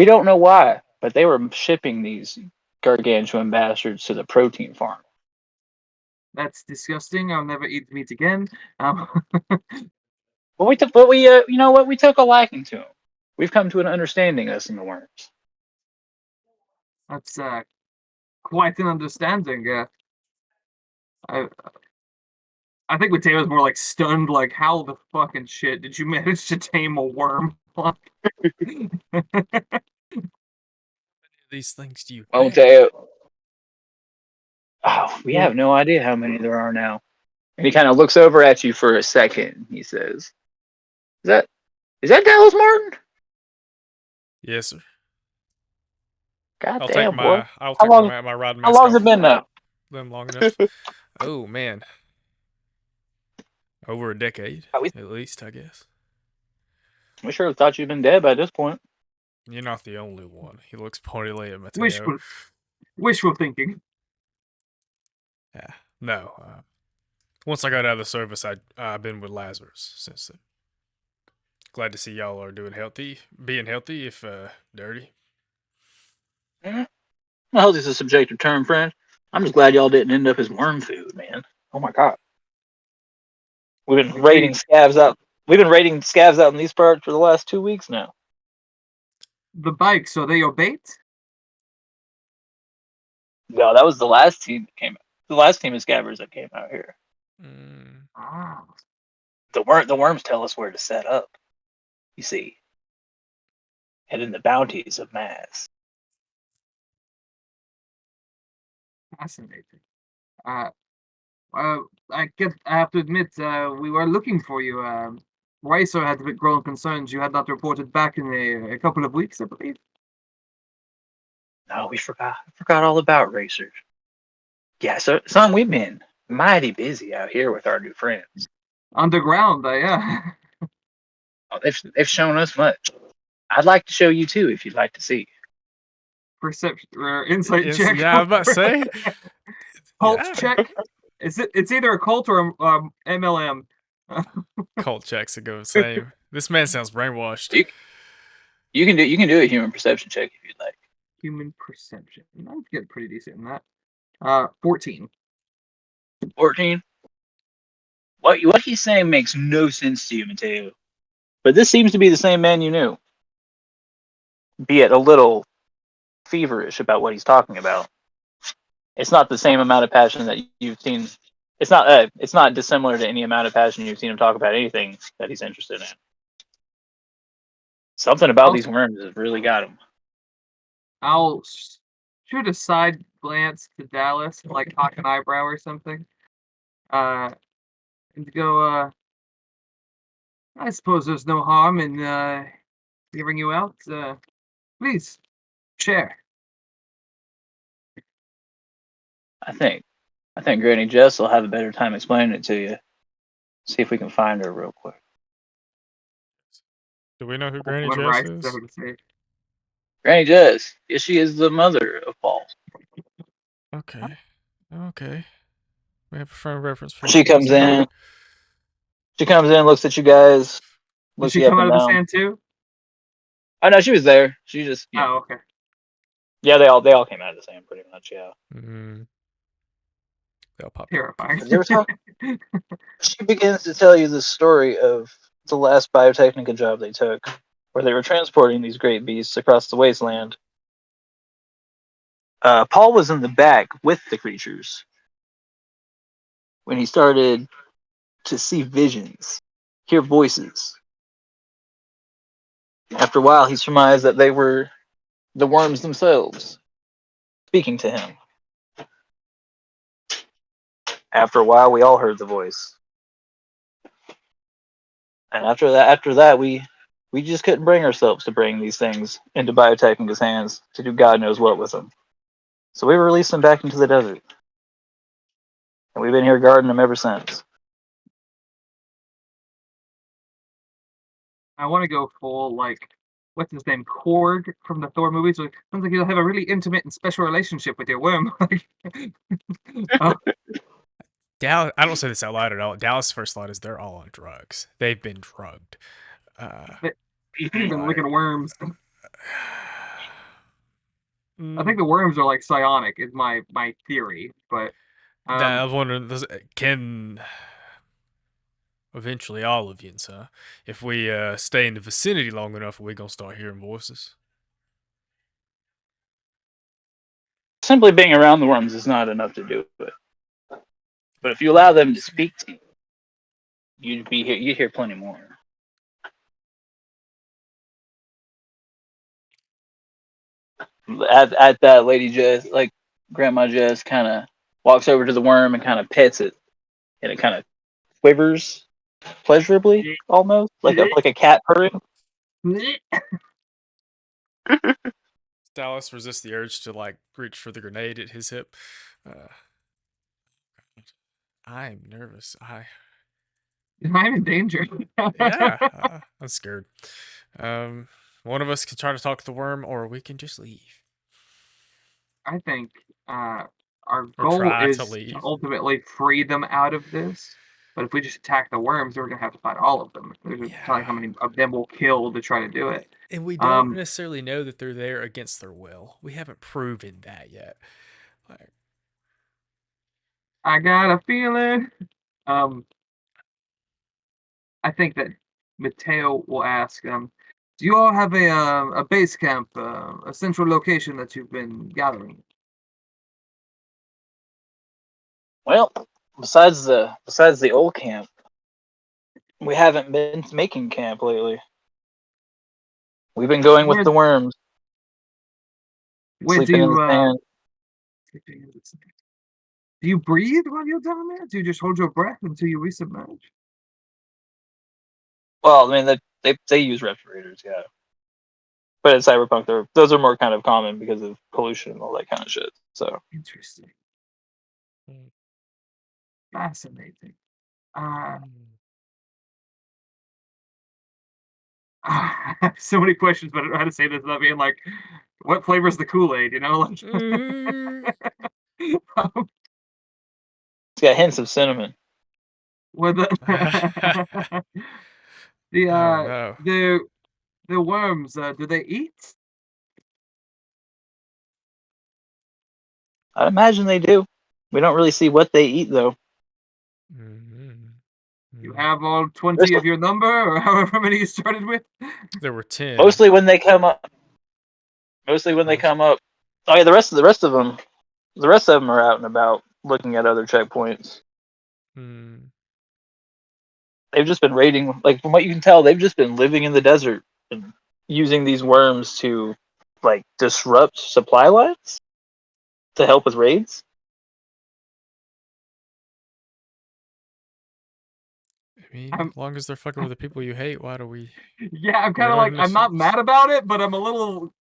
don't know why, but they were shipping these gargantuan bastards to the protein farm. That's disgusting. I'll never eat meat again. You know what? We took a liking to them. We've come to an understanding, us and the worms. That's quite an understanding. I I think Mateo's more like stunned, like how the fucking shit did you manage to tame a worm? these things do you Well, have? Mateo, oh, we Yeah. have no idea how many there are now. And he kind of looks over at you for a second. He says, "Is that Dallas Martin? Yes, sir. God I'll take damn, boy! my my riding How mask long's off it been now? them long enough. Oh man, over a decade We at least, I guess. sure have thought you'd been dead by this point. You're not the only one. He looks pointedly at Mateo. Wishful thinking. Yeah, no. Once I got out of the service, I've been with Lazarus since then. Glad to see y'all are being healthy if dirty. Well, health is a subjective term, friend. I'm just glad y'all didn't end up as worm food, man. Oh my god. We've been raiding Agreed. scavs out. We've been raiding scavs out in these parts for the last 2 weeks now. The bikes, are they your bait? No, that was the last team that came. The last team of scabbers that came out here. Mm. Ah, The worms tell us where to set up. You see, and in the bounties of Maz. fascinating. Uh, I have to admit, we were looking for you. Racer had a bit grown concerns you had not reported back in a couple of weeks, I believe. Oh, we forgot. I forgot all about racers. Yeah, so son, we've been mighty busy out here with our new friends. Underground, yeah. Oh, they've shown us much. I'd like to show you too if you'd like to see. Perception, insight check. Yeah, I was about to say. Cult Yeah. check. It's either a cult or MLM. Cult checks that go the same. This man sounds brainwashed. You can do a human perception check if you'd like. Human perception. I'd get pretty decent in that. 14. 14. What he's saying makes no sense to you, Mateo. But this seems to be the same man you knew. Be it a little feverish about what he's talking about. It's not the same amount of passion that you've seen. It's not dissimilar to any amount of passion you've seen him talk about anything that he's interested in. Something about these worms has really got him. I'll shoot a side glance to Dallas, like cock an eyebrow or something. And go, I suppose there's no harm in hearing you out. Please, share. I think Granny Jess will have a better time explaining it to you. See if we can find her real quick. Do we know who Granny When Jess Rice is? ever to say. Granny Jess, yes, she is the mother of Paul. Okay. Okay. We have a frame of reference for She comes in. Looks at you guys, Did looks she you up come out and of the down. sand too? Oh no, she was there. She just Oh, okay. yeah, they all came out of the same pretty much, yeah. Mm. They'll pop Terrifying. They were talking. She begins to tell you the story of the last Biotechnica job they took, where they were transporting these great beasts across the wasteland. Paul was in the back with the creatures when he started to see visions, hear voices. After a while, he surmised that they were the worms themselves speaking to him. After a while, we all heard the voice, and after that, we just couldn't bring ourselves to bring these things into Biotechnica's hands to do God knows what with them. So we released them back into the desert, and we've been here guarding them ever since. I want to go full like what's his name, Korg from the Thor movies. Like, sounds like you'll have a really intimate and special relationship with your worm. Oh, Dallas, I don't say this out loud at all. Dallas' first thought is they're all on drugs. They've been drugged. they've been licking Like, worms. I think mm, the worms are like psionic, is my theory. But that um, I'm wondering, can eventually all of you, huh? If we stay in the vicinity long enough, are we gonna start hearing voices? Simply being around the worms is not enough to do it. But if you allow them to speak to you, you'd hear plenty more. At that, Lady Jess, like Grandma Jess, kind of walks over to the worm and kind of pets it, and it kind of quivers pleasurably, almost like a cat purring. Dallas resists the urge to like reach for the grenade at his hip. Uh, I'm nervous. I'm in danger. Yeah, I'm scared. Um, one of us can try to talk to the worm, or we can just leave I think uh, our or goal try to is to leave. ultimately free them out of this. But if we just attack the worms, we're gonna have to fight all of them. There's a telling Yeah, how many of them we'll kill to try to do it. and we don't Um, necessarily know that they're there against their will. We haven't proven that yet. Like, I got a feeling. Um, I think that Mateo will ask, do you all have a base camp, a central location that you've been gathering? Well, besides the old camp, we haven't been making camp lately. We've been going with Where the worms, where do sleeping in the you sand. do you breathe while you're down there? Do you just hold your breath until you resubmerge? Well, I mean, they use respirators, yeah. But in Cyberpunk, those are more kind of common because of pollution and all that kind of shit. So Interesting. mm, Fascinating. Uh, mm. I have so many questions, but I don't know how to say this without being like, what flavor's the Kool-Aid? You know, like Mhm. it's got hints of cinnamon. with the the Oh uh no. the the worms. Do they eat? I imagine they do. We don't really see what they eat though. Mhm. You Mm. have all 20 Mostly, of your number, or however many you started with. There were 10. mostly when they come up. Mostly when they Most. come up. Oh yeah, the rest of them are out and about looking at other checkpoints. Mm. They've just been raiding. Like from what you can tell, they've just been living in the desert and using these worms to like disrupt supply lines to help with raids. I mean, I'm as long as they're fucking with the people you hate, why do we? yeah, I'm We kind of don't like even I'm not necessarily. mad about it, but I'm a little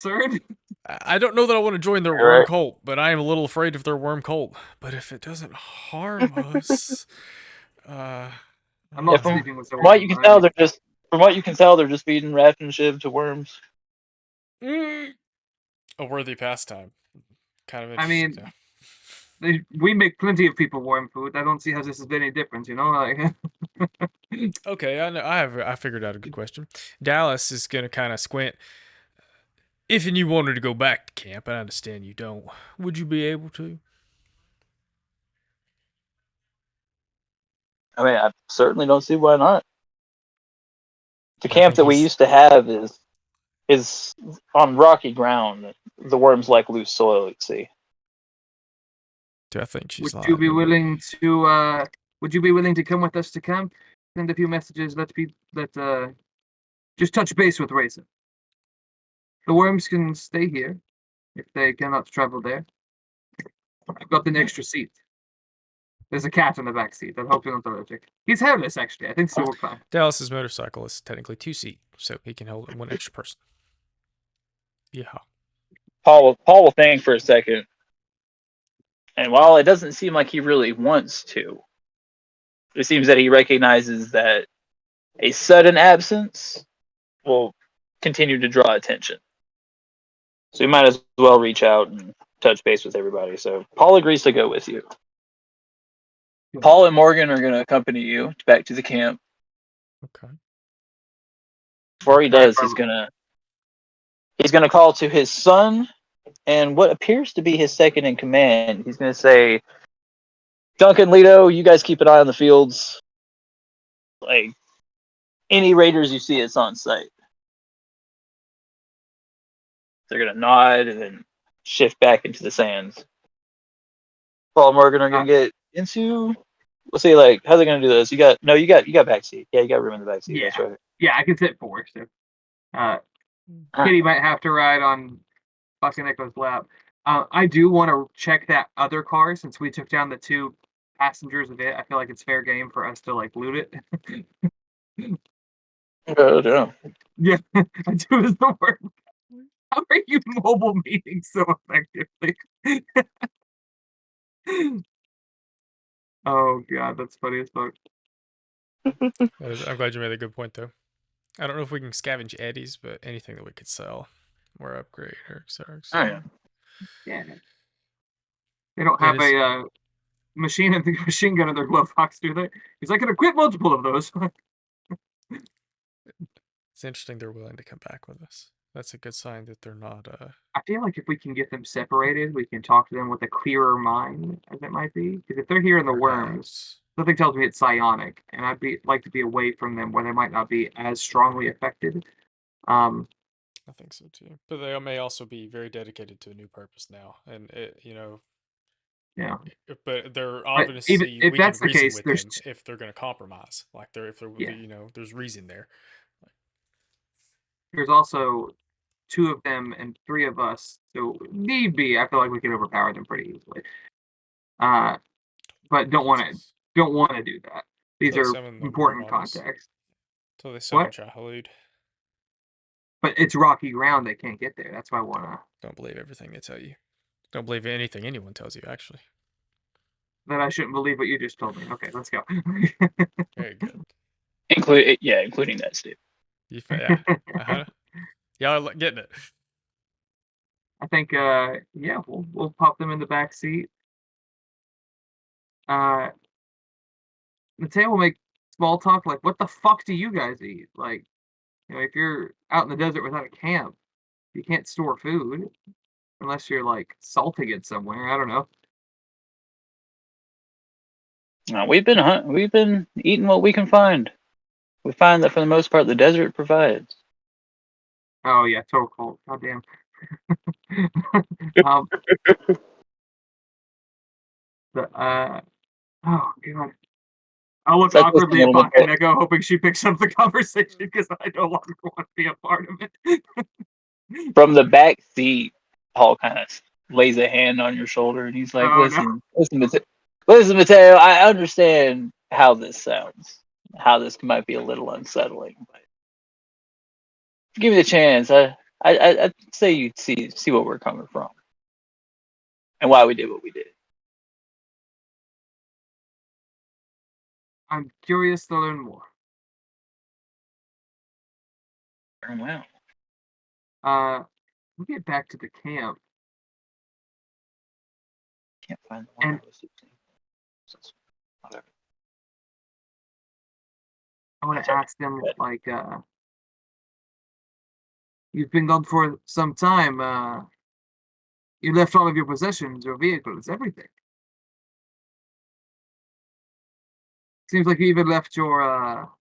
concerned. I don't know that I want to join their worm Right. cult, but I am a little afraid of their worm cult. But if it doesn't harm us, uh, I'm Yeah, not uh, sleeping with the from what you worm. can tell, they're just feeding Raph and Shiv to worms. mm, a worthy pastime. Kind of I interesting. mean, we make plenty of people worm food. I don't see how this is any different. You know, like Okay, I know. I figured out a good question. Dallas is gonna kind of squint. If and you wanted to go back to camp, I understand you don't. Would you be able to? I mean, I certainly don't see why not. The I camp think that we he's. used to have is is on rocky ground. The worms like loose soil, you see. Do I think she's Would you be lying to me? willing to would you be willing to come with us to camp? Send a few messages, just touch base with Raisin. The worms can stay here if they cannot travel there. I've got an extra seat. There's a cat in the back seat. I hope you're not allergic. He's hairless, actually. I think this will work fine. Dallas's motorcycle is technically 2-seat, so he can hold one extra person. Yeah. Paul will think for a second, and while it doesn't seem like he really wants to, it seems that he recognizes that a sudden absence will continue to draw attention. So you might as well reach out and touch base with everybody. So Paul agrees to go with you. Paul and Morgan are going to accompany you back to the camp. Okay. Before he does, he's gonna call to his son and what appears to be his second in command. He's gonna say, Duncan, Leto, you guys keep an eye on the fields. Like any raiders you see, it's on site. They're gonna nod and then shift back into the sands. Paul and Morgan are gonna get into. We'll see, like, how they gonna do this? You got backseat. Yeah, you got room in the backseat. Yeah. That's right. Yeah, I can sit 4. So, All Kitty right. might have to ride on Foxy Nicholas' lap. I do want to check that other car since we took down the 2 passengers of it. I feel like it's fair game for us to like loot it. Yeah. Yeah, I do as the word. How are you mobile meeting so effectively? Oh god, that's funny as fuck. I'm glad you made a good point, though. I don't know if we can scavenge eddies, but anything that we could sell or upgrade or etc. Oh yeah. Yeah. They don't It have is. a machine gun in their glove box, do they? Because I can equip multiple of those. It's interesting they're willing to come back with us. That's a good sign that they're not. I feel like if we can get them separated, we can talk to them with a clearer mind, as it might be. Because if they're here in the worms, Perhaps. something tells me it's psionic, and like to be away from them where they might not be as strongly affected. I think so too. But they may also be very dedicated to a new purpose now, and Yeah. But they're But even obviously if we can that's the reason case, with them if they're going to compromise. Like if they're yeah, there's reason there. there's also 2 of them and 3 of us. So need be, I feel like we can overpower them pretty easily. But don't want to do that. These Till they are summon the important marbles. contacts. Till they summon What? Jahalud. But it's rocky ground; they can't get there. That's why I want to. Don't believe everything they tell you. Don't believe anything anyone tells you. Actually, Then I shouldn't believe what you just told me. Okay, let's go. very good. Including that, Steve. Yeah. Y'all are getting it. I think, yeah, we'll pop them in the back seat. Mateo will make small talk like, "What the fuck do you guys eat?" Like, if you're out in the desert without a camp, you can't store food unless you're like salting it somewhere. I don't know. We've been eating what we can find. We find that for the most part, the desert provides. Oh yeah, total cold. Goddamn. um, oh god. I'll look It's like listening awkwardly to at one of Bakaneko, hoping she picks up the conversation because I no longer want to be a part of it. from the back seat. Paul kind of lays a hand on your shoulder and he's like, Oh no. listen, Mateo. I understand how this sounds, how this might be a little unsettling, but give me the chance. I'd say you see where we're coming from and why we did what we did. I'm curious to learn more. Very well. We'll get back to the camp. Can't find the one And I was using. Whatever. I want to ask them, like, you've been gone for some time. You left all of your possessions, your vehicles, everything. Seems like you even left your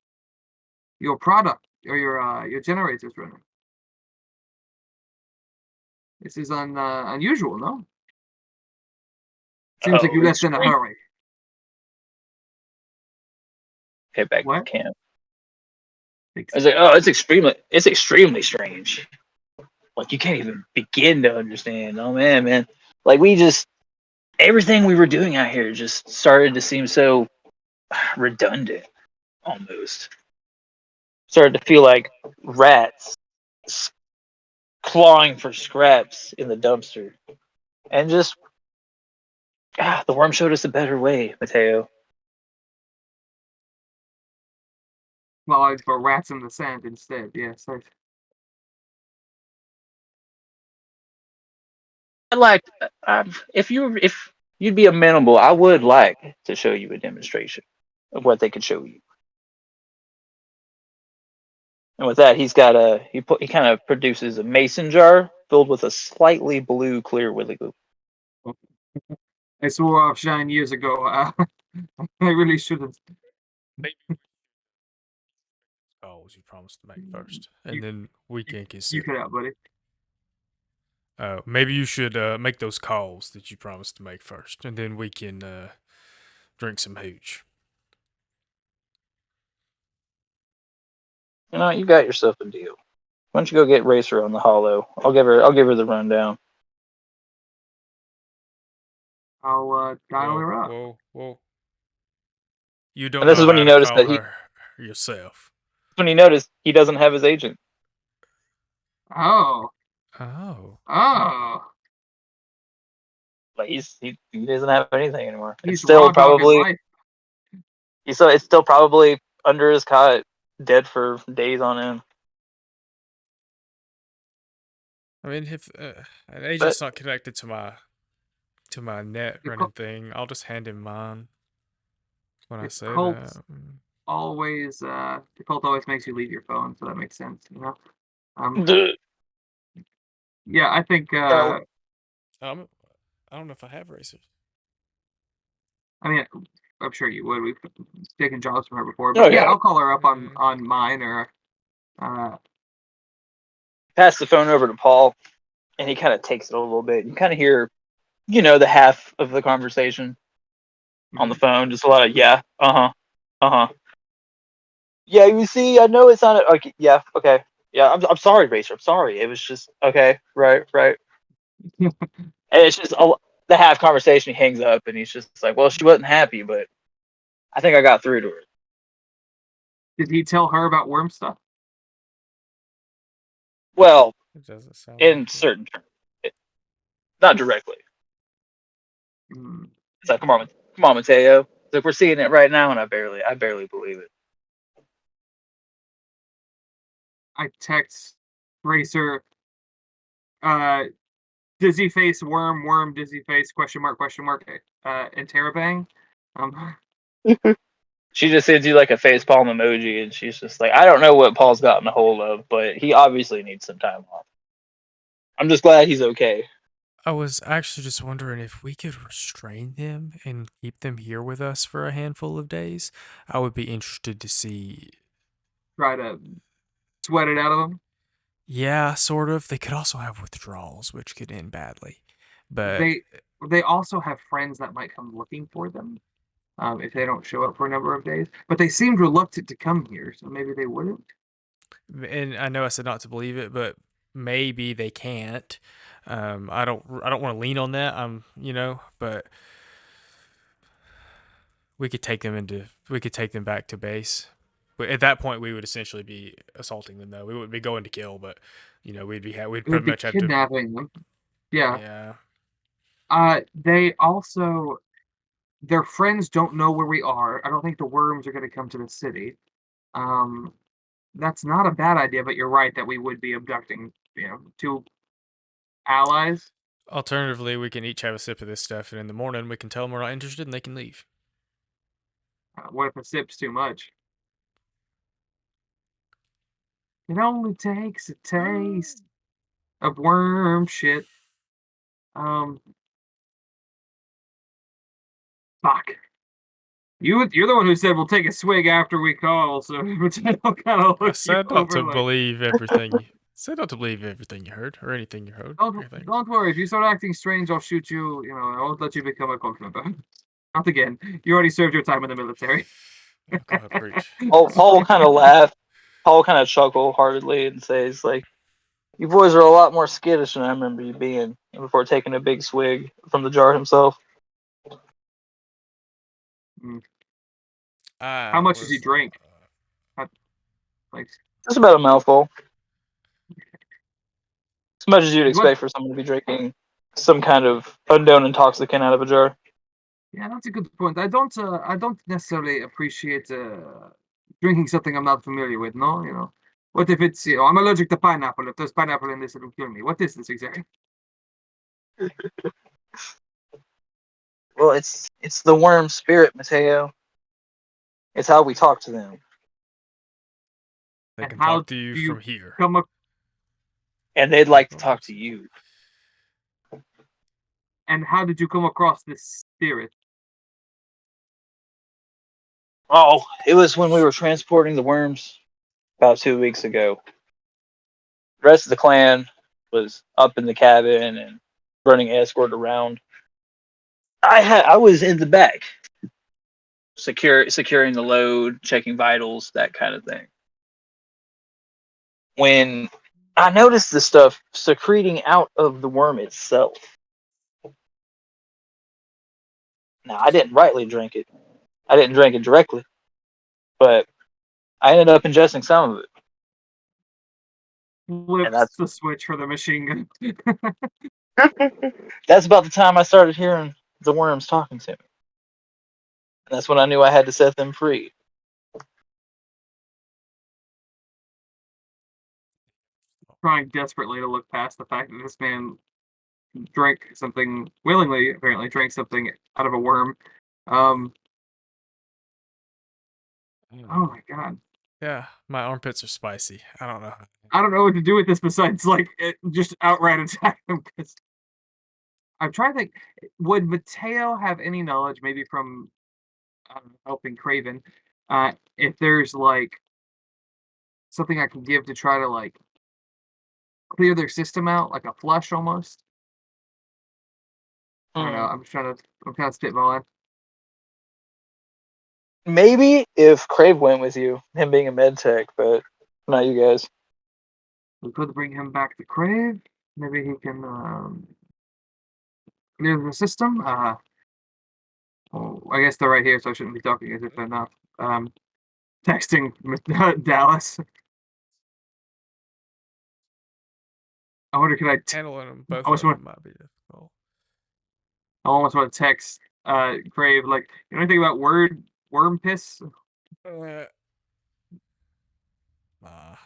product or your generators running. This is unusual, no? Seems like Oh, you left in a extreme. hurry. Okay, back to What? camp. Thanks. I was like, oh, it's extremely strange. Like you can't even begin to understand. Oh man. Like we just everything we were doing out here just started to seem so redundant almost. Started to feel like rats clawing for scraps in the dumpster. And just the worm showed us a better way, Mateo. Well, I'd put rats in the sand instead. Yes. I'd like if you'd be amenable, I would like to show you a demonstration of what they could show you. And with that, he kind of produces a mason jar filled with a slightly blue clear willy goop. I swore off shine years ago. I really shouldn't. Calls you promised to make first, You, and then we can you consider. cut out, buddy. Maybe you should make those calls that you promised to make first, and then we can drink some hooch. You know, you got yourself a deal. Why don't you go get Racer on the hollow? I'll give her the rundown. I'll dial Whoa, her up. whoa! You don't And this know is when how you to notice call that he her yourself. when you notice he doesn't have his agent. Oh. Oh, Oh. Like he doesn't have anything anymore. He's raw dogging life. It's still probably under his cot, dead for days on end. I mean, if an But agent's not connected to my net The, running thing, I'll just hand him mine when I the say cult that. the cult always makes you leave your phone, so that makes sense, you know. Um, duh, yeah, I think I don't know if I have racers. I mean, I'm sure you would. We've taken jobs from her before, oh but yeah, yeah. I'll call her up Mm. on mine or uh, Pass the phone over to Paul, and he kind of takes it a little bit. You kind of hear, the half of the conversation on the phone. Just a lot of yeah, yeah. You see, I know it's not okay. Yeah, okay. Yeah, I'm sorry, Racer. I'm sorry. It was just okay. Right. And it's just the half conversation. He hangs up, and he's just like, "Well, she wasn't happy, but I think I got through to her." did he tell her about worm stuff? Well, It doesn't sound in like it. certain terms, not directly. Hmm. It's like, come on, Mateo. It's like we're seeing it right now, and I barely believe it. I text Racer, uh, dizzy face, worm, dizzy face, question mark, interrobang. Um, She just sends you like a face palm emoji, and she's just like, I don't know what Paul's gotten a hold of, but he obviously needs some time off. I'm just glad he's okay. I was actually just wondering if we could restrain them and keep them here with us for a handful of days. I would be interested to see. try to sweat it out of him. Yeah, sort of. They could also have withdrawals, which could end badly. But They also have friends that might come looking for them if they don't show up for a number of days. But they seemed reluctant to come here, so maybe they wouldn't. and I know I said not to believe it, but maybe they can't. I don't want to lean on that. But we could take them back to base. But at that point, we would essentially be assaulting them, though. We wouldn't be going to kill, but we'd It would pretty be much have to. kidnapping them. Yeah. Yeah. They also their friends don't know where we are. I don't think the worms are going to come to the city. Um, that's not a bad idea, but you're right that we would be abducting, two allies. Alternatively, we can each have a sip of this stuff, and in the morning, we can tell them we're not interested, and they can leave. What if a sip's too much? It only takes a taste of worm shit. Um, fuck. You're the one who said we'll take a swig after we call, so Potato kind of I looked you said not over to like, believe everything you Say not to believe everything you heard or anything you heard. Don't worry. If you start acting strange, I'll shoot you. You know, I won't let you become a cult member. Not again. You already served your time in the military. Oh, God, preach. Paul will kind of laugh. Paul will kind of chuckle heartedly and says, like, "You boys are a lot more skittish than I remember you being." Before taking a big swig from the jar himself. How much does he drink? Like, Just about a mouthful. As much as you'd you want- expect for someone to be drinking some kind of unknown intoxicant out of a jar. yeah, that's a good point. I don't necessarily appreciate drinking something I'm not familiar with. No, you know, what if it's I'm allergic to pineapple. If there's pineapple in this, it'll kill me. What is this exactly? Well, it's the worm spirit, Mateo. It's how we talk to them. They And can how talk to you do you from here. come up? And they'd like to talk to you. And how did you come across this spirit? Oh, it was when we were transporting the worms about 2 weeks ago. The rest of the clan was up in the cabin and running escort around. I was in the back, securing the load, checking vitals, that kind of thing. When I noticed the stuff secreting out of the worm itself. Now, I didn't rightly drink it. I didn't drink it directly, but I ended up ingesting some of it. And Flips the switch for the machine gun. that's about the time I started hearing the worms talking to me. And that's when I knew I had to set them free. Trying desperately to look past the fact that this man drank something willingly, apparently drank something out of a worm. Um, oh my god. Yeah, my armpits are spicy. I don't know. I don't know what to do with this besides like just outright attack him. Because I'm trying to think, would Mateo have any knowledge, maybe from helping Craven, if there's like something I can give to try to like clear their system out, like a flush almost? I don't know. I'm kind of spitballing. Maybe if Crave went with you, him being a med tech, but not you guys. We could bring him back to Crave. Maybe he can clear the system. Well, I guess they're right here, so I shouldn't be talking as if they're not. Texting Dallas. I wonder, could I? Handling them, both I of almost them want. might be difficult. I almost want to text Crave like, you know anything about worm piss? Nah,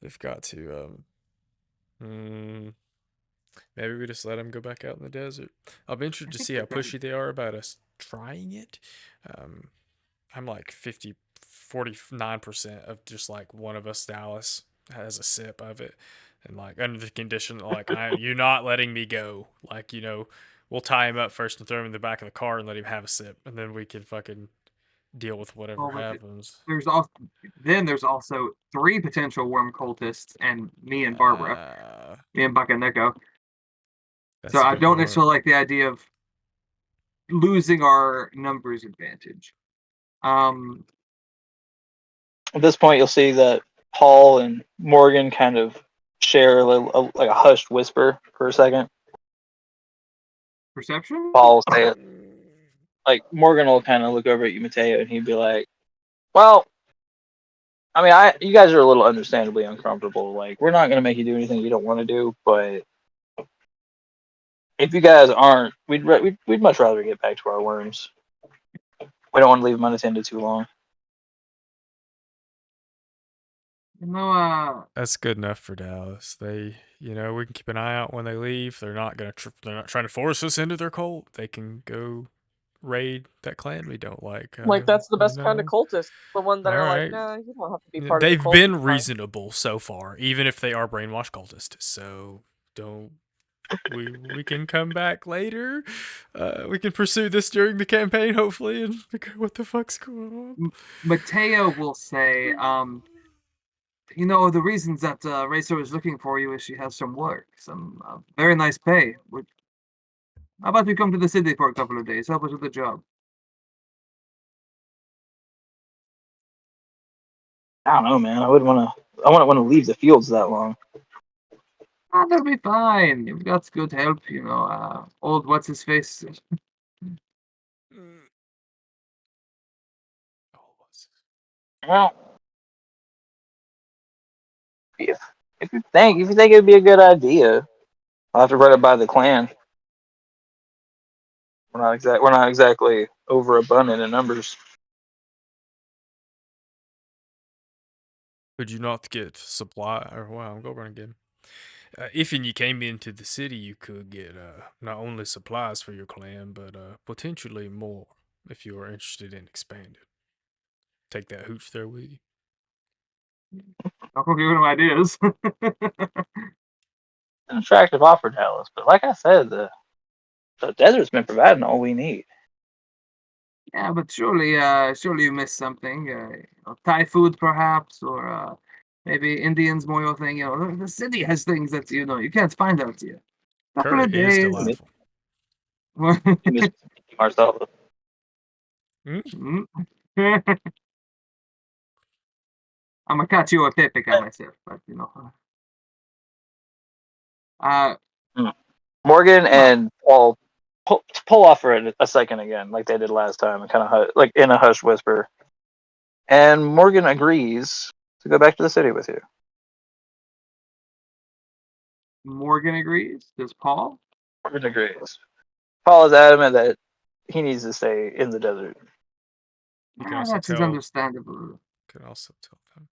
we've got to. Maybe we just let them go back out in the desert. I'll be interested to see how pushy they are about us trying it. I'm like 49% of just like one of us, Dallas, has a sip of it. And like under the condition, like you're not letting me go. Like, we'll tie him up first and throw him in the back of the car and let him have a sip. And then we can fucking deal with whatever Oh, but happens. there's also 3 potential worm cultists and me and Barbara, me and Bakaneko. That's So a I good don't point. necessarily like the idea of losing our numbers advantage. At this point, you'll see that Paul and Morgan kind of share like a hushed whisper for a second. Perception? Paul will say it. Like, Morgan will kind of look over at you, Mateo, and he'd be like, well, I mean, you guys are a little understandably uncomfortable. Like, we're not going to make you do anything you don't want to do, but if you guys aren't, we'd much rather get back to our worms. We don't want to leave them unattended too long. No, That's good enough for Dallas. We can keep an eye out when they leave. They're not they're not trying to force us into their cult. They can go raid that clan we don't like. Like that's the best kind of cultist. The one that All are like, right. nah, you don't have to be part of the They've cult. been it's fine." reasonable so far, even if they are brainwashed cultists. So don't we can come back later. We can pursue this during the campaign, hopefully, and figure out what the fuck's going on. Mateo will say, the reasons that Racer is looking for you is she has some work, some very nice pay. How about we come to the city for a couple of days? Help us with the job. I don't know, man. I wouldn't want to. I wouldn't want to leave the fields that long. Ah, that'll be fine. You've got good help, old what's his face. Well, if if you think it'd be a good idea, I'll have to run it by the clan. We're not exactly overabundant in numbers. Could you not get supply? Or wow, I'm going run again. If and you came into the city, you could get not only supplies for your clan, but potentially more if you are interested in expanding. Take that hooch there with you. I'll give you ideas. An attractive offer, Dallas, but like I said, the desert's been providing all we need. Yeah, but surely you missed something. Thai food, perhaps, or maybe Indians more your thing. The city has things that you can't find out here. Couple Curry of is days. delightful. You miss Marcel. Mm? I'm a cacio e pepe guy myself, but uh, Morgan come on. and Paul pull off for a second again, like they did last time, and kind of like in a hush whisper. And Morgan agrees to go back to the city with you. Morgan agrees. Does Paul? Morgan agrees. Paul is adamant that he needs to stay in the desert. You can also That's tell. understandable. Can also tell them.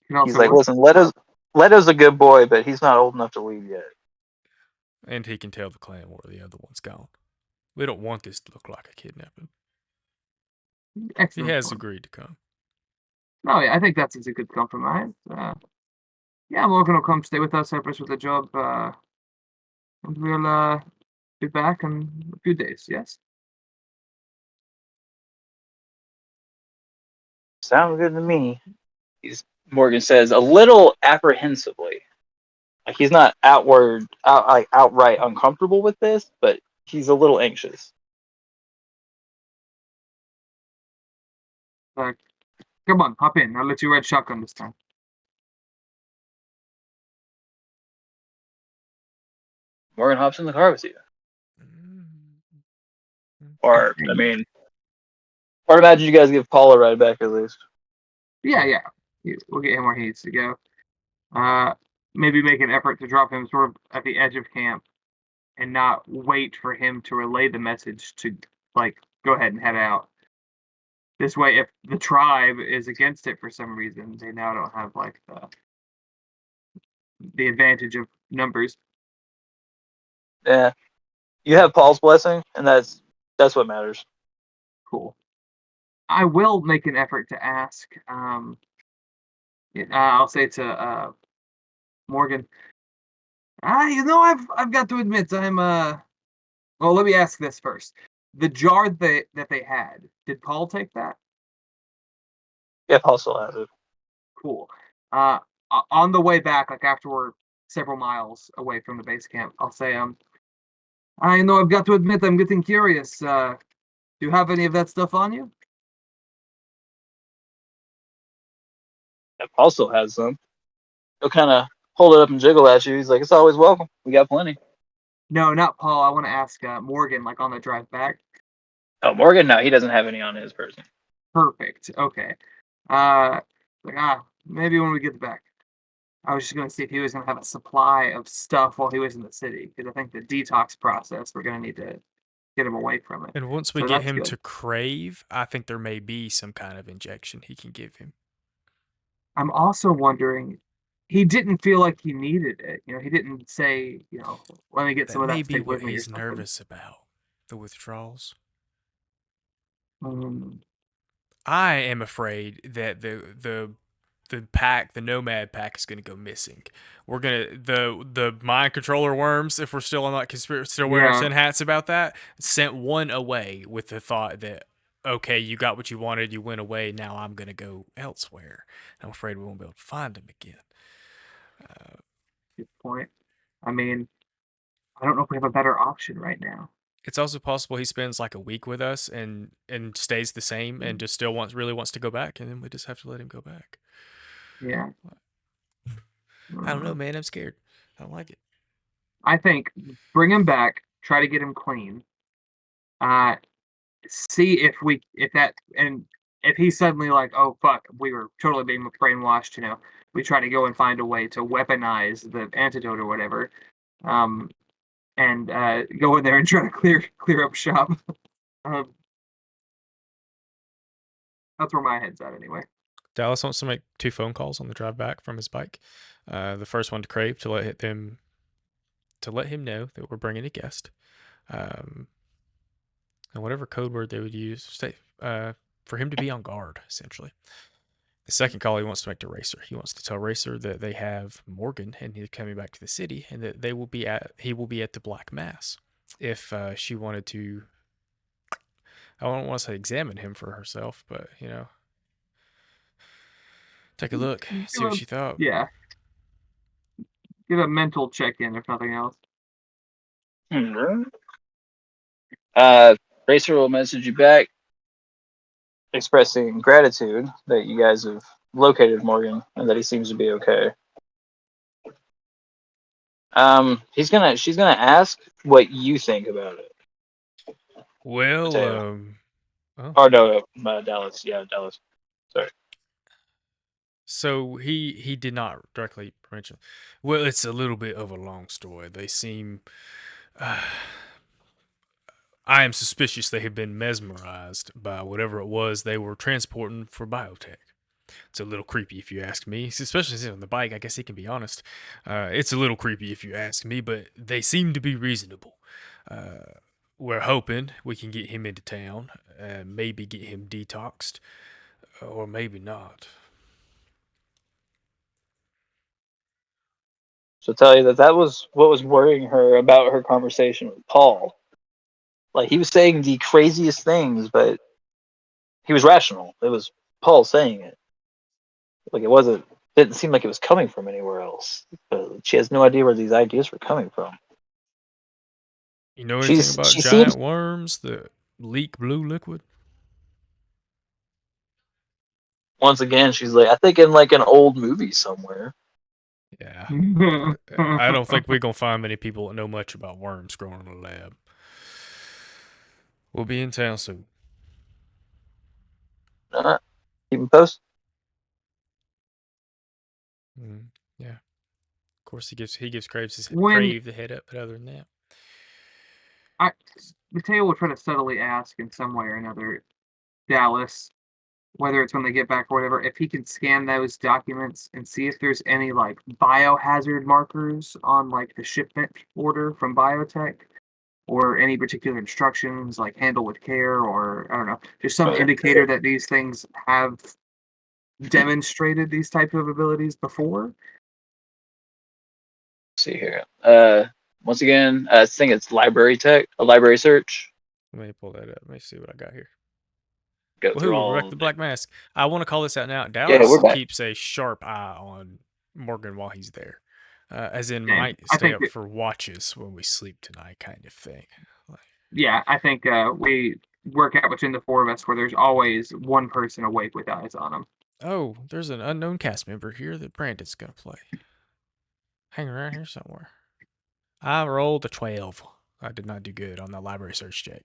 You can He's also like, what? listen, Leto's a good boy, but he's not old enough to leave yet. And he can tell the clan where the other one's gone. We don't want this to look like a kidnapping. Excellent. He has point. agreed to come. No, yeah, I think that's a good compromise. Yeah, Morgan will come stay with us, help us with the job, and we'll be back in a few days. Yes. Sounds good to me. Morgan says a little apprehensively. Like he's not outright uncomfortable with this, but he's a little anxious. Come on, hop in. I'll let you ride shotgun this time. Morgan hops in the car with you. Mm. Or, I mean, or imagine you guys give Paul a ride back at least. Yeah. We'll get him where he needs to go. Maybe make an effort to drop him sort of at the edge of camp and not wait for him to relay the message to go ahead and head out. This way, if the tribe is against it for some reason, they now don't have the advantage of numbers. Yeah. You have Paul's blessing, and that's what matters. Cool. I will make an effort to ask. I'll say to Morgan. I've got to admit, I'm Well, let me ask this first. The jar that they had, did Paul take that? Yeah, Paul still has it. Cool. Uh, on the way back, like after we're several miles away from the base camp, I'll say, I know I've got to admit I'm getting curious. Do you have any of that stuff on you? Yeah, Paul still has some. He'll kind of hold it up and jiggle at you. He's like, it's always welcome. We got plenty. No, not Paul. I want to ask Morgan, like on the drive back. Oh, Morgan, no, he doesn't have any on his person. Perfect. Okay. Maybe when we get back. I was just going to see if he was going to have a supply of stuff while he was in the city, because I think the detox process, we're going to need to get him away from it. And once we So get that's him good. to crave, I think there may be some kind of injection he can give him. I'm also wondering, he didn't feel like he needed it. He didn't say, let me get That some of may that to be take with what me or he's something. nervous about. The withdrawals. Um, I am afraid that the pack, the nomad pack, is gonna go missing. We're gonna the mind controller worms, if we're still on that still wearing our yeah, tin hats about that, sent one away with the thought that okay, you got what you wanted, you went away, now I'm going to go elsewhere. I'm afraid we won't be able to find him again. Good point. I mean, I don't know if we have a better option right now. It's also possible he spends like a week with us and stays the same and just still really wants to go back, and then we just have to let him go back. Yeah. I don't know, man. I'm scared. I don't like it. I think bring him back, try to get him clean. Uh, see if he's suddenly like, oh fuck, we were totally being brainwashed, we try to go and find a way to weaponize the antidote or whatever. And go in there and try to clear up shop. um, that's where my head's at anyway. Dallas wants to make 2 phone calls on the drive back from his bike. The first one to Crave to let him know that we're bringing a guest, and whatever code word they would use, for him to be on guard, essentially. The second call he wants to make to Racer. He wants to tell Racer that they have Morgan and he's coming back to the city, and that he will be at the Black Mass. If she wanted to, I don't want to say examine him for herself, but take a look, see what she thought. Yeah. Give a mental check-in, if nothing else. Racer will message you back, expressing gratitude that you guys have located Morgan and that he seems to be okay. She's gonna ask what you think about it. Well, Oh no, Dallas. Yeah, Dallas. Sorry. So he did not directly mention. Well, it's a little bit of a long story. They seem. I am suspicious they have been mesmerized by whatever it was they were transporting for biotech. It's a little creepy if you ask me, especially since on the bike. I guess he can be honest. It's a little creepy if you ask me, but they seem to be reasonable. We're hoping we can get him into town, maybe get him detoxed, or maybe not. So tell you that was what was worrying her about her conversation with Paul. Like, he was saying the craziest things, but he was rational. It was Paul saying it. Like, didn't seem like it was coming from anywhere else. But she has no idea where these ideas were coming from. You know anything She about seems, giant worms that leak blue liquid? once again, she's like, I think in like an old movie somewhere. Yeah. I don't think we're going to find many people that know much about worms growing in a lab. We'll be in town soon. Keep me posted. Yeah. Of course, he gives Crave When the head up, but other than that. Mateo will try to subtly ask in some way or another, Dallas, whether it's when they get back or whatever, if he can scan those documents and see if there's any like biohazard markers on like the shipment order from biotech, or any particular instructions like handle with care, or I don't know, just some indicator that these things have demonstrated these type of abilities before. Let's see here. Once again, I think it's library tech, a library search. Let me pull that up. Let me see what I got here. Go through Woohoo, we're back all. to the Black Mask. I want to call this out now. Yeah, Dallas we're back. keeps a sharp eye on Morgan while he's there. As in, Yeah, might I stay think up for watches when we sleep tonight, kind of thing. Yeah, I think we work out between the four of us where there's always one person awake with eyes on them. Oh, there's an unknown cast member here that Brandon's going to play. Hang around here somewhere. I rolled a 12. I did not do good on the library search check.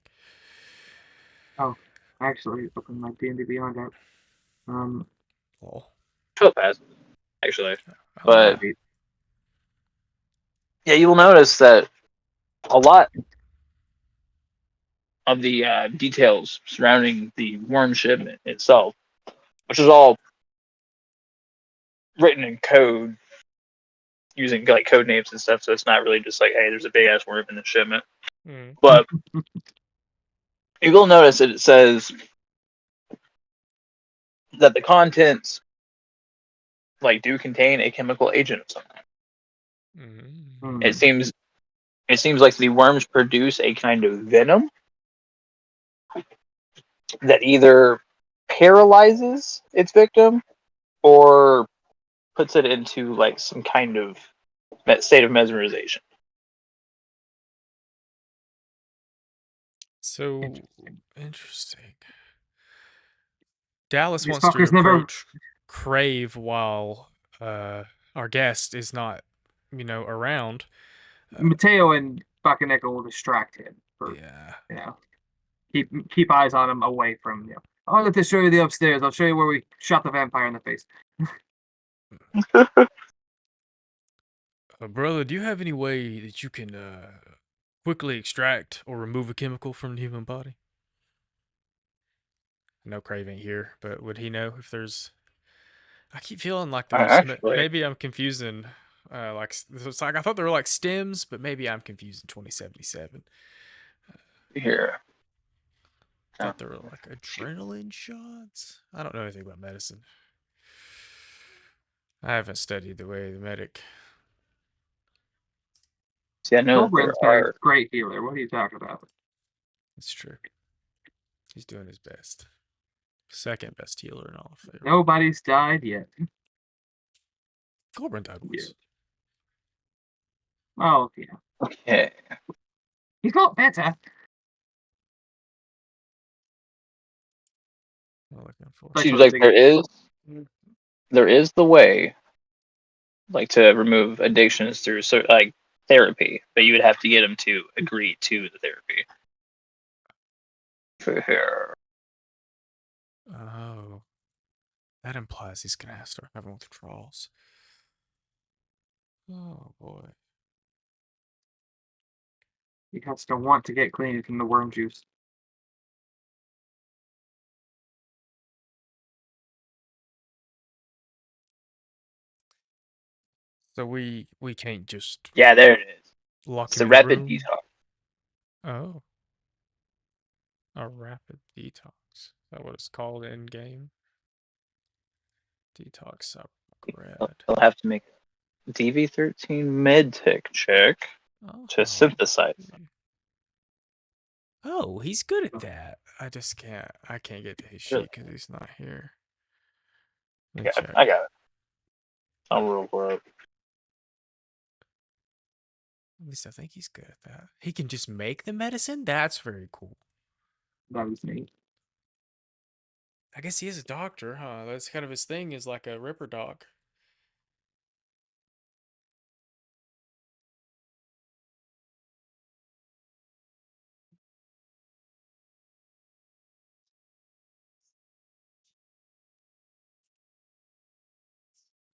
Oh, actually, open my D&D Beyond app. Lol. She'll pass, actually. Oh, But yeah. yeah, you will notice that a lot of the details surrounding the worm shipment itself, which is all written in code using like code names and stuff, so it's not really just like, hey, there's a big ass worm in the shipment. But you will notice that it says that the contents like do contain a chemical agent of some kind. It seems like the worms produce a kind of venom that either paralyzes its victim or puts it into like some kind of state of mesmerization. So interesting. Dallas These wants to fuckers never. approach Crave while our guest is not, around. Mateo and Bakaneko will distract him for Yeah. keep eyes on him away from you. I'll let this show you the upstairs. I'll show you where we shot the vampire in the face. Brother, do you have any way that you can quickly extract or remove a chemical from the human body? I know Crave ain't here, but would he know if there's... I keep feeling like there's... Actually, maybe I'm confusing... it's like I thought they were like stems, but maybe I'm confusing 2077. here. Thought they were like adrenaline shots. I don't know anything about medicine. I haven't studied the way the medic. See, I know that there Colbrand's got a are. great healer. What are you talking about? It's true. He's doing his best. Second best healer in all of Faerun. Nobody's died yet. Colbrand died once. Oh, yeah. Okay. He's got better. What am I looking for? That's Seems what I like think. there is the way, like to remove addictions through like therapy, but you would have to get them to agree to the therapy. For here. Oh. That implies he's going to have to start having withdrawals. Oh, boy. He has to want to get clean from the worm juice. So we can't just Yeah, there it is. lock It's him a in a rapid room? detox. Oh. A rapid detox. Is that what it's called in game? Detox Cyberpunk Red. They'll have to make a DV13 medtech check to synthesize them. Oh, he's good at that. I can't get to his sheet because he's not here. Let me check. I got it. I'll roll for it. At least I think he's good at that. He can just make the medicine? That's very cool. That was neat. I guess he is a doctor, huh? That's kind of his thing, is like a ripper doc.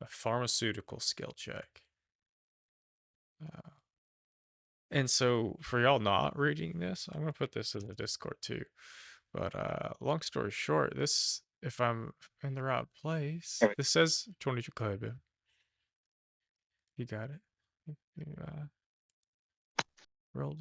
A pharmaceutical skill check. And so, for y'all not reading this, I'm going to put this in the Discord too. But long story short, this, if I'm in the right place, this says 22 Kobe. You got it. You rolled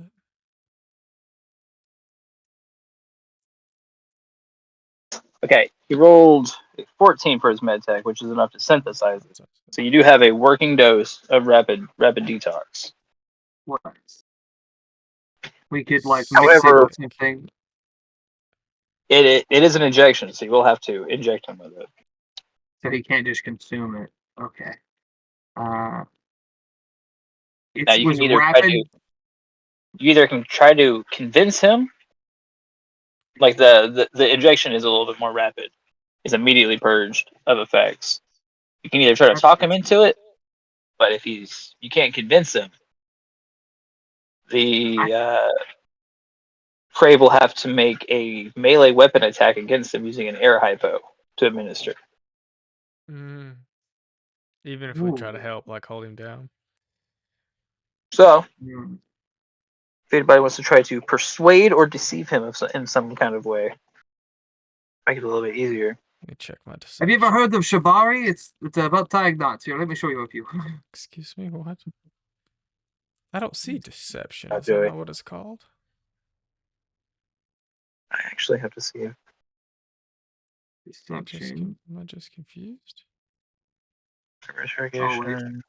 it. Okay, he rolled 14 for his medtech, which is enough to synthesize it. So you do have a working dose of rapid detox. Works. We could like mix However, it with something. it is an injection, so you will have to inject him with it. So he can't just consume it. Okay. Now It you was can either rapid. can try to convince him, like the injection is a little bit more rapid. It's immediately purged of effects. You can either try to talk him into it, but if you can't convince him, the Crave will have to make a melee weapon attack against him using an air hypo to administer. Even if we try to help, like hold him down. So, if anybody wants to try to persuade or deceive him in some kind of way, make it a little bit easier. Let me check my deception. Have you ever heard of Shibari? It's about tying knots. Here, let me show you a few. Excuse me, what? I don't see deception. Is Joey. that not what it's called? I actually have to see it. Deception. Am I just confused? Interrogation.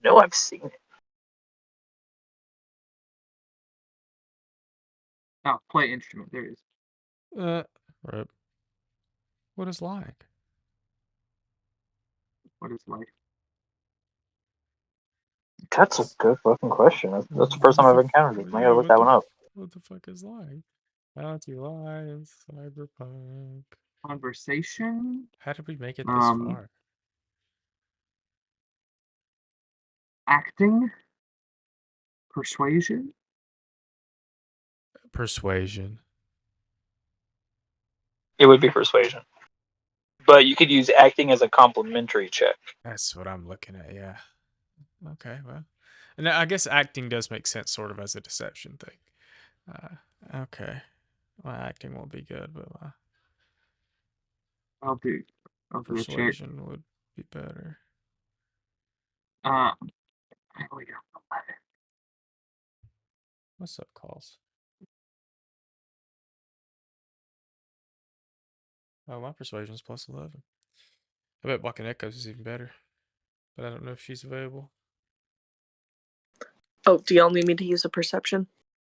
No, I've seen it. Oh, play instrument. There it is. Rip. What is lying? What is life? That's a good fucking question. That's the first time I've encountered it. I gotta look that one up. What the fuck is lying? How to lie in Cyberpunk? Conversation. How did we make it this Um, far? acting. Persuasion. Persuasion. It would be persuasion, but you could use acting as a complimentary check. That's what I'm looking at. Yeah. Okay. Well, and I guess acting does make sense, sort of as a deception thing. Okay. Well, acting won't be good, but I'll do a check. persuasion would be better. There we go. What's up, calls? Oh, my persuasion's plus 11. I bet Buck and Echoes is even better, but I don't know if she's available. Oh, do y'all need me to use a perception?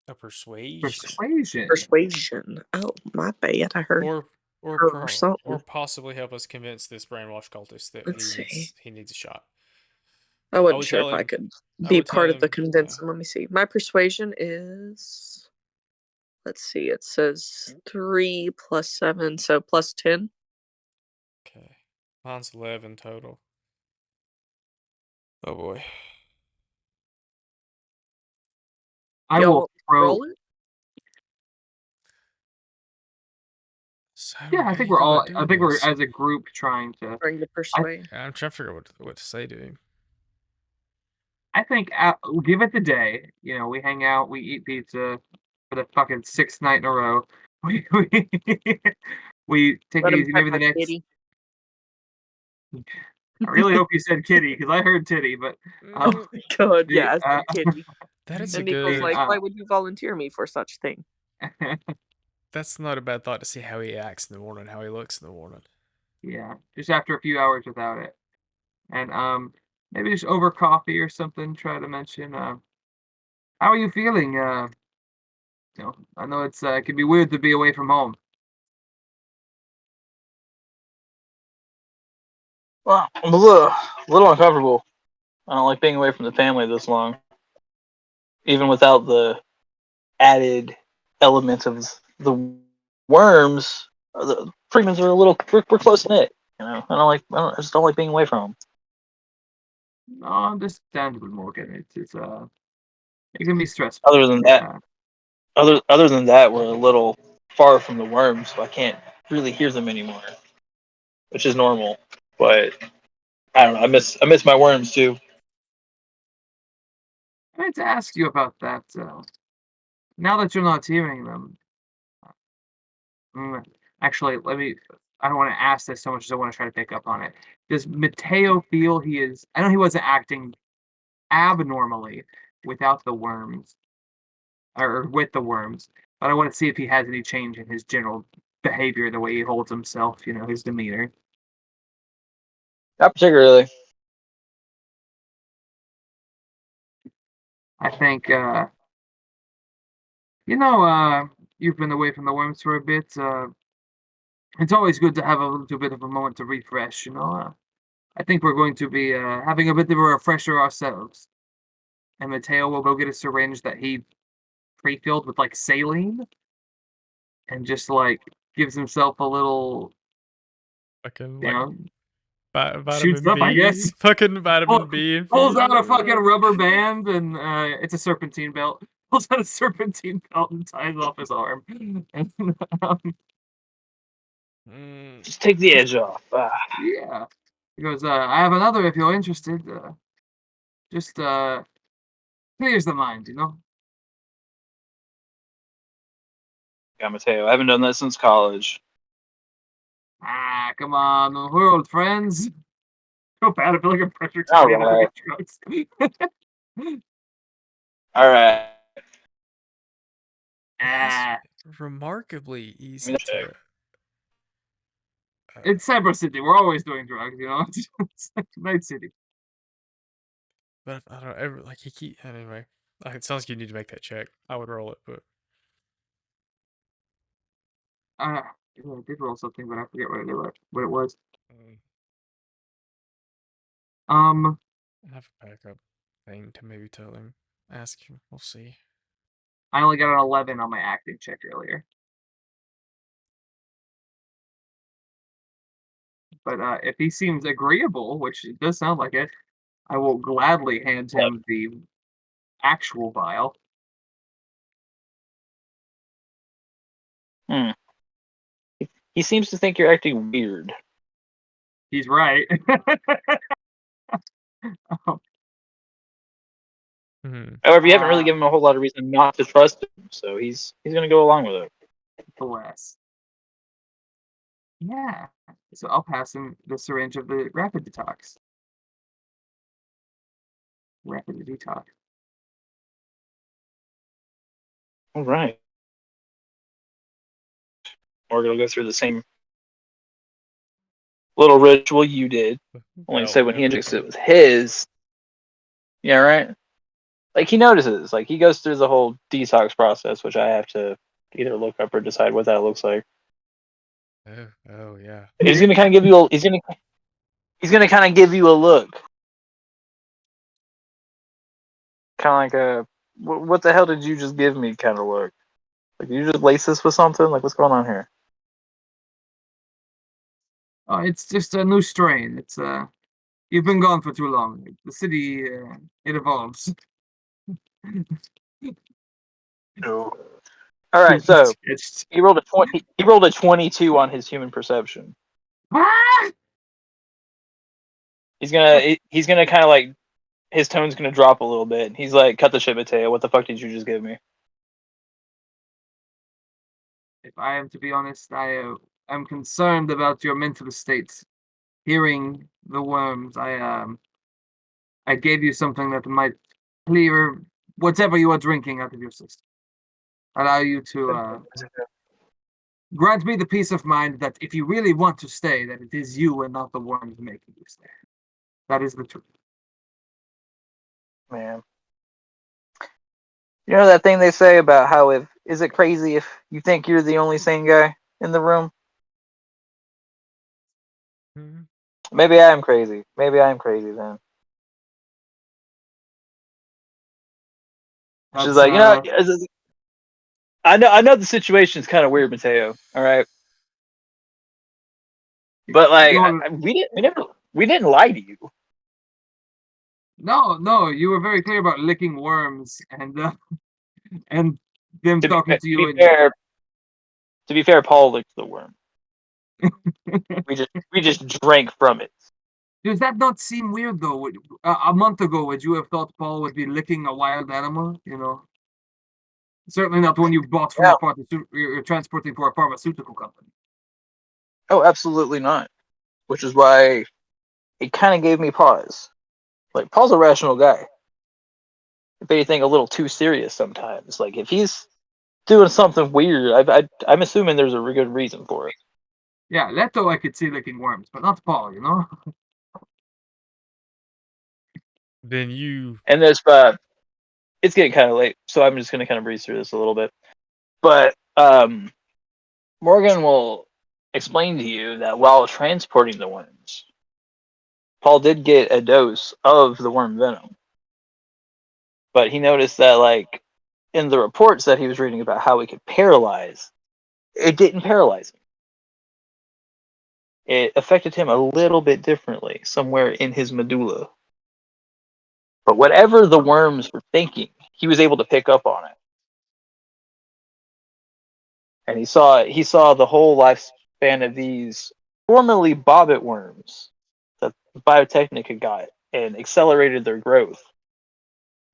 A persuasion. Persuasion. Oh, my bad. I heard. Or possibly help us convince this brainwashed cultist that he needs a shot. I wasn't sure if I could be part of the convincing. Let me see. My persuasion is. Let's see. It says 3 plus 7, so plus 10. Okay, mine's 11 total. Oh boy. I will roll it. So yeah, I think we're all. I think we're as a group trying to bring the persuade. I'm trying to figure out what to say to him. I think give it the day. You know, we hang out, we eat pizza for the fucking 6th night in a row. We take it easy. Maybe the next. Kitty. I really hope you said kitty because I heard titty, but good. Yeah, I said kitty. That is and a Nico's good. like, why would you volunteer me for such thing? That's not a bad thought to see how he acts in the morning, how he looks in the morning. Yeah, just after a few hours without it, and maybe just over coffee or something. Try to mention how are you feeling? You know, I know it can be weird to be away from home. Well, I'm a little uncomfortable. I don't like being away from the family this long, even without the added element of the worms. The Freemans are a little. We're close knit. You know, I just don't like being away from them. No, understandable, Morgan. It can be stressful. Other than that, other than that, we're a little far from the worms, so I can't really hear them anymore, which is normal. But I don't know. I miss my worms too. I meant to ask you about that. Now that you're not hearing them, actually, let me. I don't want to ask this so much as I want to try to pick up on it. Does Mateo feel he is? I know he wasn't acting abnormally without the worms, or with the worms, but I want to see if he has any change in his general behavior, the way he holds himself, you know, his demeanor. Not particularly. I think, you've been away from the worms for a bit. It's always good to have a little bit of a moment to refresh, you know. I think we're going to be having a bit of a refresher ourselves. And Mateo will go get a syringe that he pre-filled with like saline and just like gives himself a little, Fucking you know, vitamin up, B. I guess. Fucking vitamin B. Pulls out a fucking rubber band and it's a serpentine belt. Pulls out a serpentine belt and ties off his arm. And, Just take the edge off. yeah. He goes, I have another if you're interested. Just clears the mind, you know? Yeah, Mateo. I haven't done that since college. Come on, we're old friends. So bad, I feel like a pressure All somebody right. drugs. All right. That's remarkably easy to. It's Cyber City. We're always doing drugs, you know? It's like Night City. But I don't ever like he keep anyway. It sounds like you need to make that check. I would roll it, but I did roll something, but I forget what it was. I have a backup thing to maybe tell him. Ask him. We'll see. I only got an 11 on my acting check earlier. But if he seems agreeable, which it does sound like it, I will gladly hand him the actual vial. Hmm. He seems to think you're acting weird. He's right. However, you haven't really given him a whole lot of reason not to trust him, so he's going to go along with it. Bless. Yeah. So I'll pass him the syringe of the rapid detox. Rapid detox. All right. Morgan will go through the same little ritual you did. Only said when he injects it was his. Yeah, right? Like, he notices. Like, he goes through the whole detox process, which I have to either look up or decide what that looks like. Oh yeah. He's gonna kind of give you a. He's gonna kind of give you a look. Kind of like a. What the hell did you just give me? Kind of look. Like, you just lace this with something? Like, what's going on here? Oh, it's just a new strain. It's you've been gone for too long. The city it evolves. No. All right, so he rolled a 20. He rolled a 22 on his human perception. He's gonna kind of like, his tone's gonna drop a little bit. He's like, "Cut the shit, Mateo. What the fuck did you just give me?" If I am to be honest, I'm concerned about your mental state. Hearing the worms, I gave you something that might clear whatever you are drinking out of your system. Allow you to grant me the peace of mind that if you really want to stay, that it is you and not the worms making you stay. That is the truth. Man, you know that thing they say about how if is it crazy if you think you're the only sane guy in the room? Maybe I am crazy. Maybe I am crazy then. She's like, I know the situation's kind of weird, Mateo. All right, but like, we didn't lie to you. No, you were very clear about licking worms and them talking to you. To be fair, Paul licked the worm. we just drank from it. Does that not seem weird though? A month ago, would you have thought Paul would be licking a wild animal? Certainly not when you bought from you're transporting for a pharmaceutical company. Oh, absolutely not. Which is why it kind of gave me pause. Like, Paul's a rational guy. If anything, a little too serious sometimes. Like, if he's doing something weird, I'm assuming there's a good reason for it. Yeah, Leto I could see licking worms, but not Paul, Then you. And this, it's getting kind of late, so I'm just going to kind of breeze through this a little bit. But Morgan will explain to you that while transporting the worms, Paul did get a dose of the worm venom. But he noticed that, like, in the reports that he was reading about how it could paralyze, it didn't paralyze him. It affected him a little bit differently, somewhere in his medulla. But whatever the worms were thinking, he was able to pick up on it. And he saw the whole lifespan of these formerly bobbit worms that Biotechnic had got and accelerated their growth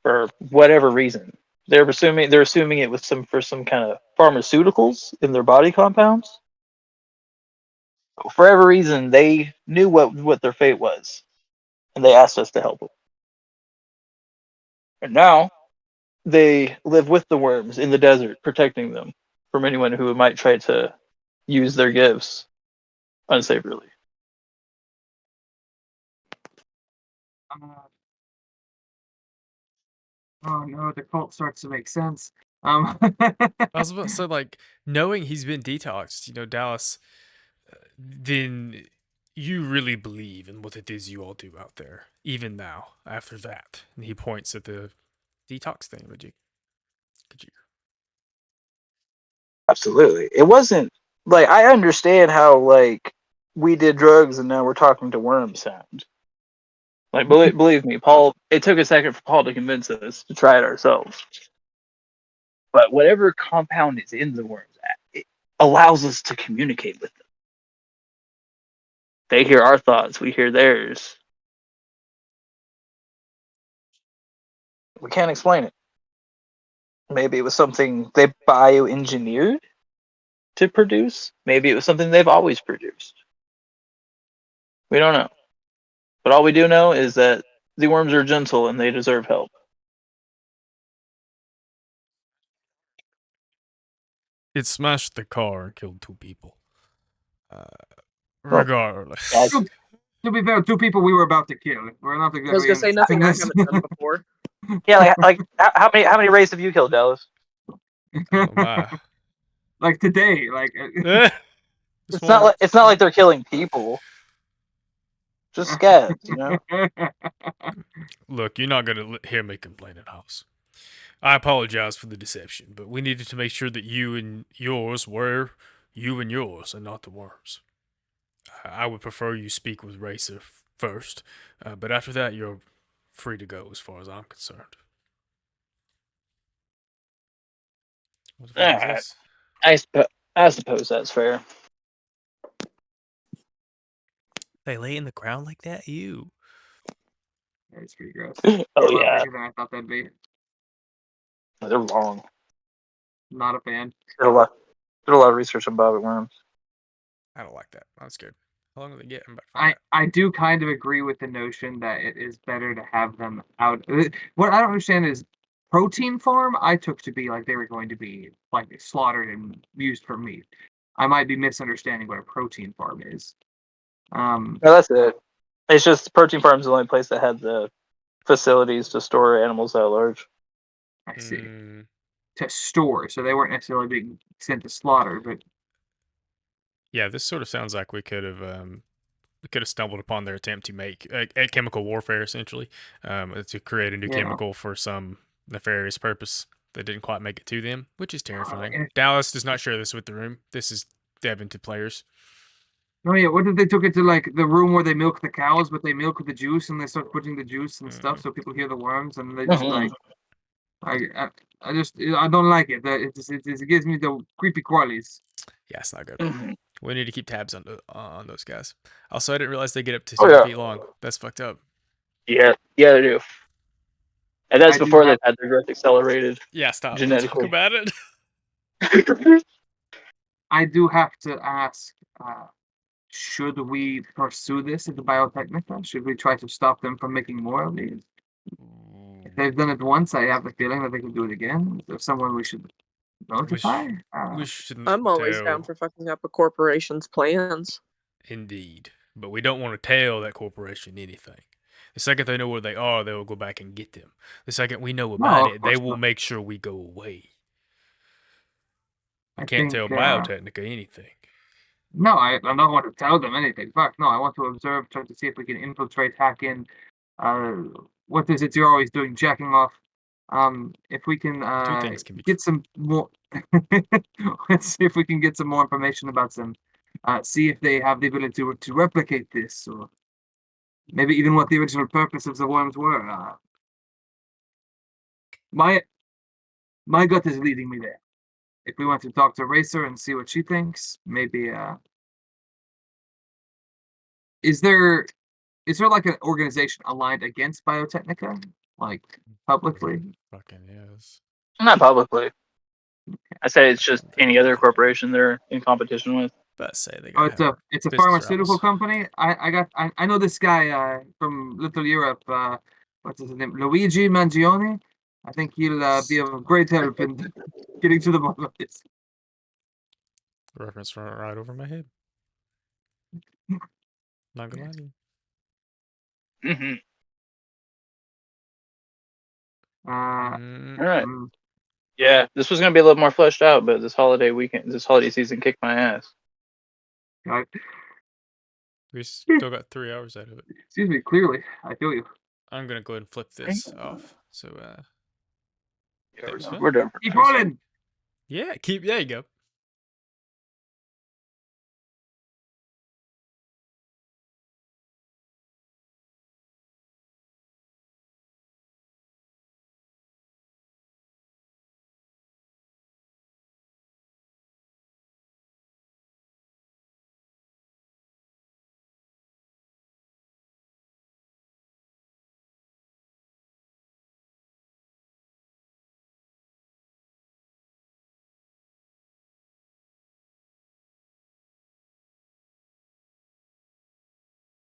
for whatever reason. They're assuming it was for some kind of pharmaceuticals in their body compounds. For whatever reason, they knew what their fate was, and they asked us to help them. And now they live with the worms in the desert, protecting them from anyone who might try to use their gifts unsavourly. Oh no, the cult starts to make sense. I was about to say, like, knowing he's been detoxed, Dallas, then you really believe in what it is you all do out there, even now, after that. And he points at the detox thing. Could you? Absolutely. It wasn't like I understand how like we did drugs and now we're talking to worms sound. Like believe me, Paul. It took a second for Paul to convince us to try it ourselves. But whatever compound is in the worms, it allows us to communicate with them. They hear our thoughts, we hear theirs. We can't explain it. Maybe it was something they bioengineered to produce. Maybe it was something they've always produced. We don't know. But all we do know is that the worms are gentle and they deserve help. It smashed the car and killed 2 people. Well, Regardless. that's, To be fair, 2 people we were about to kill. We're not I was exactly gonna say nothing I haven't done before. yeah, like how many rays have you killed, Dallas? Oh my. like today, like Just It's not like they're killing people. Just scabs, you know. Look, you're not gonna hear me complain at house. I apologize for the deception, but we needed to make sure that you and yours were you and yours, and not the worms. I would prefer you speak with Racer first, but after that, you're free to go as far as I'm concerned. What the fuck is Ah, this? I suppose that's fair. They lay in the ground like that? Ew. It's pretty gross. Oh A lot yeah, bigger than I thought that'd be. they're long. Not a fan. Did a lot of research on bobby worms. I don't like that. I'm scared. How long will they get? I'm about to find I out. I do kind of agree with the notion that it is better to have them out. What I don't understand is protein farm. I took to be like they were going to be like slaughtered and used for meat. I might be misunderstanding what a protein farm is. No, that's it. It's just protein farm's the only place that had the facilities to store animals that large. I see. Mm, To store, so they weren't necessarily being sent to slaughter, but yeah, this sort of sounds like we could have stumbled upon their attempt to make a chemical warfare, essentially, to create a new yeah. chemical for some nefarious purpose that didn't quite make it to them, which is Oh, terrifying. Dallas does not share this with the room. This is Devin to players. oh yeah, what if they took it to like the room where they milk the cows, but they milk the juice and they start putting the juice and stuff Mm, so people hear the worms and they just Mhm. like I just I don't like it. It gives me the creepy crawlies. yeah, it's not good. Mhm. We need to keep tabs on those guys. Also, I didn't realize they get up to Oh 10 yeah, feet long. That's fucked up. yeah, they do. And that's I do before they've have had their growth accelerated Yeah, stop. Don't talk genetically. about it. I do have to ask, should we pursue this at the Biotechnica? Should we try to stop them from making more of these? If they've done it once, I have the feeling that they can do it again. Is there someone we should we, notify? sh- we shouldn't I'm always down tell. for fucking up a corporation's plans. Indeed. But we don't want to tell that corporation anything. The second they know where they are, they will go back and get them. The second we know No, about of it, they course will not. make sure we go away. We I can't tell think Biotechnica anything. no, I don't want to tell them anything. Fuck, no, I want to observe, try to see if we can infiltrate, hack in. Uh, what is it you're always doing? Jacking off. If we can Two things can be true. get some more, let's see if we can get some more information about them. See if they have the ability to replicate this, or maybe even what the original purpose of the worms were. My my gut is leading me there. If we want to talk to Racer and see what she thinks, maybe is there is there like an organization aligned against Biotechnica? Like publicly? Fucking is. Not publicly. I say it's just I think any they other do. corporation they're in competition with. But say they Oh, gotta have it's a business pharmaceutical rivals. company. I know this guy from Little Europe. What's his name? Luigi Mangione. I think he'll be of great help in getting to the bottom of this. Reference right over my head. Not gonna lie to you. Hmm. Uh, Mm, All right. mm, Yeah, this was gonna be a little more fleshed out, but this holiday season kicked my ass. I, We still got 3 hours out of it. excuse me, clearly, I feel you. I'm gonna go ahead and flip this off. So Yeah, there's Phil. we're done for Keep now. rolling. Yeah, there you go.